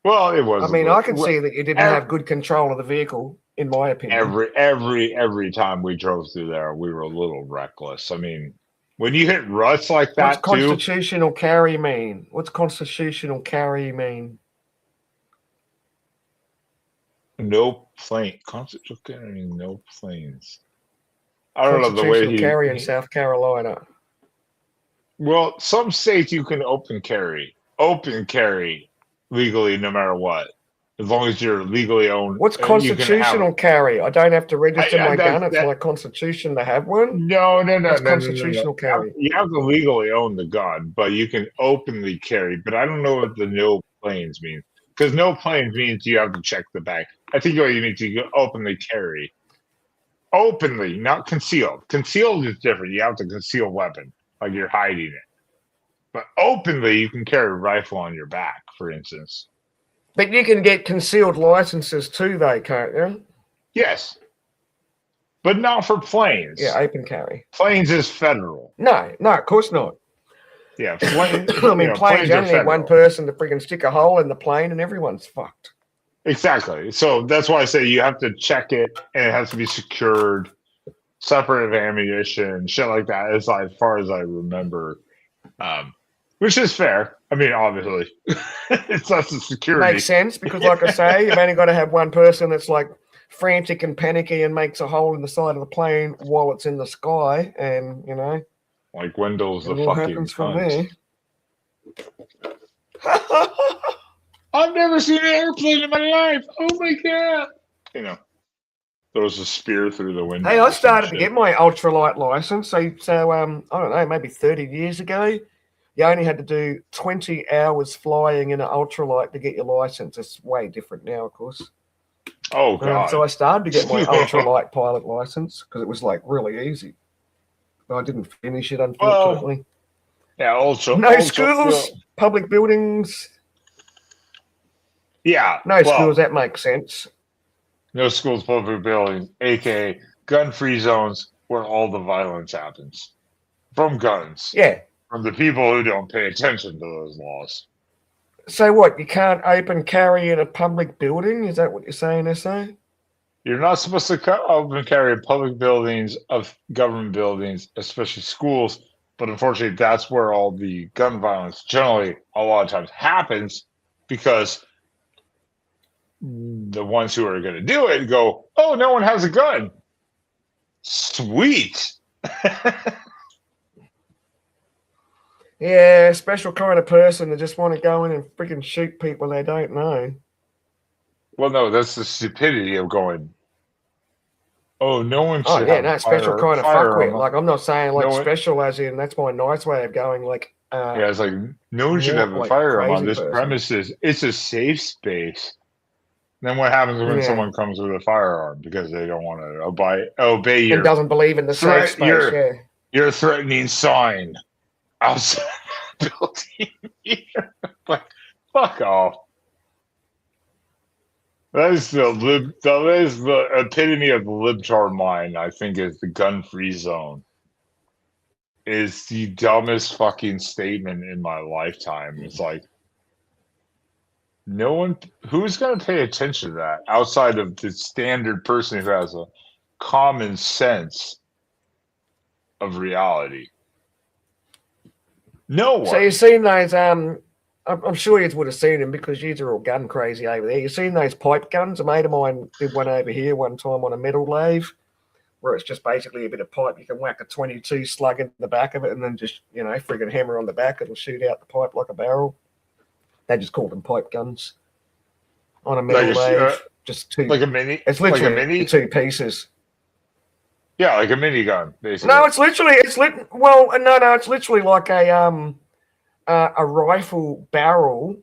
Speaker 6: Well, it was.
Speaker 8: I mean, I can see that you didn't have good control of the vehicle, in my opinion.
Speaker 6: Every time we drove through there, we were a little reckless. I mean, when you hit ruts like that,
Speaker 8: what's constitutional carry mean? What's constitutional carry mean?
Speaker 6: No plane. Constitutional carry, no planes. I don't know the way he
Speaker 8: carry in South Carolina.
Speaker 6: Well, some states you can open carry legally, no matter what, as long as you're legally owned.
Speaker 8: What's constitutional carry? I don't have to register my gun. It's my constitution to have one.
Speaker 6: No.
Speaker 8: Constitutional carry.
Speaker 6: You have to legally own the gun, but you can openly carry. But I don't know what the no planes mean, because no planes means you have to check the bag. I think what you mean to openly carry. Openly, not concealed. Concealed is different. You have to conceal weapon, like you're hiding it. But openly, you can carry a rifle on your back, for instance.
Speaker 8: But you can get concealed licenses too, though, can't you?
Speaker 6: Yes. But not for planes.
Speaker 8: Yeah, open carry.
Speaker 6: Planes is federal.
Speaker 8: No, of course not.
Speaker 6: Yeah, planes.
Speaker 8: I mean, planes only need one person to freaking stick a hole in the plane and everyone's fucked.
Speaker 6: Exactly. So that's why I say you have to check it, and it has to be secured, separate of ammunition, shit like that, as far as I remember. Which is fair. I mean, obviously, it's less the security.
Speaker 8: Makes sense because, like I say, you've only got to have one person that's like frantic and panicky and makes a hole in the side of the plane while it's in the sky, and
Speaker 6: Like Wendell's the
Speaker 8: and what
Speaker 6: fucking
Speaker 8: happens from
Speaker 6: cunt.
Speaker 8: there?
Speaker 6: I've never seen an airplane in my life. Oh my god! Throws a spear through the window.
Speaker 8: Hey, I started to get my ultralight license. So I don't know, maybe 30 years ago, you only had to do 20 hours flying in an ultralight to get your license. It's way different now, of course.
Speaker 6: Oh god!
Speaker 8: So I started to get my ultralight pilot license because it was like really easy. But I didn't finish it, unfortunately.
Speaker 6: Yeah,
Speaker 8: schools, public buildings.
Speaker 6: Yeah,
Speaker 8: schools. That makes sense.
Speaker 6: No schools, public buildings, aka gun-free zones, where all the violence happens from guns.
Speaker 8: Yeah,
Speaker 6: from the people who don't pay attention to those laws.
Speaker 8: So what? You can't open carry in a public building? Is that what you're saying, SA?
Speaker 6: You're not supposed to open carry in public buildings of government buildings, especially schools. But unfortunately, that's where all the gun violence generally a lot of times happens, because the ones who are going to do it go, oh, no one has a gun. Sweet.
Speaker 8: Yeah, special kind of person that just want to go in and freaking shoot people they don't know.
Speaker 6: Well, no, that's the stupidity of going, oh, no one should
Speaker 8: Oh, yeah,
Speaker 6: have
Speaker 8: no, special kind of
Speaker 6: firearm.
Speaker 8: fuckwit. Like, I'm not saying like
Speaker 6: No one-
Speaker 8: special as in, that's my nice way of going, like,
Speaker 6: Yeah, it's like, no one should have a
Speaker 8: like
Speaker 6: firearm on
Speaker 8: crazy
Speaker 6: this
Speaker 8: person.
Speaker 6: premises. It's a safe space. Then what happens when
Speaker 8: Yeah.
Speaker 6: someone comes with a firearm because they don't want to obey your
Speaker 8: and doesn't believe in the safe space, yeah.
Speaker 6: your threatening sign outside the building? Like, fuck off. That is the epitome of the libtard mind, I think, is the gun-free zone. Is the dumbest fucking statement in my lifetime. It's like, no one, who's going to pay attention to that outside of the standard person who has a common sense of reality? No one.
Speaker 8: So you've seen those, I'm sure you would have seen them because you are all gun crazy over there. You've seen those pipe guns? A mate of mine did one over here one time on a metal lathe, where it's just basically a bit of pipe. You can whack a 22 slug in the back of it and then just, friggin' hammer on the back. It'll shoot out the pipe like a barrel. They just call them pipe guns on a metal lathe. Just two.
Speaker 6: Like a mini?
Speaker 8: It's literally
Speaker 6: like a mini?
Speaker 8: two pieces.
Speaker 6: Yeah, like a minigun, basically.
Speaker 8: No, it's literally, it's literally like a rifle barrel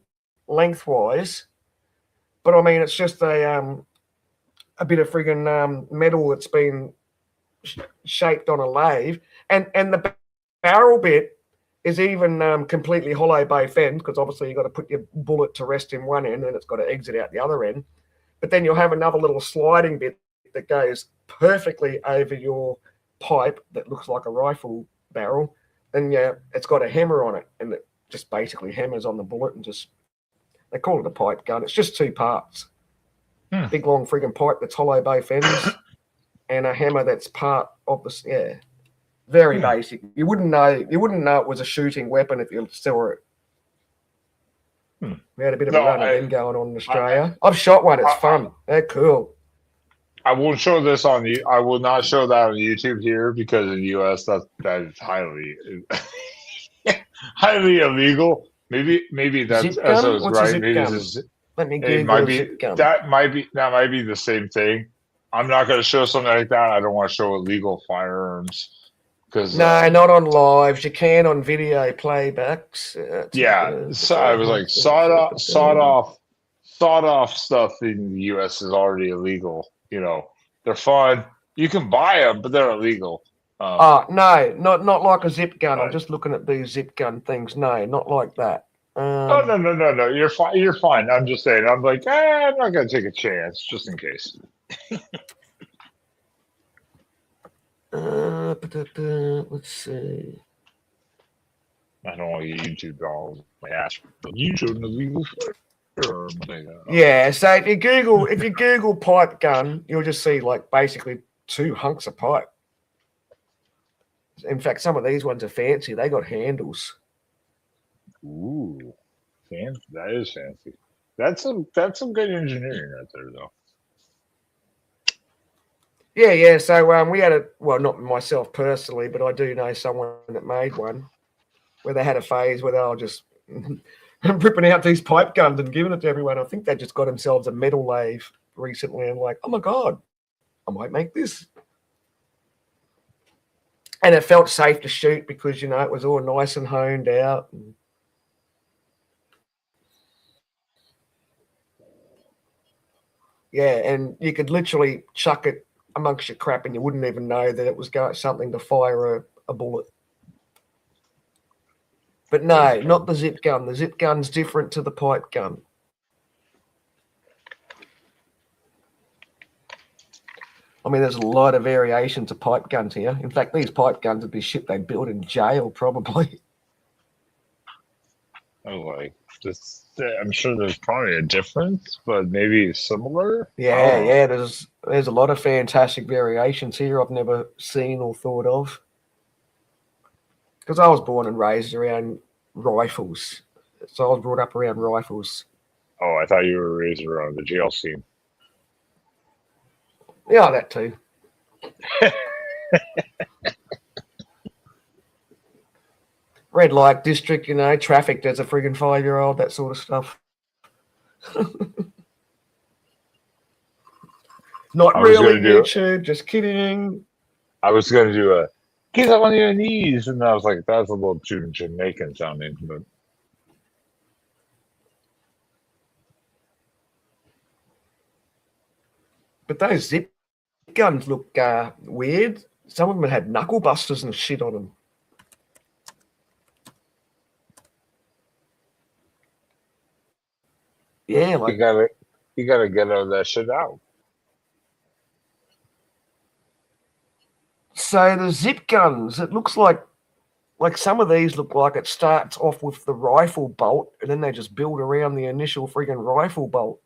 Speaker 8: lengthwise. But I mean, it's just a bit of friggin' metal that's been shaped on a lathe. And the barrel bit is even completely hollow both ends, because obviously you've got to put your bullet to rest in one end and it's got to exit out the other end. But then you'll have another little sliding bit that goes perfectly over your pipe that looks like a rifle barrel. Then it's got a hammer on it, and it just basically hammers on the bullet, and just, they call it a pipe gun. It's just two parts. Big long friggin' pipe that's hollow both ends and a hammer that's part of the, very basic. You wouldn't know it was a shooting weapon if you saw it. We had a bit of a run of them going on in Australia. I've shot one. It's fun. They're cool.
Speaker 6: I won't show this on the. I will not show that on YouTube here, because in the U.S. that is highly highly illegal. Maybe that's right. Maybe
Speaker 8: Let me
Speaker 6: it might be that might be the same thing. I'm not going to show something like that. I don't want to show illegal firearms.
Speaker 8: No, not on lives. You can on video playbacks.
Speaker 6: So I was like, sawed off stuff in the U.S. is already illegal. They're fun. You can buy them, but they're illegal.
Speaker 8: No, not like a zip gun. I'm just looking at these zip gun things. No, not like that.
Speaker 6: No. You're fine. You're fine. I'm just saying. I'm like, I'm not going to take a chance, just in case.
Speaker 8: Let's see.
Speaker 6: I don't want to get YouTube dollars. My ass. You showed an illegal firearm.
Speaker 8: Yeah. So if you Google pipe gun, you'll just see like basically two hunks of pipe. In fact, some of these ones are fancy. They got handles.
Speaker 6: Ooh, fancy. That is fancy. That's some good engineering right there, though.
Speaker 8: Yeah. So we had not myself personally, but I do know someone that made one where they had a phase where they were just ripping out these pipe guns and giving it to everyone. I think they just got themselves a metal lathe recently and like, oh my God, I might make this. And it felt safe to shoot because, it was all nice and honed out. And you could literally chuck it amongst your crap and you wouldn't even know that it was something to fire a bullet. But no, not the zip gun. The zip gun's different to the pipe gun. I mean, there's a lot of variations of pipe guns here. In fact, these pipe guns would be shit they'd build in jail, probably.
Speaker 6: Oh, like this. I'm sure there's probably a difference, but maybe similar.
Speaker 8: Yeah. There's a lot of fantastic variations here I've never seen or thought of. Because I was born and raised around rifles, so I was brought up around rifles.
Speaker 6: Oh, I thought you were raised around the jail scene.
Speaker 8: Yeah, that too. Red light district, trafficked as a friggin' 5-year-old, that sort of stuff. Not really, YouTube, just kidding.
Speaker 6: I was going to do a get up on your knees, and I was like, that's a little too Jamaican sounding,
Speaker 8: but those zip guns look weird. Some of them had knuckle busters and shit on them. Yeah, like
Speaker 6: you gotta get all that shit out.
Speaker 8: So the zip guns, it looks like some of these look like it starts off with the rifle bolt and then they just build around the initial friggin' rifle bolt.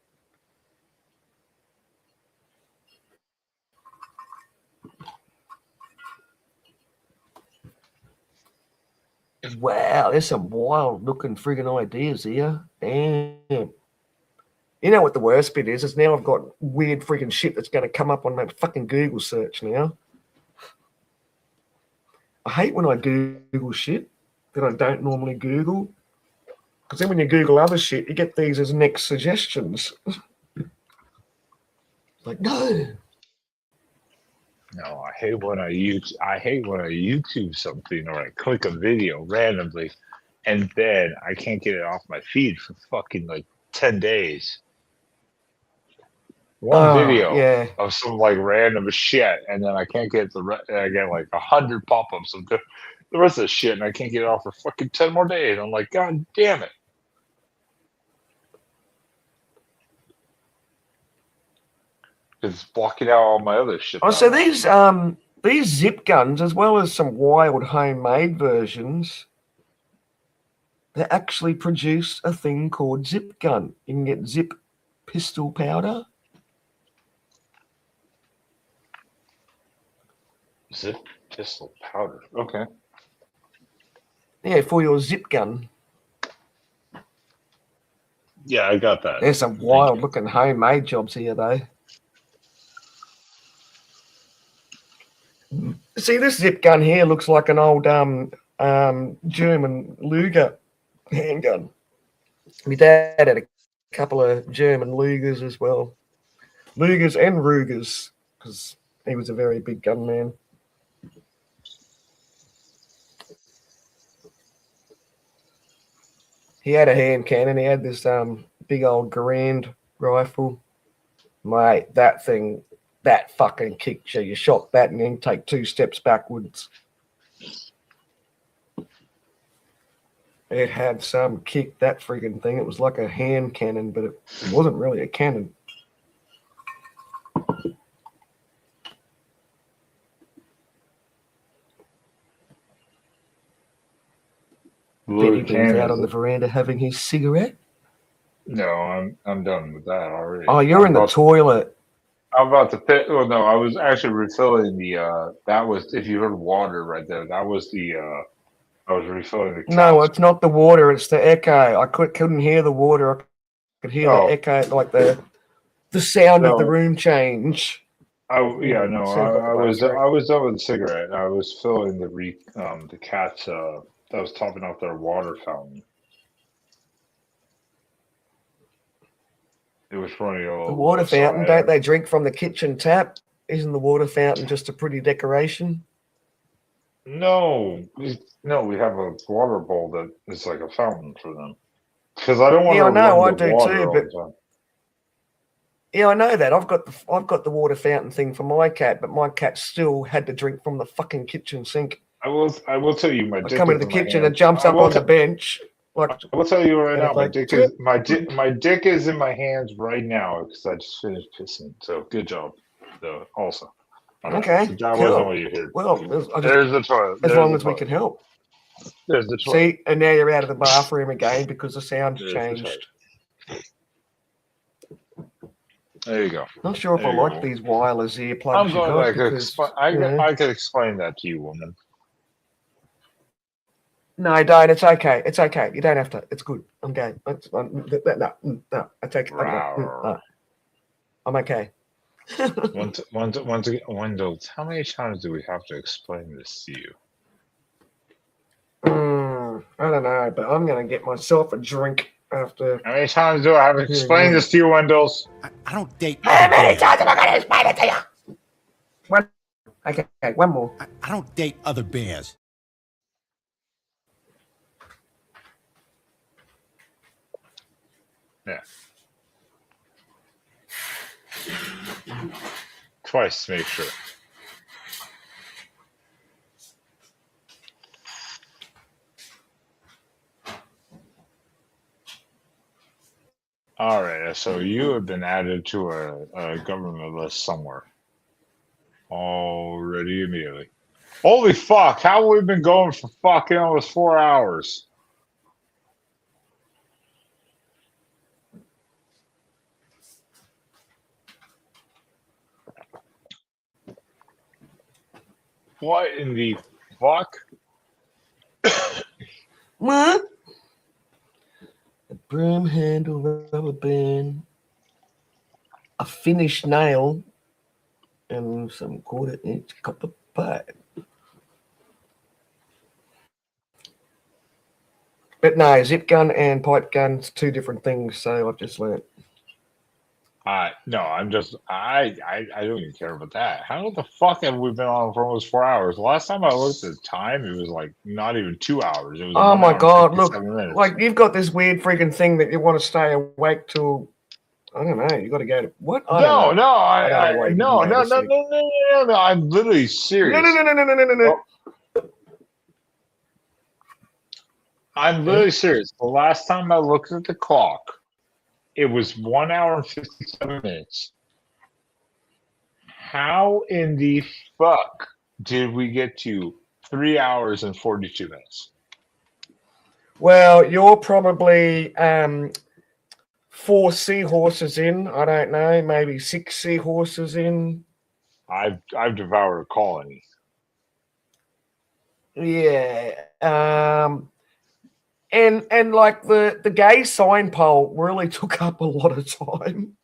Speaker 8: Wow, there's some wild looking friggin' ideas here. Damn. You know what the worst bit is now I've got weird friggin' shit that's going to come up on my fucking Google search now. I hate when I Google shit that I don't normally Google. Because then when you Google other shit, you get these as next suggestions. Like, no.
Speaker 6: No, I hate when I YouTube something or I click a video randomly and then I can't get it off my feed for fucking like 10 days. One video of some like random shit, and then I can't get I get like 100 pop-ups of the rest of the shit, and I can't get it off for fucking 10 more days. I'm like, God damn it. It's blocking out all my other shit.
Speaker 8: Oh, so these zip guns, as well as some wild homemade versions, they actually produce a thing called zip gun. You can get zip pistol powder.
Speaker 6: Zip pistol powder. Okay.
Speaker 8: Yeah, for your zip gun.
Speaker 6: Yeah, I got that.
Speaker 8: There's some wild looking homemade jobs here, though. See, this zip gun here looks like an old German Luger handgun. My dad had a couple of German Lugers as well. Lugers and Rugers, because he was a very big gun man. He had a hand cannon. He had this big old Garand rifle. Mate, that thing, that fucking kicked you. You shot that and then take 2 steps backwards. It had some kick, that freaking thing. It was like a hand cannon, but it wasn't really a cannon. Benny B's out on the veranda having his cigarette.
Speaker 6: No, I'm done with that already.
Speaker 8: Oh, you're in the toilet.
Speaker 6: I'm about to pit. Well, no, I was actually refilling the. That was, if you heard water right there, that was the. I was refilling the.
Speaker 8: No, it's not the water. It's the echo. I couldn't hear the water. I could hear the echo, like the sound of the room change.
Speaker 6: Yeah, no,
Speaker 8: Sounds like a
Speaker 6: I was
Speaker 8: bastard.
Speaker 6: done with the cigarette. I was filling the cats that was topping off their water fountain. It was running all
Speaker 8: The
Speaker 6: over.
Speaker 8: water
Speaker 6: So
Speaker 8: fountain, don't they drink from the kitchen tap? Isn't the water fountain just a pretty decoration?
Speaker 6: No, we have a water bowl that is like a fountain for them. Because I don't want
Speaker 8: Yeah,
Speaker 6: to
Speaker 8: I know, I
Speaker 6: run the
Speaker 8: do
Speaker 6: water
Speaker 8: too,
Speaker 6: all
Speaker 8: but
Speaker 6: the time.
Speaker 8: yeah, I know that. I've got the water fountain thing for my cat, but my cat still had to drink from the fucking kitchen sink.
Speaker 6: I will tell you, my
Speaker 8: I
Speaker 6: dick
Speaker 8: come
Speaker 6: is
Speaker 8: into the
Speaker 6: in my
Speaker 8: kitchen
Speaker 6: hand.
Speaker 8: and jumps
Speaker 6: I
Speaker 8: up
Speaker 6: will
Speaker 8: on the
Speaker 6: te-
Speaker 8: bench. Like,
Speaker 6: I will tell you right
Speaker 8: and
Speaker 6: now,
Speaker 8: it's
Speaker 6: my
Speaker 8: like,
Speaker 6: dick is my dick is in my hands right now because I just finished pissing. So good job, though. Also,
Speaker 8: okay,
Speaker 6: that
Speaker 8: cool.
Speaker 6: wasn't what you heard.
Speaker 8: Well,
Speaker 6: There's the toilet.
Speaker 8: as
Speaker 6: There's
Speaker 8: long
Speaker 6: the
Speaker 8: as we
Speaker 6: toilet.
Speaker 8: can help.
Speaker 6: There's the toilet.
Speaker 8: See, and now you're out of the bathroom again because the sound's
Speaker 6: There's the
Speaker 8: changed.
Speaker 6: There you go.
Speaker 8: Not sure if
Speaker 6: There
Speaker 8: I
Speaker 6: you
Speaker 8: like
Speaker 6: go.
Speaker 8: these wireless earplugs
Speaker 6: I'm
Speaker 8: you
Speaker 6: glad
Speaker 8: got
Speaker 6: I could
Speaker 8: because
Speaker 6: I could explain that to you, woman.
Speaker 8: No, don't. It's okay. It's okay. You don't have to. It's good. I'm going. No. I take it. No. I'm okay.
Speaker 6: Once again, Wendell, how many times do we have to explain this to you?
Speaker 8: I don't know, but I'm going to get myself a drink after.
Speaker 6: How many times do I have to explain this to you, Wendell?
Speaker 7: I don't date.
Speaker 8: How many times am I going to explain it to you? One. Okay, one more.
Speaker 7: I don't date other bears.
Speaker 6: Yeah. Twice to make sure. All right, so you have been added to a government list somewhere already immediately. Holy fuck, how have we been going for fucking almost 4 hours? What in the fuck?
Speaker 8: What? A broom handle, rubber band, a finished nail, and some quarter-inch copper pipe. But no, zip gun and pipe gun's two different things, so I've just learned.
Speaker 6: No, I don't even care about that. How the fuck have we been on for almost 4 hours? The last time I looked at the time, it was like not even 2 hours. It was
Speaker 8: Oh
Speaker 6: 1
Speaker 8: my
Speaker 6: hour
Speaker 8: god,
Speaker 6: and
Speaker 8: look,
Speaker 6: 57 minutes.
Speaker 8: like you've got this weird freaking thing that you want to stay awake till, I don't know, you got to go to, what? I don't know.
Speaker 6: No, I'm literally serious.
Speaker 8: No.
Speaker 6: I'm literally serious. The last time I looked at the clock, it was 1 hour and 57 minutes. How in the fuck did we get to 3 hours and 42 minutes?
Speaker 8: Well, you're probably 4 seahorses in. I don't know, maybe 6 seahorses in.
Speaker 6: I've devoured a colony.
Speaker 8: Yeah. And like the gay sign pole really took up a lot of time.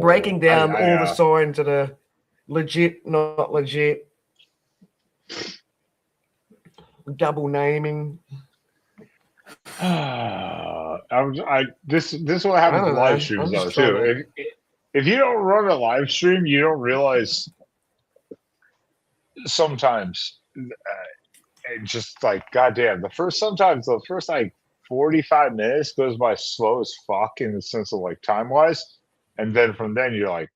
Speaker 8: Breaking down all the signs that are legit, not legit. Double naming.
Speaker 6: This is what happens with live streams though too. If you don't run a live stream, you don't realize sometimes just like goddamn sometimes the first like 45 minutes goes by slow as fuck in the sense of like time wise, and then from then you're like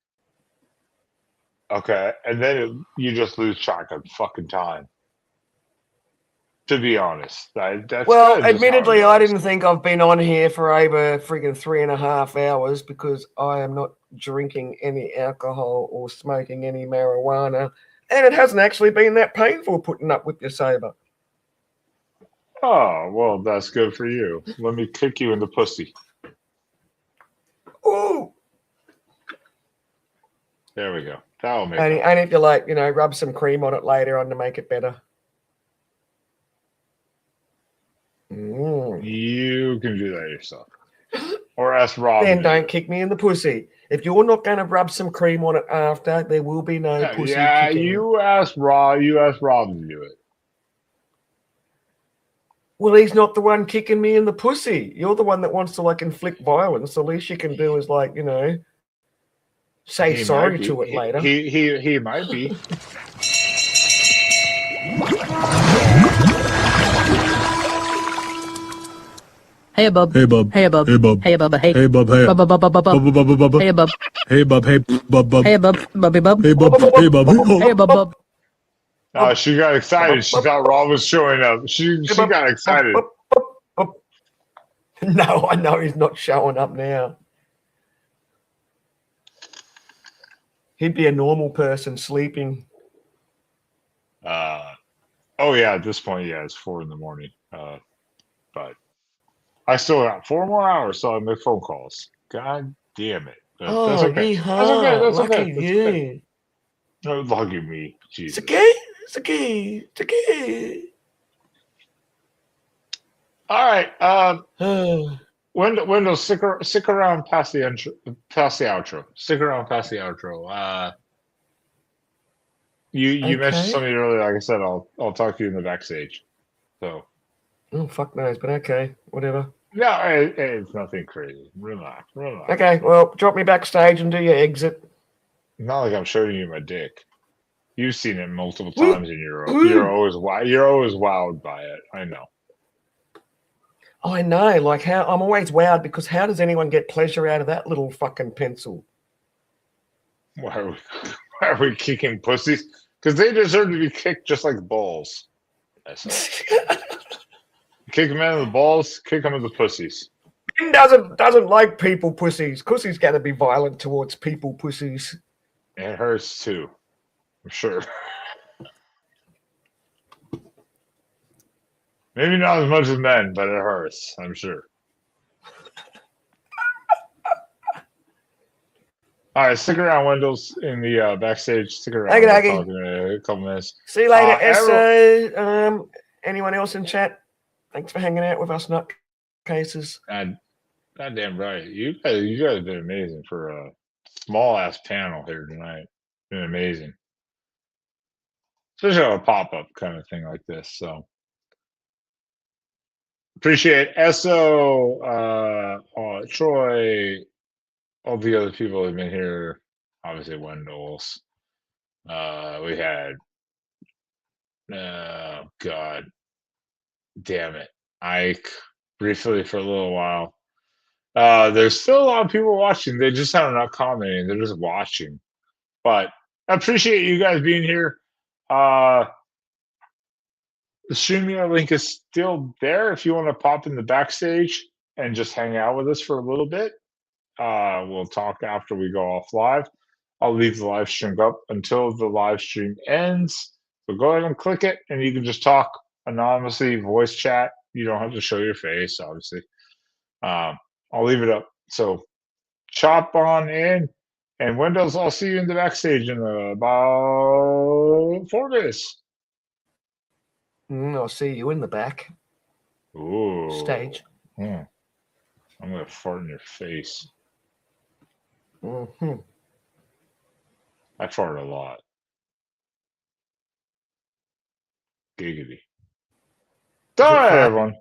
Speaker 6: okay, and then you just lose track of fucking time. To be honest,
Speaker 8: well, admittedly, I didn't think I've been on here for over friggin' 3.5 hours because I am not drinking any alcohol or smoking any marijuana, and it hasn't actually been that painful putting up with your saber.
Speaker 6: Oh, well, that's good for you. Let me kick you in the pussy.
Speaker 8: Ooh.
Speaker 6: There we go. That'll make
Speaker 8: it. And if you like, rub some cream on it later on to make it better.
Speaker 6: You can do that yourself. Or ask Rob.
Speaker 8: Then don't kick me in the pussy. If you're not going to rub some cream on it after, there will be no pussy kicking.
Speaker 6: You ask Rob. You ask Rob to do it.
Speaker 8: Well, he's not the one kicking me in the pussy. You're the one that wants to like inflict violence. The least you can do is like, you know, say
Speaker 6: He
Speaker 8: sorry
Speaker 6: might be.
Speaker 8: to it later.
Speaker 6: He might be.
Speaker 12: Hey Bub.
Speaker 13: Hey Bub.
Speaker 12: Hey Bub.
Speaker 13: Hey Bub.
Speaker 12: Hey Bub. Hey
Speaker 13: Hey Bub. Hey
Speaker 12: Bub. Bub. Bub. Bub. Bub.
Speaker 13: Bub. Bub. Bub. Bub.
Speaker 12: Hey Bub.
Speaker 13: Hey Bub. Hey Bub. Bub.
Speaker 12: Hey Bub. Bubby Bub.
Speaker 13: Hey Bub. Hey Bub.
Speaker 12: Hey Bub. Bub.
Speaker 6: She got excited. She thought Rob was showing up. She got excited.
Speaker 8: No, I know he's not showing up now. He'd be a normal person sleeping.
Speaker 6: Oh yeah, at this point, yeah, it's 4 in the morning. But I still got 4 more hours, so I make phone calls. God damn it! But that's okay. That's okay. That's
Speaker 8: lucky
Speaker 6: okay. That's
Speaker 8: you.
Speaker 6: okay. No, lucky me. Jesus.
Speaker 8: It's okay. It's okay. It's okay.
Speaker 6: All right. Wendell, stick around past the outro. Stick around past the outro. You mentioned something earlier. Like I said, I'll talk to you in the backstage. So.
Speaker 8: Oh fuck knows, but okay, whatever.
Speaker 6: No, it's nothing crazy. Relax.
Speaker 8: Okay, well, drop me backstage and do your exit.
Speaker 6: Not like I'm showing you my dick. You've seen it multiple times, and you're always wowed by it. I know.
Speaker 8: Oh, I know. Like how I'm always wowed because how does anyone get pleasure out of that little fucking pencil?
Speaker 6: Why are we kicking pussies? Because they deserve to be kicked just like balls. Kick them out of the balls. Kick them in the pussies.
Speaker 8: Ben doesn't like people pussies. Pussies got to be violent towards people pussies.
Speaker 6: It hurts too. I'm sure. Maybe not as much as men, but it hurts. I'm sure. All right, stick around, Wendell's in the backstage. Stick around. We'll talk in a couple minutes.
Speaker 8: See you later, Esso. Anyone else in chat? Thanks for hanging out with us, nutcases.
Speaker 6: Goddamn right. You guys have been amazing for a small ass panel here tonight. Been amazing. Especially a pop-up kind of thing like this. So appreciate Esso, Troy, all the other people who've been here. Obviously Wendell's. We had God damn it, Ike, briefly for a little while. There's still a lot of people watching. They just are not commenting. They're just watching. But I appreciate you guys being here. The StreamYard link is still there if you want to pop in the backstage and just hang out with us for a little bit. We'll talk after we go off live. I'll leave the live stream up until the live stream ends. So go ahead and click it, and you can just talk anonymously, voice chat. You don't have to show your face, obviously. I'll leave it up. So chop on in. And Wendell's, I'll see you in the backstage in about 4 minutes.
Speaker 8: I'll see you in the back.
Speaker 6: Ooh.
Speaker 8: Stage.
Speaker 6: I'm going to fart in your face.
Speaker 8: Mm-hmm.
Speaker 6: I fart a lot. Giggity. All right, everyone.